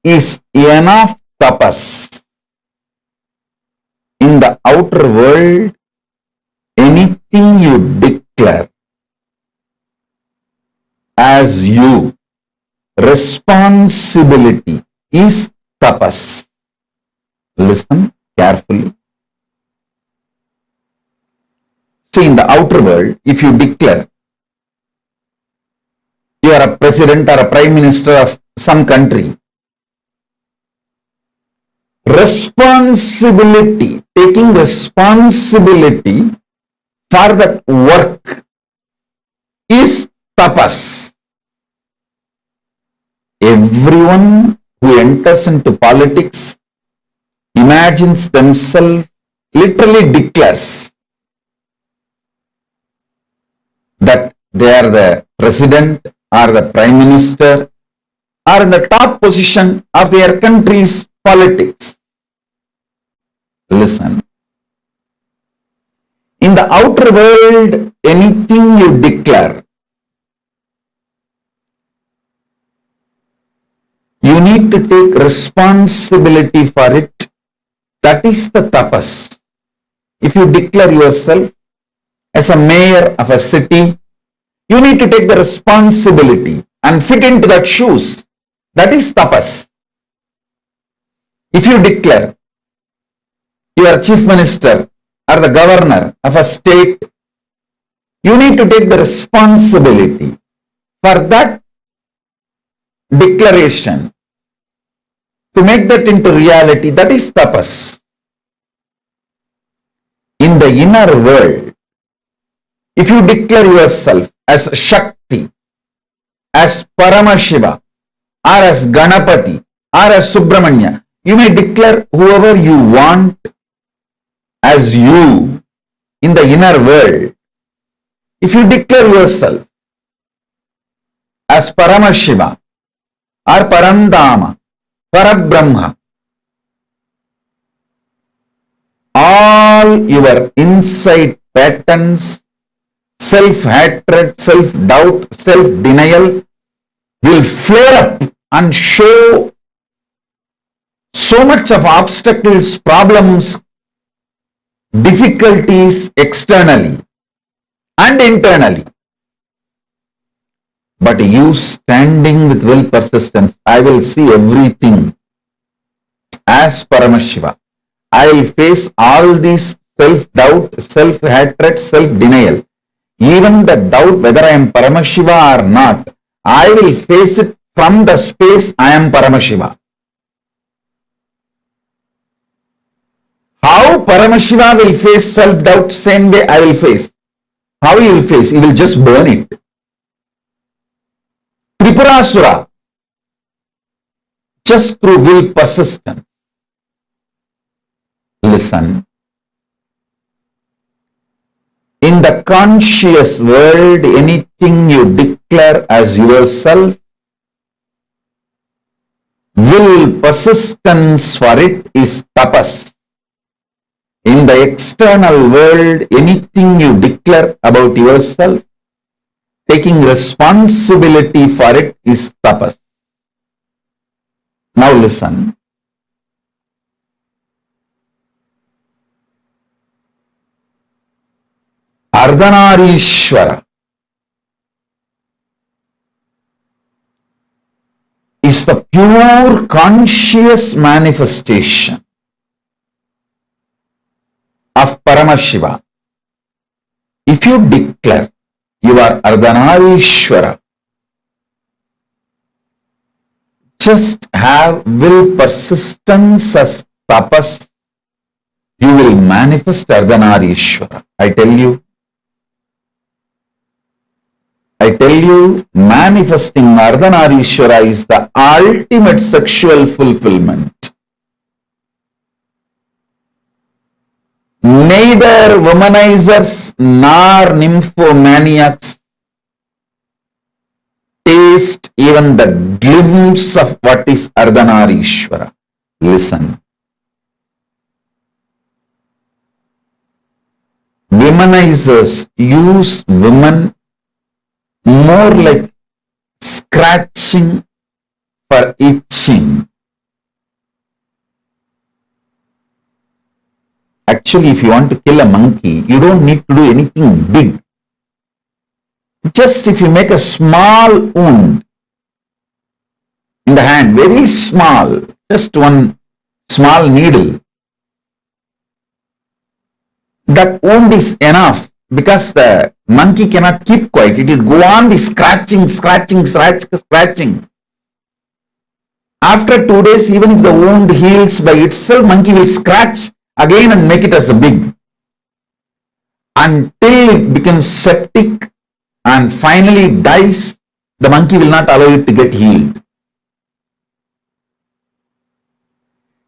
[SPEAKER 1] is enough tapas. In the outer world, anything you declare as you, responsibility is tapas. Listen carefully. See, in the outer world, if you declare you are a president or a prime minister of some country, responsibility, taking responsibility for that work is tapas. Everyone who enters into politics imagines themselves, literally declares that they are the president or the prime minister or in the top position of their country's politics. Listen. In the outer world, anything you declare, you need to take responsibility for it. That is the tapas. If you declare yourself as a mayor of a city, you need to take the responsibility and fit into that shoes. That is tapas. If you declare you are chief minister or the governor of a state, you need to take the responsibility for that declaration to make that into reality. That is tapas. In the inner world, if you declare yourself as Shakti, as Paramashiva, or as Ganapati, or as Subramanya, you may declare whoever you want as you in the inner world. If you declare yourself as Paramashiva, or Parandama, Parabrahma, all your inside patterns, self-hatred, self-doubt, self-denial will flare up and show so much of obstacles, problems, difficulties externally and internally. But you standing with will persistence, I will see everything as Paramashiva. I will face all these self-doubt, self-hatred, self-denial. Even the doubt whether I am Paramashiva or not, I will face it from the space I am Paramashiva. How Paramashiva will face self-doubt, same way I will face. How he will face? He will just burn it. Tripurasura, just through will persistence. Listen. In the conscious world, anything you declare as yourself, will persistence for it is tapas. In the external world, anything you declare about yourself, taking responsibility for it is tapas. Now listen. Ardhanarishwara is the pure conscious manifestation of Paramashiva. If you declare you are Ardhanarishwara, just have will persistence as tapas, you will manifest Ardhanarishwara. I tell you, manifesting Ardhanarishwara is the ultimate sexual fulfillment. Neither womanizers nor nymphomaniacs taste even the glimpse of what is Ardhanarishwara. Listen. Womanizers use women more like scratching for itching. Actually, if you want to kill a monkey, you don't need to do anything big. Just if you make a small wound in the hand, very small, just one small needle, that wound is enough, because the monkey cannot keep quiet. It will go on the scratching. After 2 days, even if the wound heals by itself, monkey will scratch again and make it as a big. until it becomes septic and finally dies, the monkey will not allow it to get healed.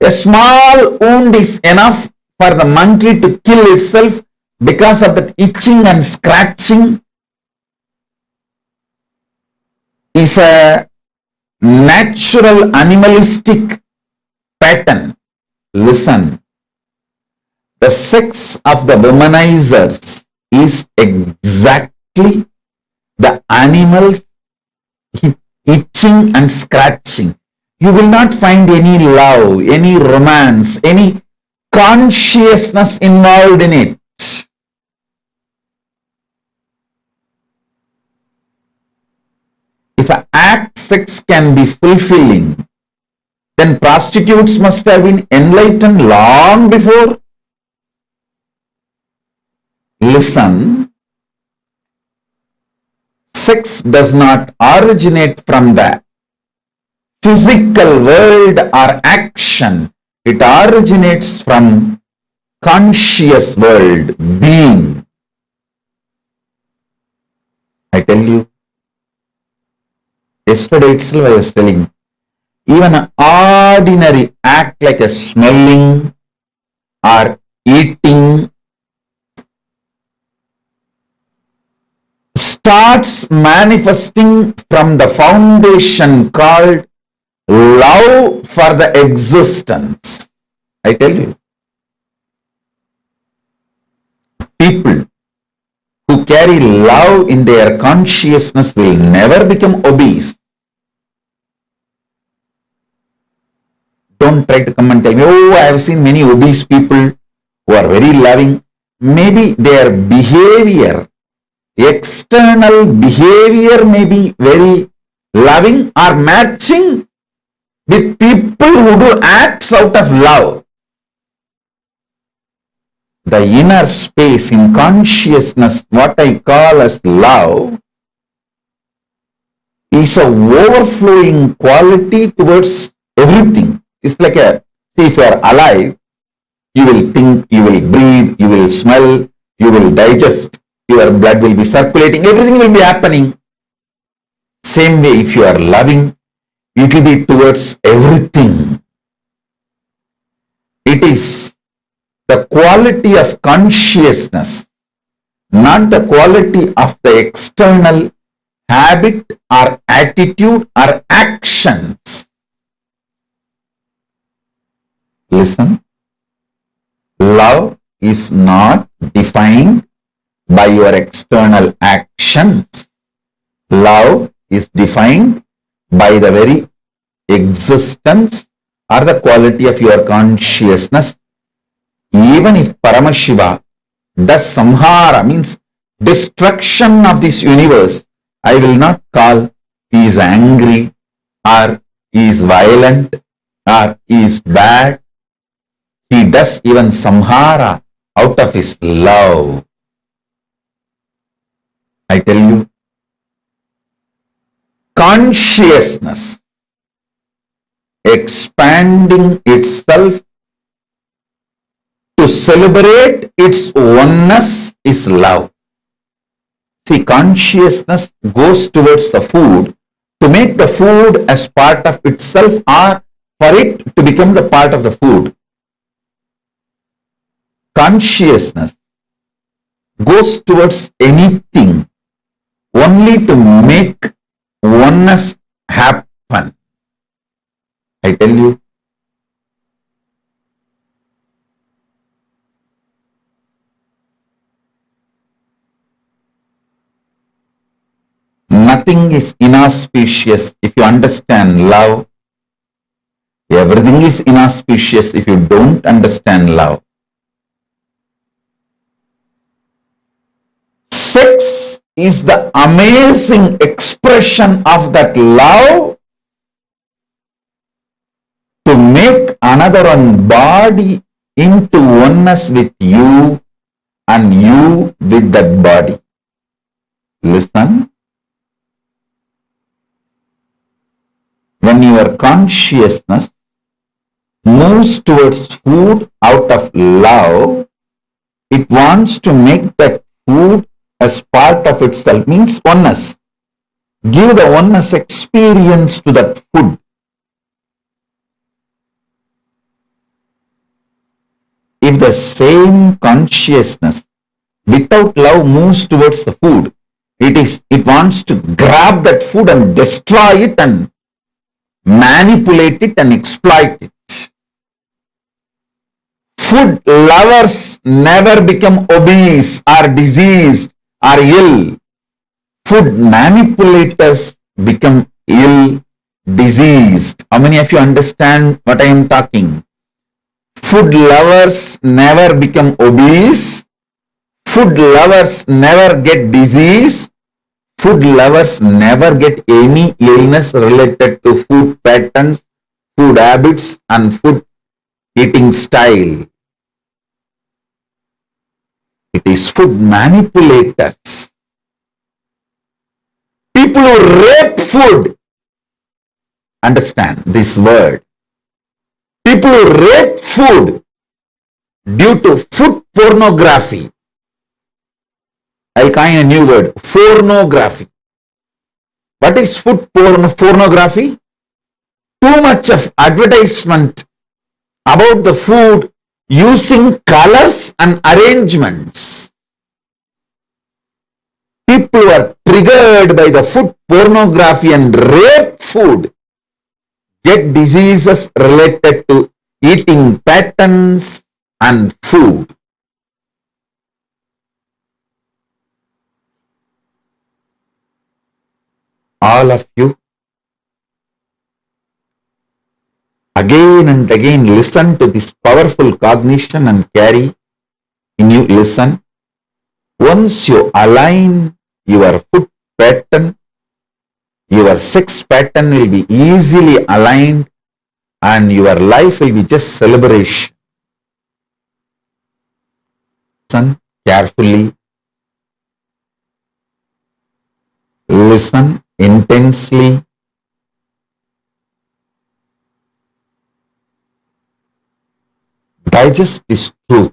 [SPEAKER 1] A small wound is enough for the monkey to kill itself because of that itching and scratching. Is a natural animalistic pattern. Listen, the sex of the womanizers is exactly the animals itching and scratching. You will not find any love, any romance, any consciousness involved in it. If an act sex can be fulfilling, then prostitutes must have been enlightened long before. Listen, sex does not originate from the physical world or action. It originates from conscious world, being. I tell you, yesterday itself I was telling, even an ordinary act like a smelling or eating starts manifesting from the foundation called love for the existence. I tell you, people who carry love in their consciousness will never become obese. Don't try to come and tell me, oh, I have seen many obese people who are very loving. Maybe their behavior, external behavior may be very loving or matching with people who do acts out of love. The inner space in consciousness, what I call as love, is a overflowing quality towards everything. It's like a, see, if you are alive, you will think, you will breathe, you will smell, you will digest, your blood will be circulating, everything will be happening. Same way, if you are loving, it will be towards everything. It is the quality of consciousness, not the quality of the external habit or attitude or actions. Listen, love is not defined by your external actions. Love is defined by the very existence or the quality of your consciousness. Even if Paramashiva does samhara, means destruction of this universe, I will not call he is angry or he is violent or he is bad. He does even samhara out of his love. I tell you, consciousness expanding itself to celebrate its oneness is love. See, consciousness goes towards the food to make the food as part of itself or for it to become the part of the food. Consciousness goes towards anything only to make oneness happen. I tell you, nothing is inauspicious if you understand love. Everything is inauspicious if you don't understand love. Sex is the amazing expression of that love to make another one body into oneness with you and you with that body. Listen. When your consciousness moves towards food out of love, It wants to make that food as part of itself, means oneness. Give the oneness experience to that food. If the same consciousness without love moves towards the food, it wants to grab that food and destroy it and manipulate it and exploit it. Food lovers never become obese or diseased or ill. Food manipulators become ill, diseased. How many of you understand what I am talking? Food lovers never become obese. Food lovers never get disease. Food lovers never get any illness related to food patterns, food habits, and food eating style. It is food manipulators. People who rape food, understand this word. People who rape food due to food pornography. I coin a new word, pornography. What is food pornography? Too much of advertisement about the food using colors and arrangements. People who are triggered by the food pornography and rape food get diseases related to eating patterns and food. All of you, again and again listen to this powerful cognition and carry in you, listen. Once you align your food pattern, your sex pattern will be easily aligned and your life will be just celebration. Listen carefully. Listen intensely. Digest this truth.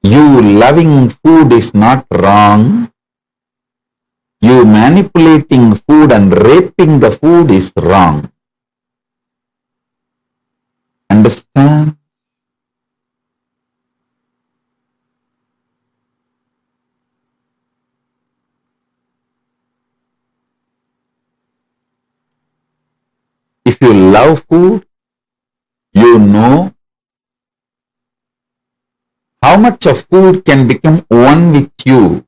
[SPEAKER 1] You loving food is not wrong. You manipulating food and raping the food is wrong. Understand? If you love food, you know how much of food can become one with you.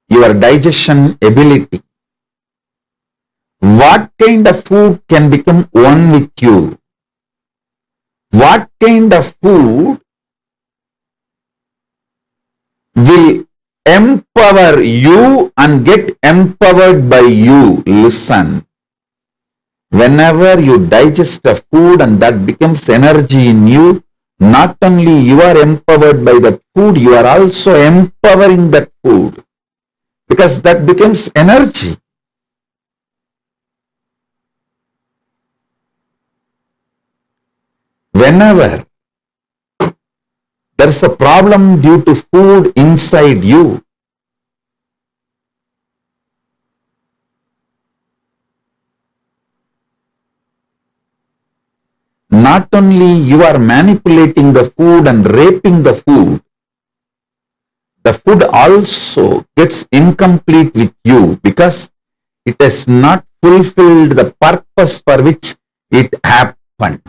[SPEAKER 1] Your digestion ability. What kind of food can become one with you? What kind of food will empower you and get empowered by you? Listen. Whenever you digest a food and that becomes energy in you, not only you are empowered by that food, you are also empowering that food. Because that becomes energy. Whenever there is a problem due to food inside you, not only you are manipulating the food and raping the food also gets incomplete with you because it has not fulfilled the purpose for which it happened.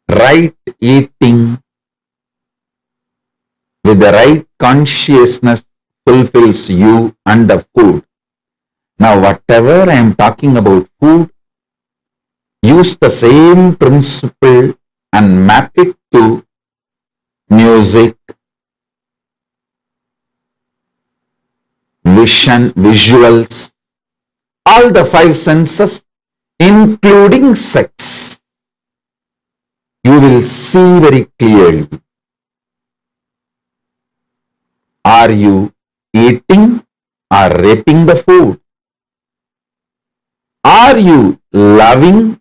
[SPEAKER 1] Right eating with the right consciousness fulfills you and the food. Now, whatever I am talking about food, use the same principle and map it to music, vision, visuals, all the five senses, including sex. You will see very clearly. Are you eating or raping the food? Are you loving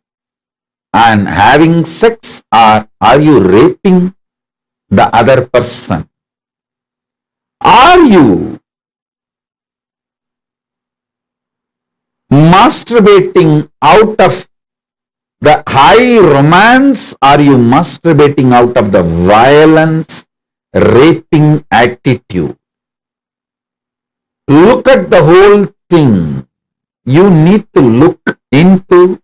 [SPEAKER 1] and having sex, or are you raping the other person? Are you masturbating out of the high romance? Are you masturbating out of the violence, raping attitude? Look at the whole thing. You need to look into,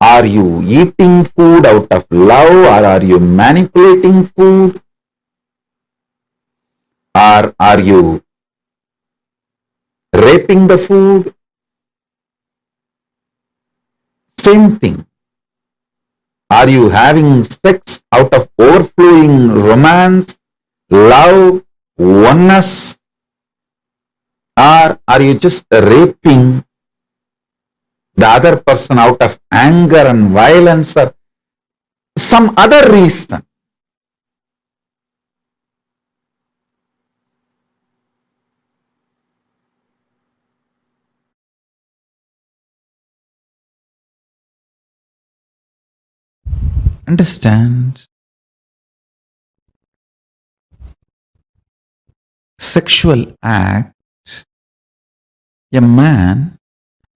[SPEAKER 1] are you eating food out of love, or are you manipulating food? Or are you raping the food? Same thing. Are you having sex out of overflowing romance, love, oneness? Or are you just raping the other person out of anger and violence or some other reason? Understand? Sexual act, a man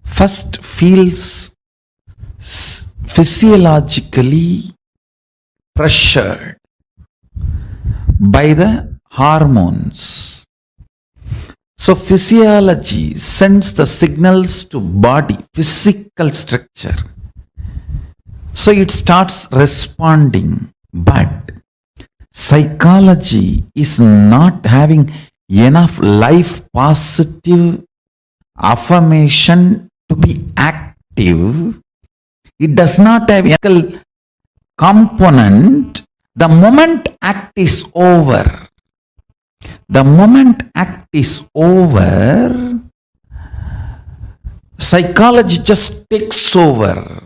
[SPEAKER 1] first feels physiologically pressured by the hormones. So physiology sends the signals to body, physical structure. So it starts responding, but psychology is not having enough life positive affirmation to be active. It does not have a component. The moment act is over, psychology just takes over.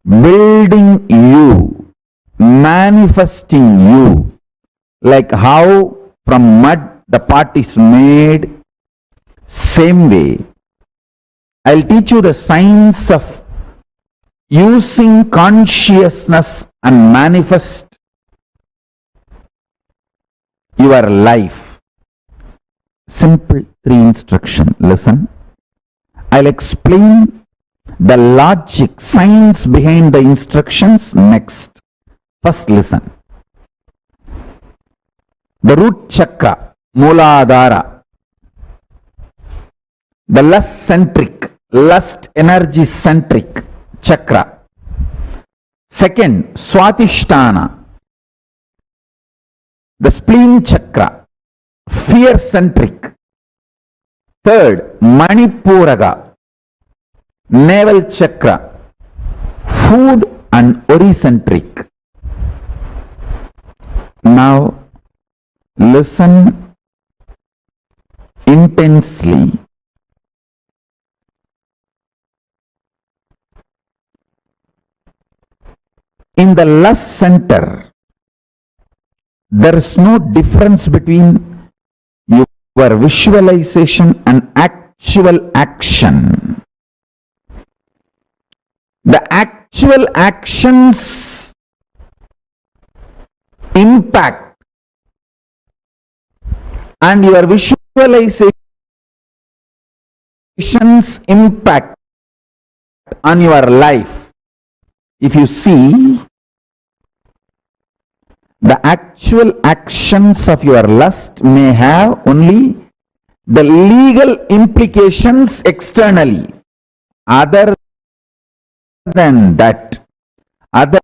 [SPEAKER 1] Building you, manifesting you, like how from mud the pot is made, same way. I'll teach you the science of using consciousness and manifest your life. Simple 3 instruction. Listen. I'll explain the logic, science behind the instructions next. First listen. The root chakra, Mooladhara, the lust energy centric chakra. Second, Swatisthana, the spleen chakra, fear centric. Third, Manipuraga, navel chakra, food and ori-centric. Now, listen intensely. In the lust center, there is no difference between your visualization and actual action. The actual actions impact and your visualizations impact on your life. If you see, the actual actions of your lust may have only the legal implications externally. Other than that, other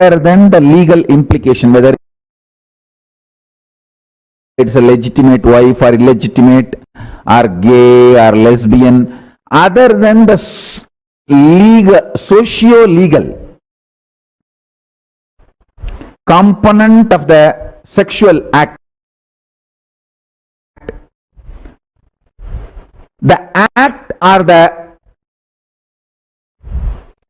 [SPEAKER 1] than the legal implication, whether it's a legitimate wife or illegitimate or gay or lesbian, other than the legal, socio-legal component of the sexual act, the act or the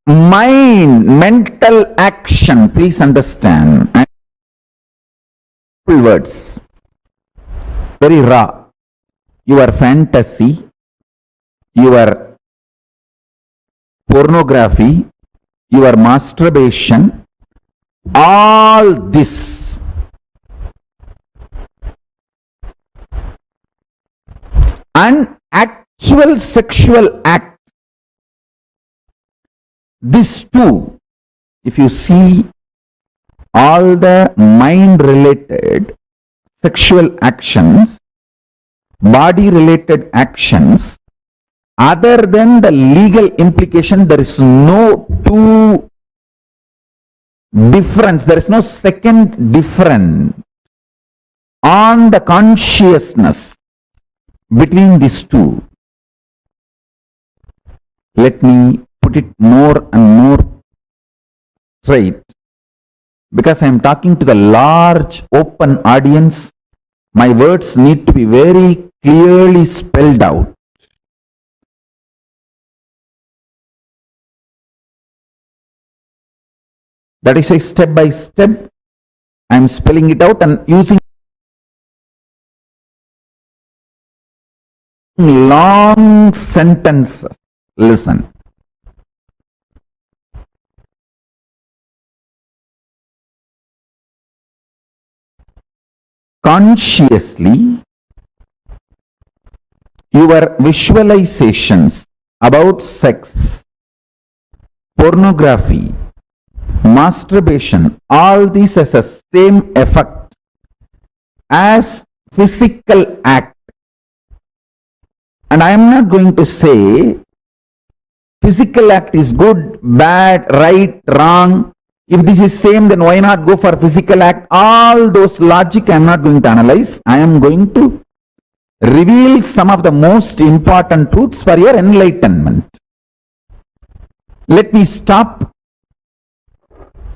[SPEAKER 1] mental action, please understand, words, very raw, your fantasy, your pornography, your masturbation, all this and actual sexual act, this too, if you see all the mind related sexual actions, body related actions, other than the legal implication, there is no two difference, there is no second difference on the consciousness between these two. Let me put it more and more straight, because I am talking to the large open audience. My words need to be very clearly spelled out. That is why step by step I am spelling it out and using long sentences. Listen. Consciously, your visualizations about sex, pornography, masturbation, all these has the same effect as physical act. And I am not going to say physical act is good, bad, right, wrong. If this is same, then why not go for physical act? All those logic I am not going to analyze. I am going to reveal some of the most important truths for your enlightenment. Let me stop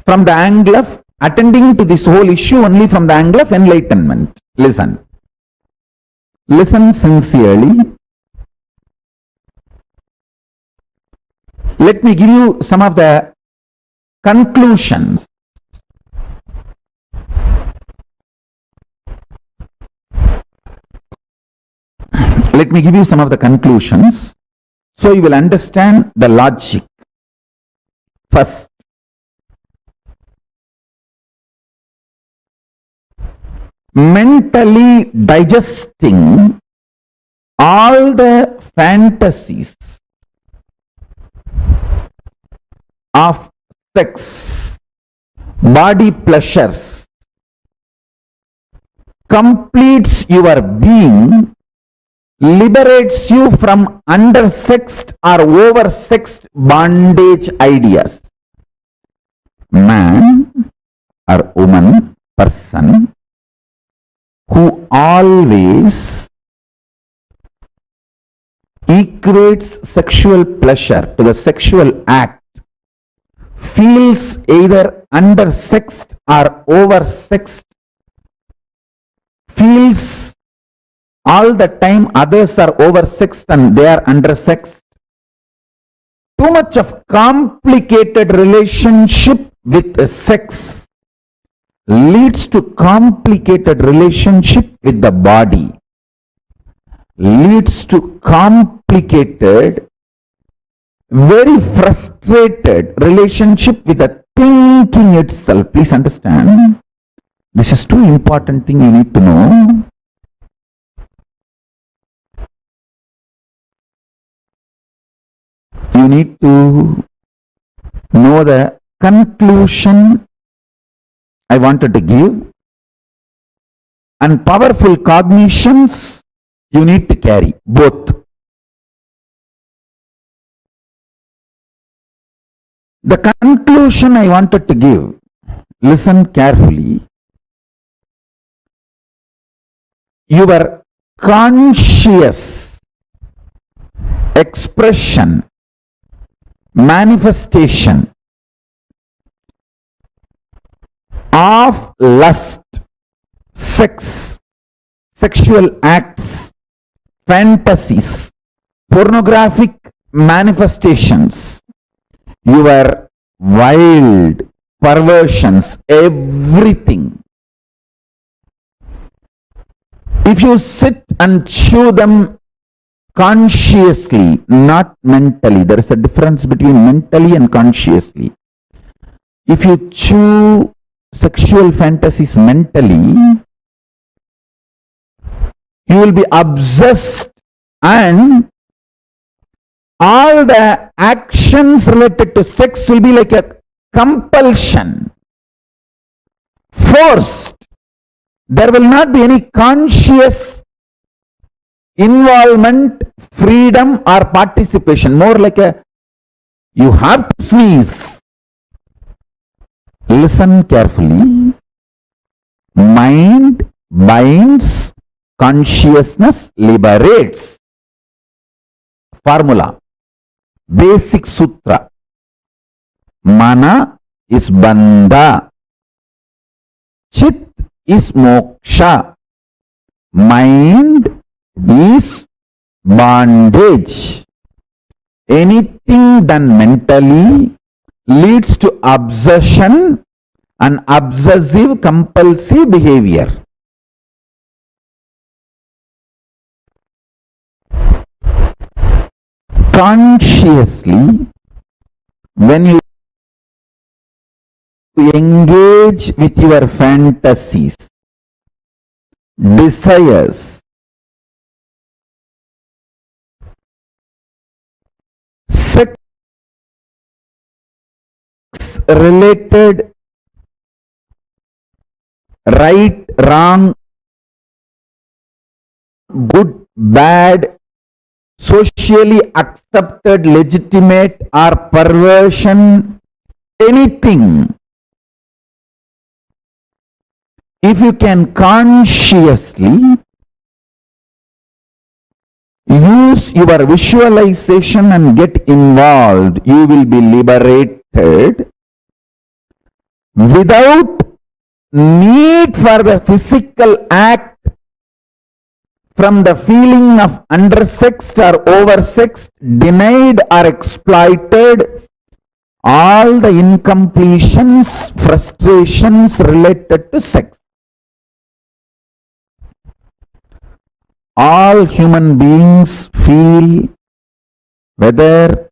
[SPEAKER 1] from the angle of attending to this whole issue only from the angle of enlightenment. Listen. Listen sincerely. Let me give you some of the conclusions. Let me give you some of the conclusions so you will understand the logic. First, mentally digesting all the fantasies of sex, body pleasures, completes your being, liberates you from undersexed or oversexed bondage ideas. Man or woman, person, who always equates sexual pleasure to the sexual act, feels either undersexed or oversexed, feels all the time others are oversexed and they are undersexed. Too much of complicated relationship with sex leads to complicated relationship with the body, leads to complicated, very frustrated relationship with the thinking itself. Please understand, this is too important thing you need to know. You need to know the conclusion I wanted to give, and powerful cognitions you need to carry, both. The conclusion I wanted to give, listen carefully. Your conscious expression, manifestation of lust, sex, sexual acts, fantasies, pornographic manifestations, your wild perversions, everything. If you sit and chew them consciously, not mentally, there is a difference between mentally and consciously. If you chew sexual fantasies mentally, you will be obsessed, and all the actions related to sex will be like a compulsion, forced. There will not be any conscious involvement, freedom or participation. More like a, you have to sneeze. Listen carefully. Mind binds, consciousness liberates. Formula, basic sutra. Mana is bandha, chit is moksha, mind is bondage. Anything done mentally leads to obsession and obsessive compulsive behavior. Consciously, when you engage with your fantasies, desires, sex related right, wrong, good, bad, socially accepted, legitimate or perversion, anything. If you can consciously use your visualization and get involved, you will be liberated without need for the physical act from the feeling of undersexed or oversexed, denied or exploited, all the incompletions, frustrations related to sex. All human beings feel, whether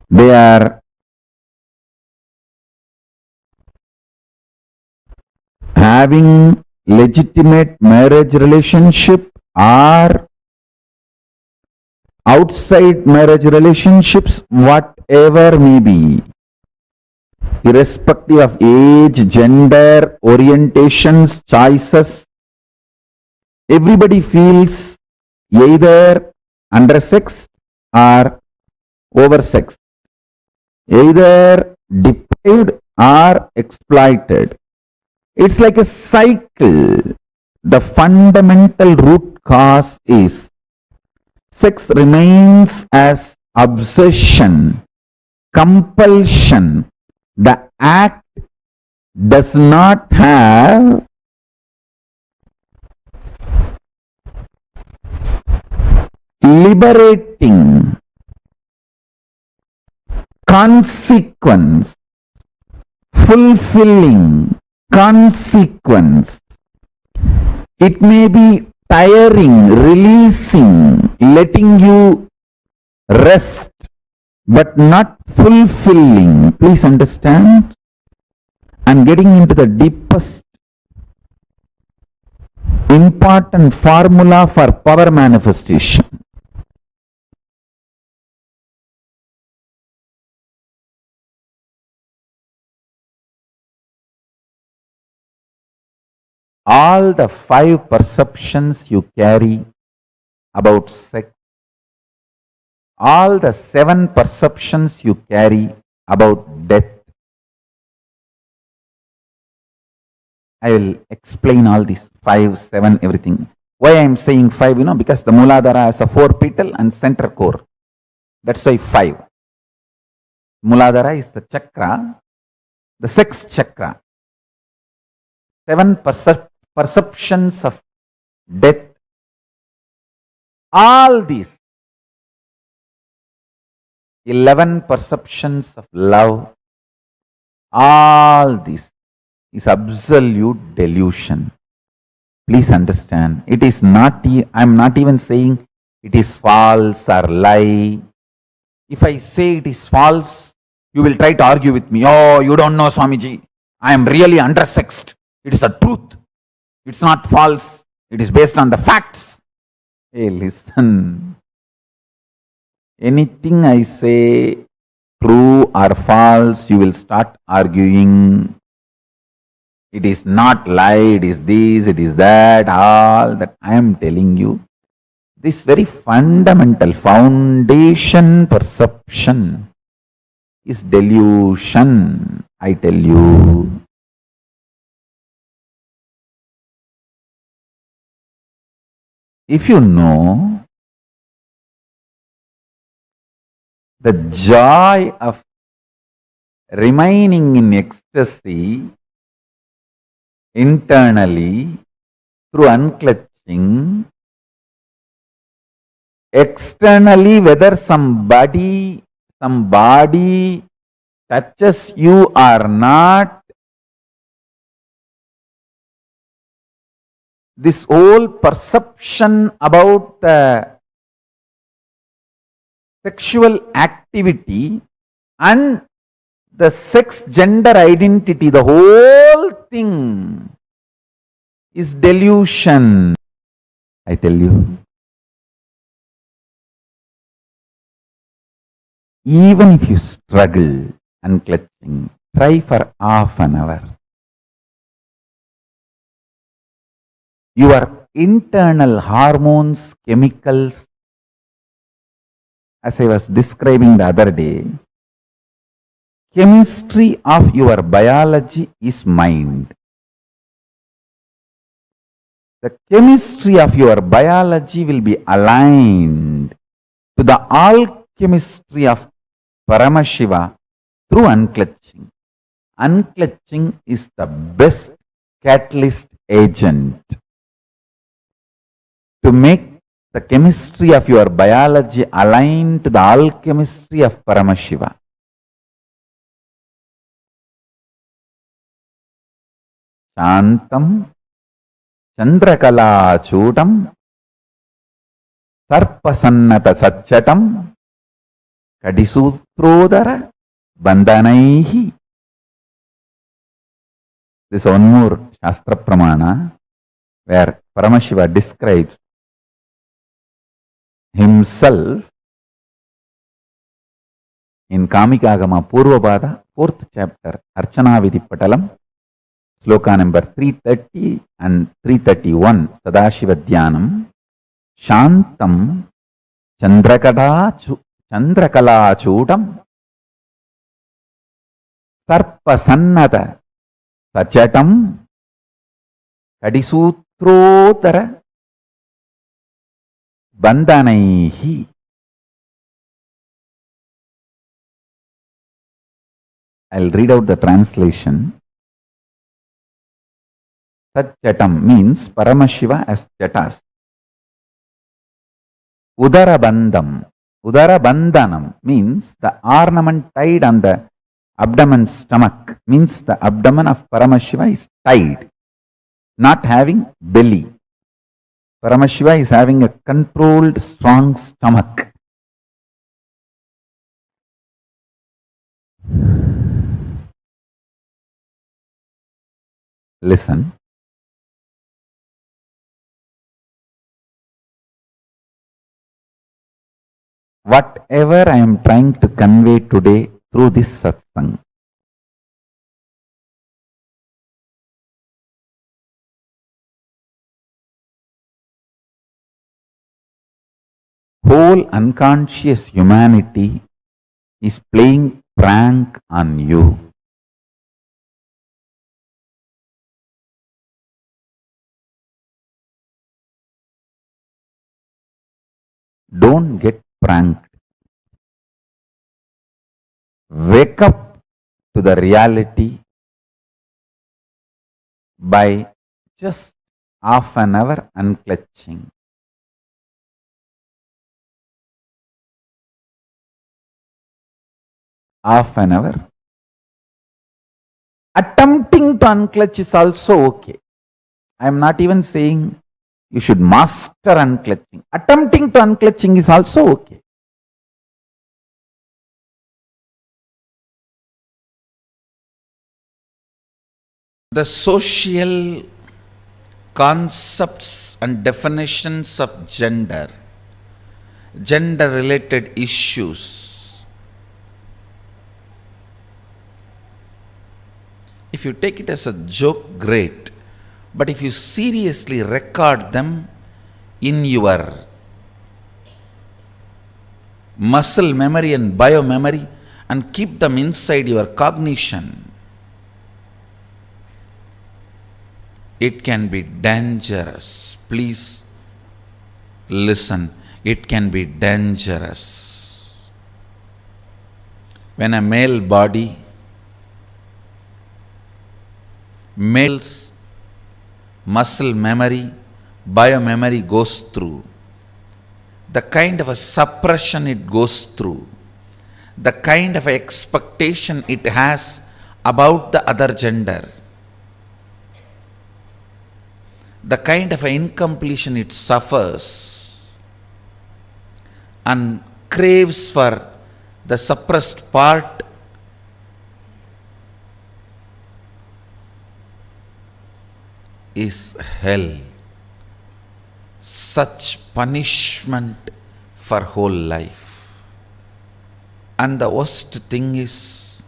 [SPEAKER 1] they are having legitimate marriage relationship or outside marriage relationships, whatever may be, irrespective of age, gender, orientations, choices, everybody feels either undersexed or oversexed, either deprived or exploited. It's like a cycle. The fundamental root cause is sex remains as obsession, compulsion. The act does not have liberating consequence, fulfilling consequence. It may be tiring, releasing, letting you rest, but not fulfilling. Please understand. I'm getting into the deepest important formula for power manifestation. All the 5 perceptions you carry about sex, all the 7 perceptions you carry about death. I will explain all these 5, 7, everything. Why I am saying 5, because the Mooladhara has a 4 petal and center core. That's why 5. Mooladhara is the chakra, the sex chakra. 7 perceptions of death. All these 11 perceptions of love. All this is absolute delusion. Please understand. It is not, I am not even saying it is false or lie. If I say it is false, you will try to argue with me. Oh, you don't know, Swamiji. I am really undersexed. It is a truth. It's not false. It is based on the facts. Hey, listen. Anything I say, true or false, you will start arguing. It is not lie, it is this, it is that, all that I am telling you. This very fundamental foundation perception is delusion, I tell you. If you know the joy of remaining in ecstasy internally through unclutching, externally whether some body touches you or not, this whole perception about the sexual activity and the sex gender identity, the whole thing is delusion, I tell you. Even if you struggle unclutching, try for half an hour. Your internal hormones, chemicals, as I was describing the other day, chemistry of your biology is mind. The chemistry of your biology will be aligned to the alchemistry of Paramashiva through unclutching. Unclutching is the best catalyst agent to make the chemistry of your biology align to the alchemistry of Paramashiva. Shantam Chandrakala Chutam Sarpasannata Satchatam Kadisutrodara Bandhanaihi. This is one more Shastra Pramana where Paramashiva describes himself in Kamikagama Purvabada, 4th chapter, Archana Vidipatalam, sloka number 330 and 331, Sadashiva Dhyanam, Shantam Chandrakala Chudam Sarpasannata Sachatam Kadisutrodara Bandhanaihi. I'll read out the translation. Satchatam means Paramashiva as Chatas. Udarabandham. Udarabandhanam means the ornament tied on the abdomen stomach, means the abdomen of Paramashiva is tied, not having belly. Paramashiva is having a controlled, strong stomach. Listen. Whatever I am trying to convey today through this satsang, whole unconscious humanity is playing prank on you. Don't get pranked. Wake up to the reality by just half an hour unclutching. Half an hour. Attempting to unclutch is also okay. I am not even saying you should master unclutching. Attempting to unclutching is also okay. The social concepts and definitions of gender, gender-related issues, if you take it as a joke, great. But if you seriously record them in your muscle memory and biomemory and keep them inside your cognition, it can be dangerous. Please listen. It can be dangerous. When a male body, male's muscle memory, biomemory goes through, the kind of a suppression it goes through, the kind of expectation it has about the other gender, the kind of incompletion it suffers and craves for the suppressed part, is hell. Such punishment for whole life. And the worst thing is,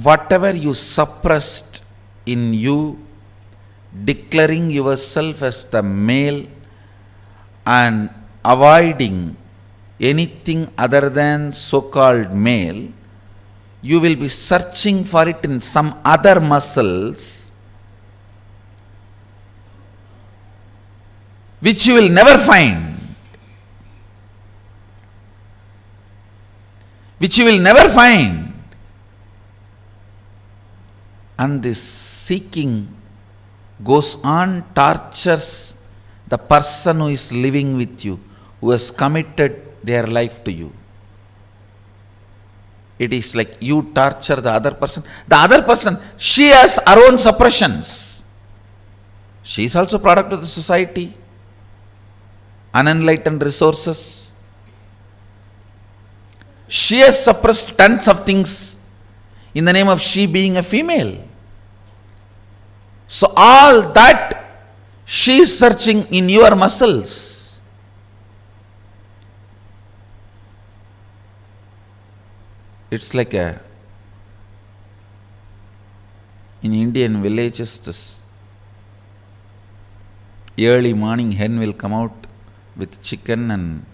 [SPEAKER 1] whatever you suppressed in you, declaring yourself as the male and avoiding anything other than so-called male, you will be searching for it in some other muscles which you will never find. Which you will never find. And this seeking goes on, tortures the person who is living with you, who has committed their life to you. It is like you torture the other person. The other person, she has her own suppressions. She is also product of the society. Unenlightened resources. She has suppressed tons of things in the name of she being a female. So all that she is searching in your muscles. It's like in Indian villages, this early morning hen will come out with chicken and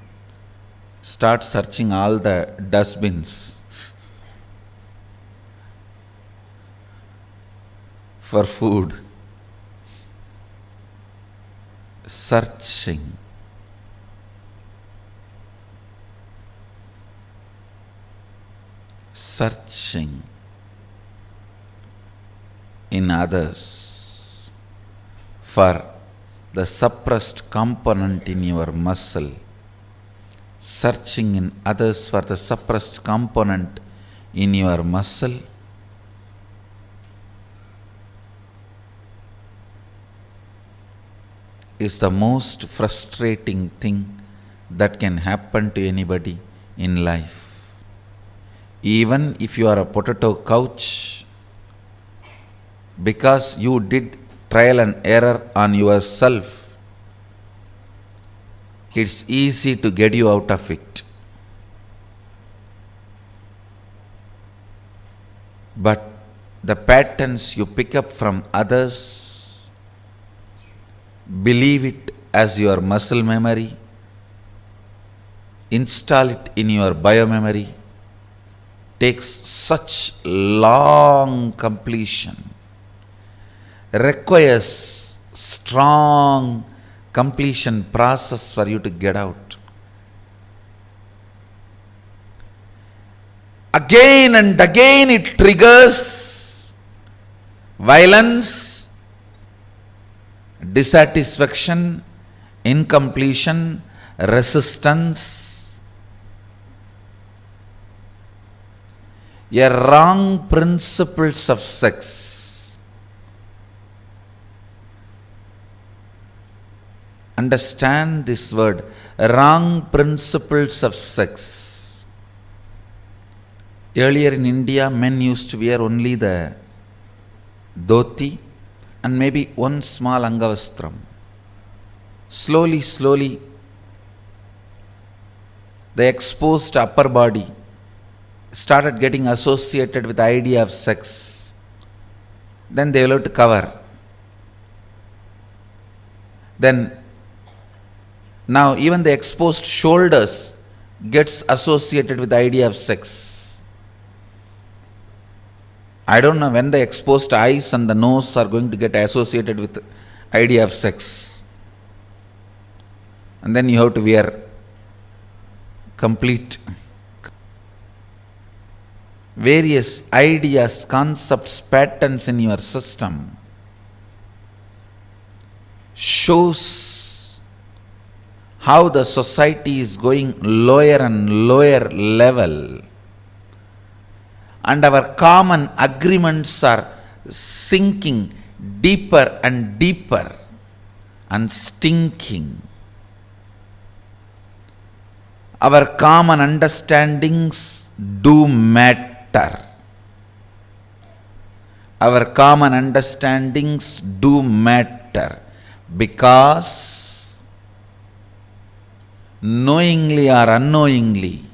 [SPEAKER 1] start searching all the dustbins for food. Searching. searching in others for the suppressed component in your muscle, searching in others for the suppressed component in your muscle, is the most frustrating thing that can happen to anybody in life. Even if you are a potato couch, because you did trial and error on yourself, it's easy to get you out of it. But the patterns you pick up from others, believe it as your muscle memory, install it in your biomemory, takes such long completion, requires strong completion process for you to get out. Again and again it triggers violence, dissatisfaction, incompletion, resistance, a wrong principles of sex. Understand this word, wrong principles of sex. Earlier in India, men used to wear only the dhoti and maybe one small angavastram. Slowly, the exposed upper body started getting associated with the idea of sex. Then they will have to cover. Then now even the exposed shoulders gets associated with the idea of sex. I don't know when the exposed eyes and the nose are going to get associated with the idea of sex. And then you have to wear complete various ideas, concepts, patterns in your system shows how the society is going lower and lower level, and our common agreements are sinking deeper and deeper and stinking. Our common understandings do matter. Our common understandings do matter because knowingly or unknowingly,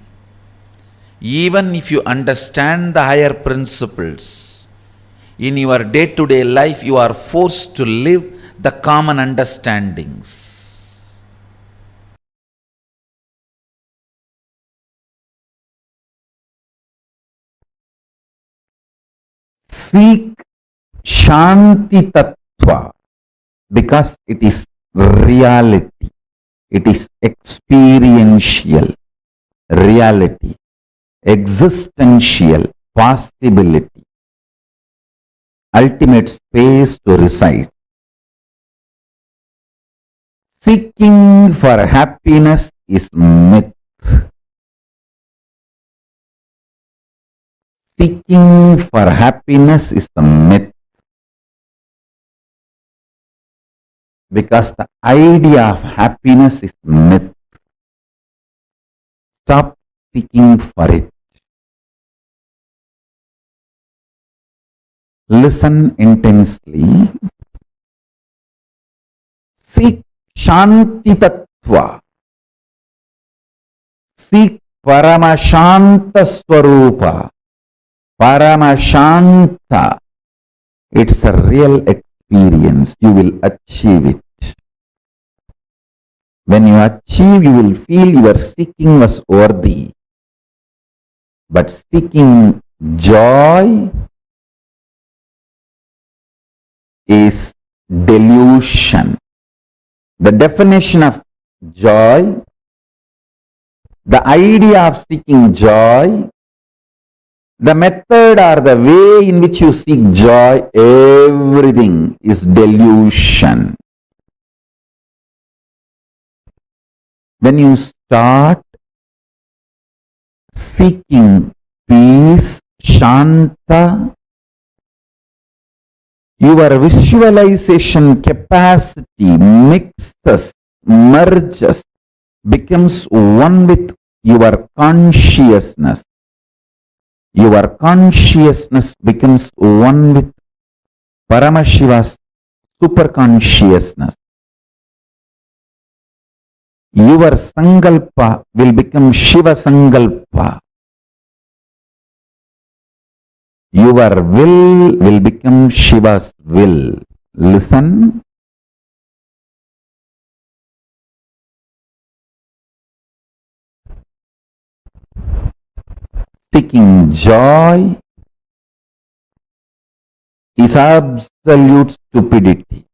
[SPEAKER 1] even if you understand the higher principles, in your day-to-day life you are forced to live the common understandings.
[SPEAKER 12] Seek Shanti Tattva because it is reality, it is experiential reality, existential possibility, ultimate space to reside. Seeking for happiness is myth. Seeking for happiness is a myth. Because the idea of happiness is myth. Stop seeking for it. Listen intensely. Seek Shanti Tattva. Seek Paramashanta Swarupa. Paramashanta. It's a real experience. You will achieve it. When you achieve, you will feel your seeking was worthy. But seeking joy is delusion. The definition of joy, the idea of seeking joy the method or the way in which you seek joy, everything is delusion. When you start seeking peace, Shanta, your visualization capacity mixes, merges, becomes one with your consciousness. Your consciousness becomes one with Paramashiva's superconsciousness. Your Sankalpa will become Shiva Sankalpa. Your will become Shiva's will. Listen. Seeking joy is absolute stupidity,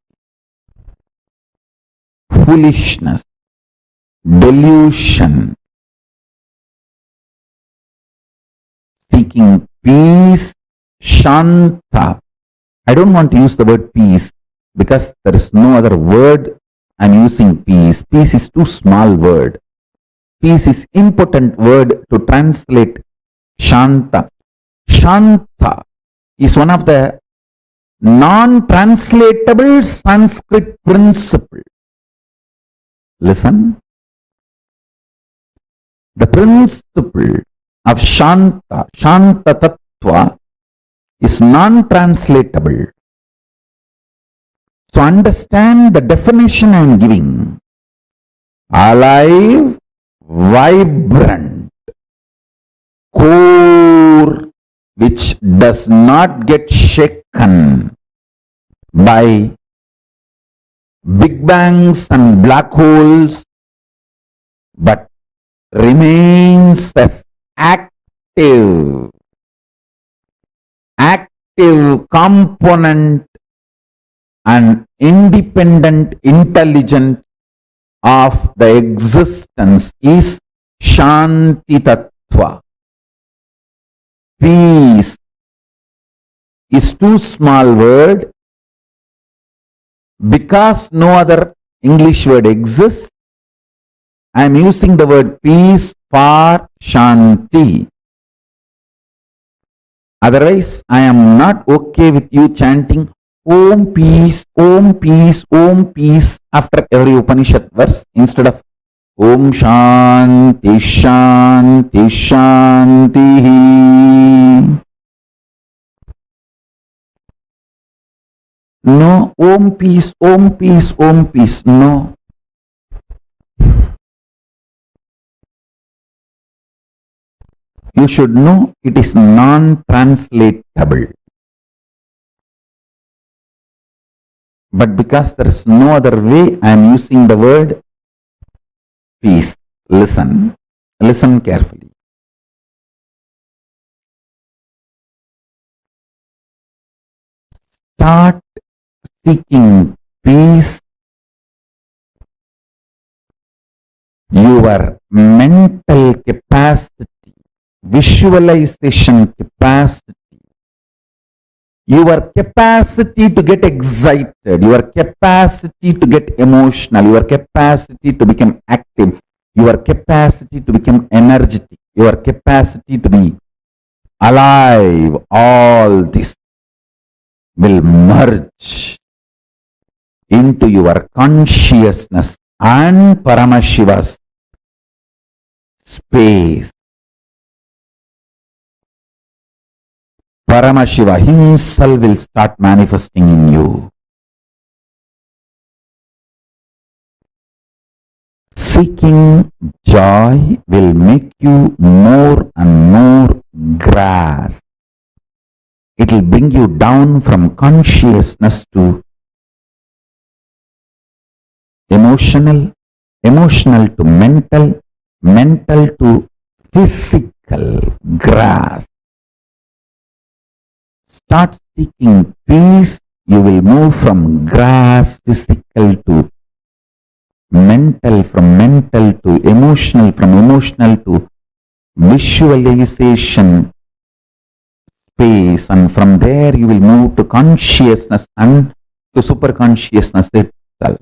[SPEAKER 12] foolishness, delusion. Seeking peace, Shanta. I don't want to use the word peace because there is no other word I'm using peace. Peace is too small word. Peace is impotent word to translate Shanta. Shanta is one of the non-translatable Sanskrit principle. Listen. The principle of Shanta, Shanta Tattva, is non-translatable. So understand the definition I am giving. Alive, vibrant, core, which does not get shaken by big bangs and black holes, but remains as active component and independent intelligence of the existence is Shanti Tattva. Peace is too small word because no other English word exists. I am using the word peace for Shanti. Otherwise, I am not okay with you chanting Om peace, Om peace, Om peace after every Upanishad verse instead of Om Shanti, Shanti, Shanti. No, Om peace, Om peace, Om peace. No. You should know it is non-translatable. But because there is no other way, I am using the word peace. Listen. Listen carefully. Start seeking peace. Your mental capacity, visualization capacity, your capacity to get excited, your capacity to get emotional, your capacity to become active, your capacity to become energetic, your capacity to be alive, all this will merge into your consciousness and Paramashiva's space. Paramashiva himself will start manifesting in you. Seeking joy will make you more and more grass. It will bring you down from consciousness to emotional, emotional to mental, mental to physical grass. Start seeking peace, you will move from grass, physical to mental, from mental to emotional, from emotional to visualization, space, and from there you will move to consciousness and to superconsciousness itself.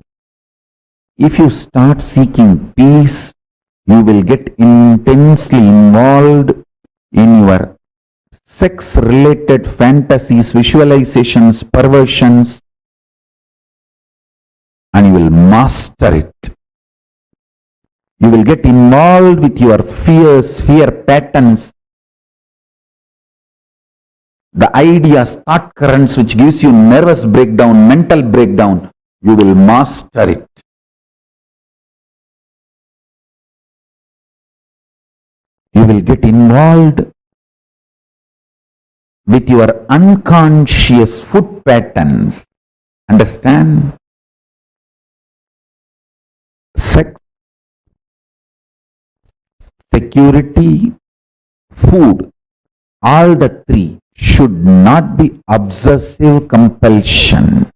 [SPEAKER 12] If you start seeking peace, you will get intensely involved in your sex-related fantasies, visualizations, perversions, and you will master it. You will get involved with your fears, fear patterns, the ideas, thought currents which gives you nervous breakdown, mental breakdown. You will master it. You will get involved with your unconscious food patterns. Understand? Sex, security, food, all the three should not be obsessive compulsion.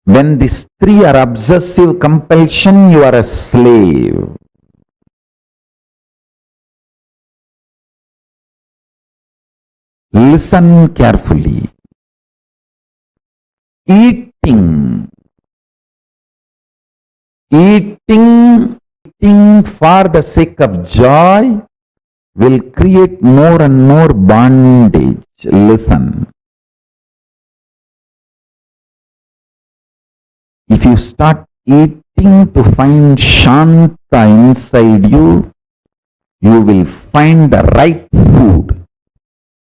[SPEAKER 12] When these three are obsessive compulsion, you are a slave. Listen carefully. Eating for the sake of joy will create more and more bondage. Listen. If you start eating to find Shanta inside you, you will find the right food.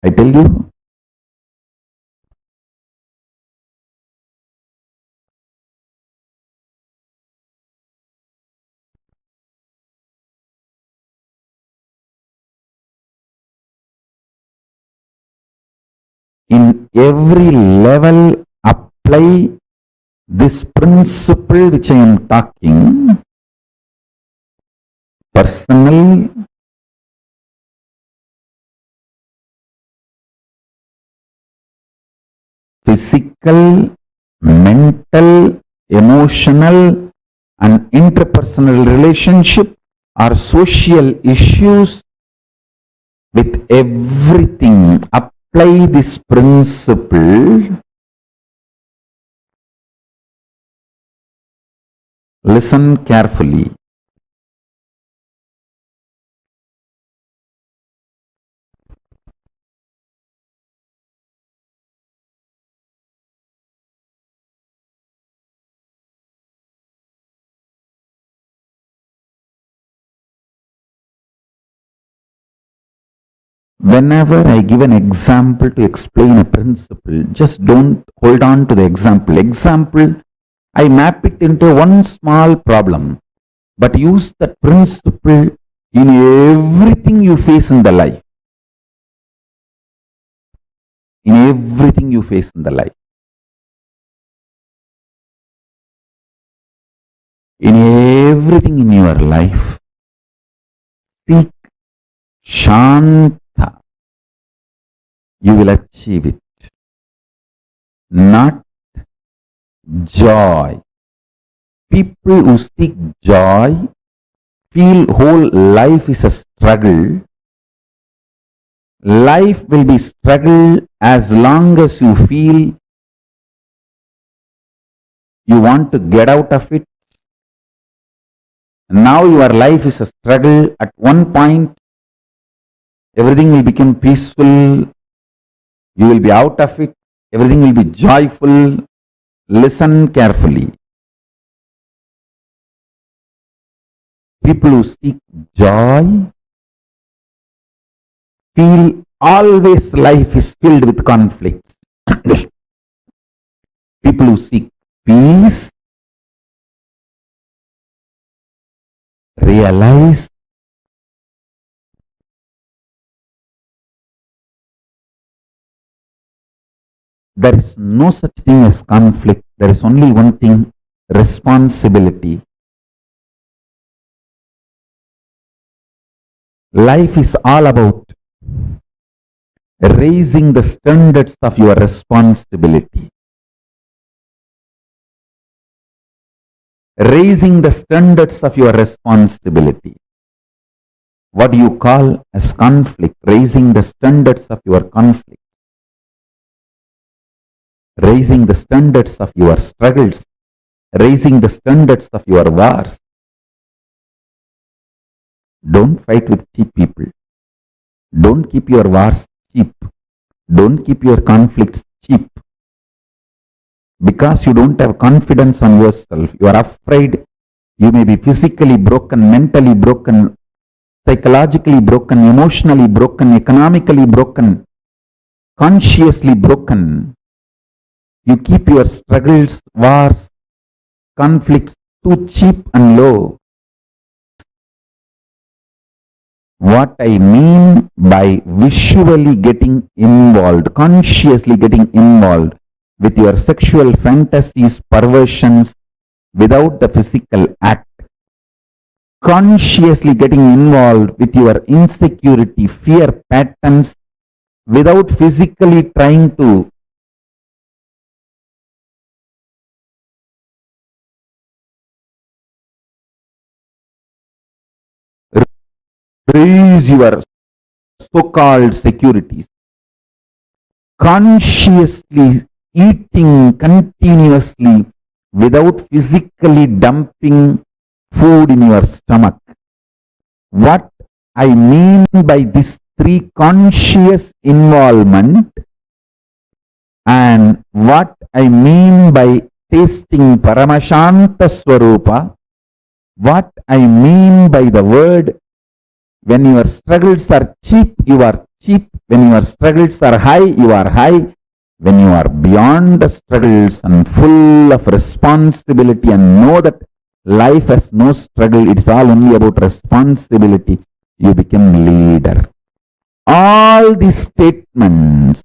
[SPEAKER 12] I tell you. In every level, apply this principle which I am talking. Personal, physical, mental, emotional, and interpersonal relationship or social issues with everything. Apply this principle. Listen carefully. Whenever I give an example to explain a principle, just don't hold on to the example. Example, I map it into one small problem, but use that principle in everything you face in the life. In everything you face in the life. In everything in your life, seek Shanta. You will achieve it. Not joy. People who seek joy feel whole life is a struggle. Life will be struggle as long as you feel you want to get out of it. Now your life is a struggle. At one point, everything will become peaceful. You will be out of it. Everything will be joyful. Listen carefully. People who seek joy feel always life is filled with conflicts. People who seek peace realize there is no such thing as conflict. There is only one thing, responsibility. Life is all about raising the standards of your responsibility. Raising the standards of your responsibility. what you call as conflict, raising the standards of your conflict, raising the standards of your struggles, raising the standards of your wars. Don't fight with cheap people. Don't keep your wars cheap. Don't keep your conflicts cheap. Because you don't have confidence on yourself, you are afraid you may be physically broken, mentally broken, psychologically broken, emotionally broken, economically broken, consciously broken. You keep your struggles, wars, conflicts too cheap and low. What I mean by visually getting involved, consciously getting involved with your sexual fantasies, perversions, without the physical act, consciously getting involved with your insecurity, fear patterns, without physically trying to raise your so-called securities, consciously eating continuously without physically dumping food in your stomach. What I mean by this three conscious involvement and what I mean by tasting Paramashanta Swarupa, what I mean by the word, when your struggles are cheap, you are cheap. When your struggles are high, you are high. When you are beyond the struggles and full of responsibility and know that life has no struggle, it is all only about responsibility, you become leader. All these statements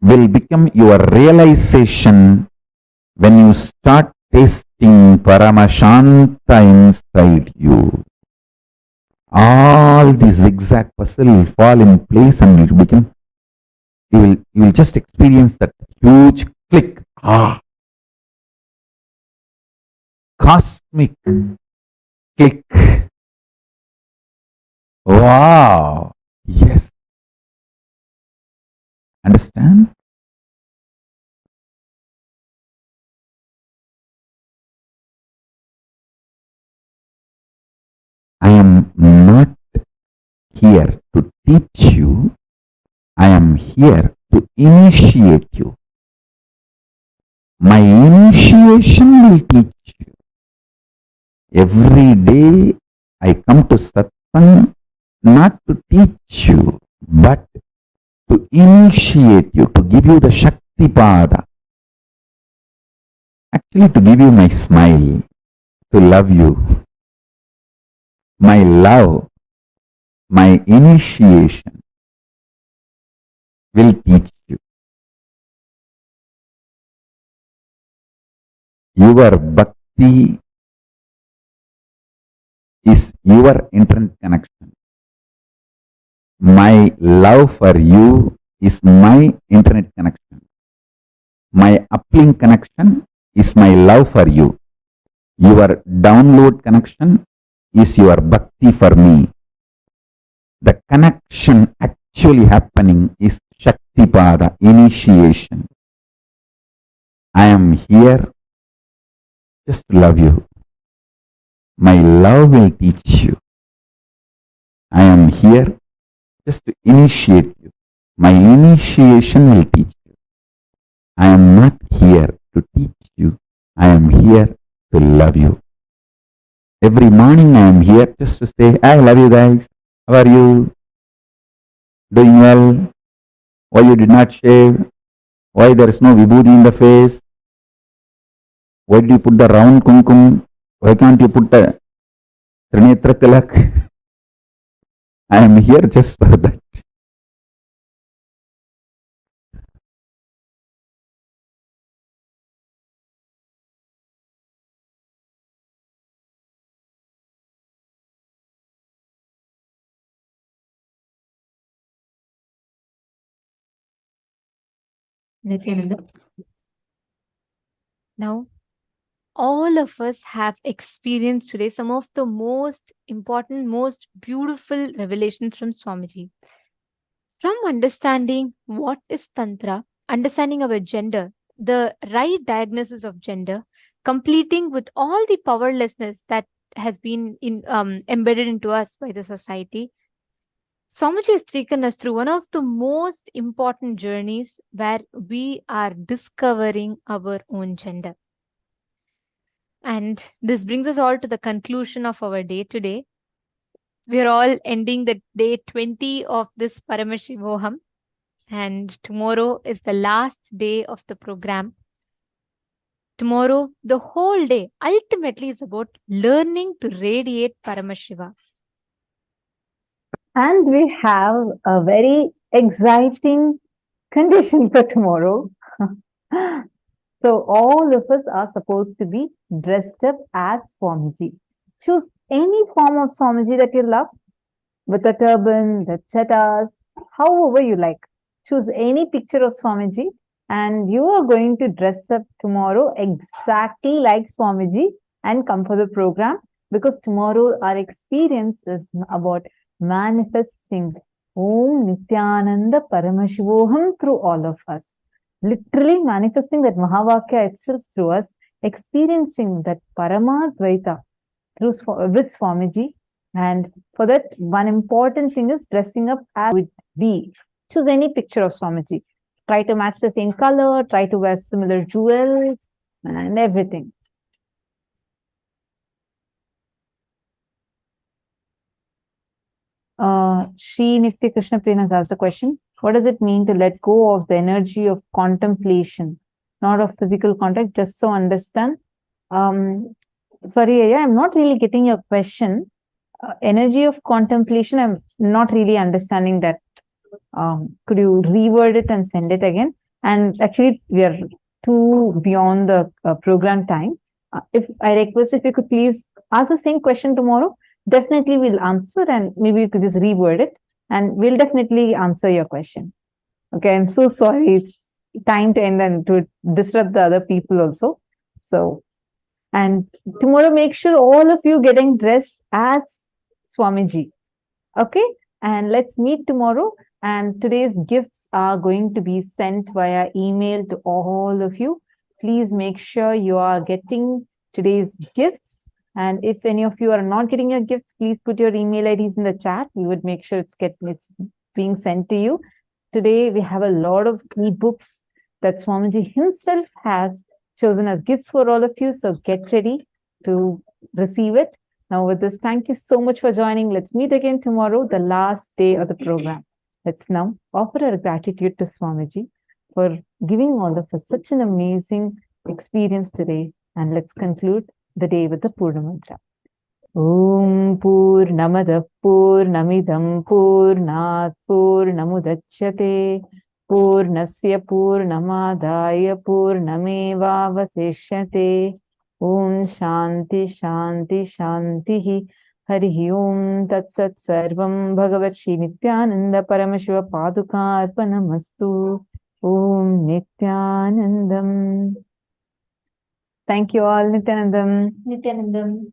[SPEAKER 12] will become your realization when you start tasting Paramashanta inside you. All the zigzag puzzle will fall in place and it will become, you will just experience that huge click. Cosmic click. Wow. Yes. Understand? I am not here to teach you. I am here to initiate you. My initiation will teach you. Every day I come to satsang not to teach you, but to initiate you, to give you the Shakti Pada. Actually, to give you my smile, to love you. My love, my initiation will teach you. Your bhakti is your internet connection. My love for you is my internet connection. My uplink connection is my love for you. Your download connection is your bhakti for me. The connection actually happening is Shakti Pada, initiation. I am here just to love you. My love will teach you. I am here just to initiate you. My initiation will teach you. I am not here to teach you. I am here to love you. Every morning I am here just to say, I love you guys. How are you? Doing well? Why you did not shave? Why there is no vibhuti in the face? Why did you put the round kumkum? Why can't you put the trinetra tilak? I am here just for that.
[SPEAKER 6] Nithyananda. Now, all of us have experienced today some of the most important, most beautiful revelations from Swamiji. From understanding what is Tantra, understanding our gender, the right diagnosis of gender, completing with all the powerlessness that has been embedded into us by the society, Swamiji has taken us through one of the most important journeys where we are discovering our own gender. And this brings us all to the conclusion of our day today. We are all ending the day 20 of this Paramashivoham, and tomorrow is the last day of the program. Tomorrow, the whole day ultimately is about learning to radiate Paramashiva.
[SPEAKER 7] And we have a very exciting condition for tomorrow. So all of us are supposed to be dressed up as Swamiji. Choose any form of Swamiji that you love, with a turban, the chattas, however you like. Choose any picture of Swamiji and you are going to dress up tomorrow exactly like Swamiji and come for the program, because tomorrow our experience is about manifesting Om Nithyananda Paramashivoham through all of us. Literally manifesting that Mahavakya itself through us, experiencing that Paramadvaita with Swamiji. And for that, one important thing is dressing up as would be. Choose any picture of Swamiji. Try to match the same color, try to wear similar jewels and everything. Shri Nitya Krishna Prina has asked a question. What does it mean to let go of the energy of contemplation, not of physical contact? Just so understand. Sorry, Aya, I'm not really getting your question. Energy of contemplation, I'm not really understanding that. Could you reword it and send it again? And actually, we are too beyond the program time. If I request, if you could please ask the same question tomorrow, definitely we'll answer, and maybe you could just reword it and we'll definitely answer your question. Okay, I'm so sorry. It's time to end and to disrupt the other people also. So, and tomorrow, make sure all of you getting dressed as Swamiji. Okay, and let's meet tomorrow. And today's gifts are going to be sent via email to all of you. Please make sure you are getting today's gifts. And if any of you are not getting your gifts, please put your email IDs in the chat. We would make sure it's being sent to you. Today, we have a lot of e-books that Swamiji himself has chosen as gifts for all of you. So get ready to receive it. Now with this, thank you so much for joining. Let's meet again tomorrow, the last day of the program. Let's now offer our gratitude to Swamiji for giving all of us such an amazing experience today. And let's conclude the day with the Purna Mantra. Om Purnamada Purnamidam Purnat Purnamudachyate Purnasya Purnamadaya Purnameva Vasishyate. Om Shanti Shanti Shanti Hari Om Tat Sat Sarvam Bhagavat Shri Nithyananda Paramashiva Paduka Arpanamastu. Om Nithyanandam. Thank you all. Nithyanandam.
[SPEAKER 6] Nithyanandam.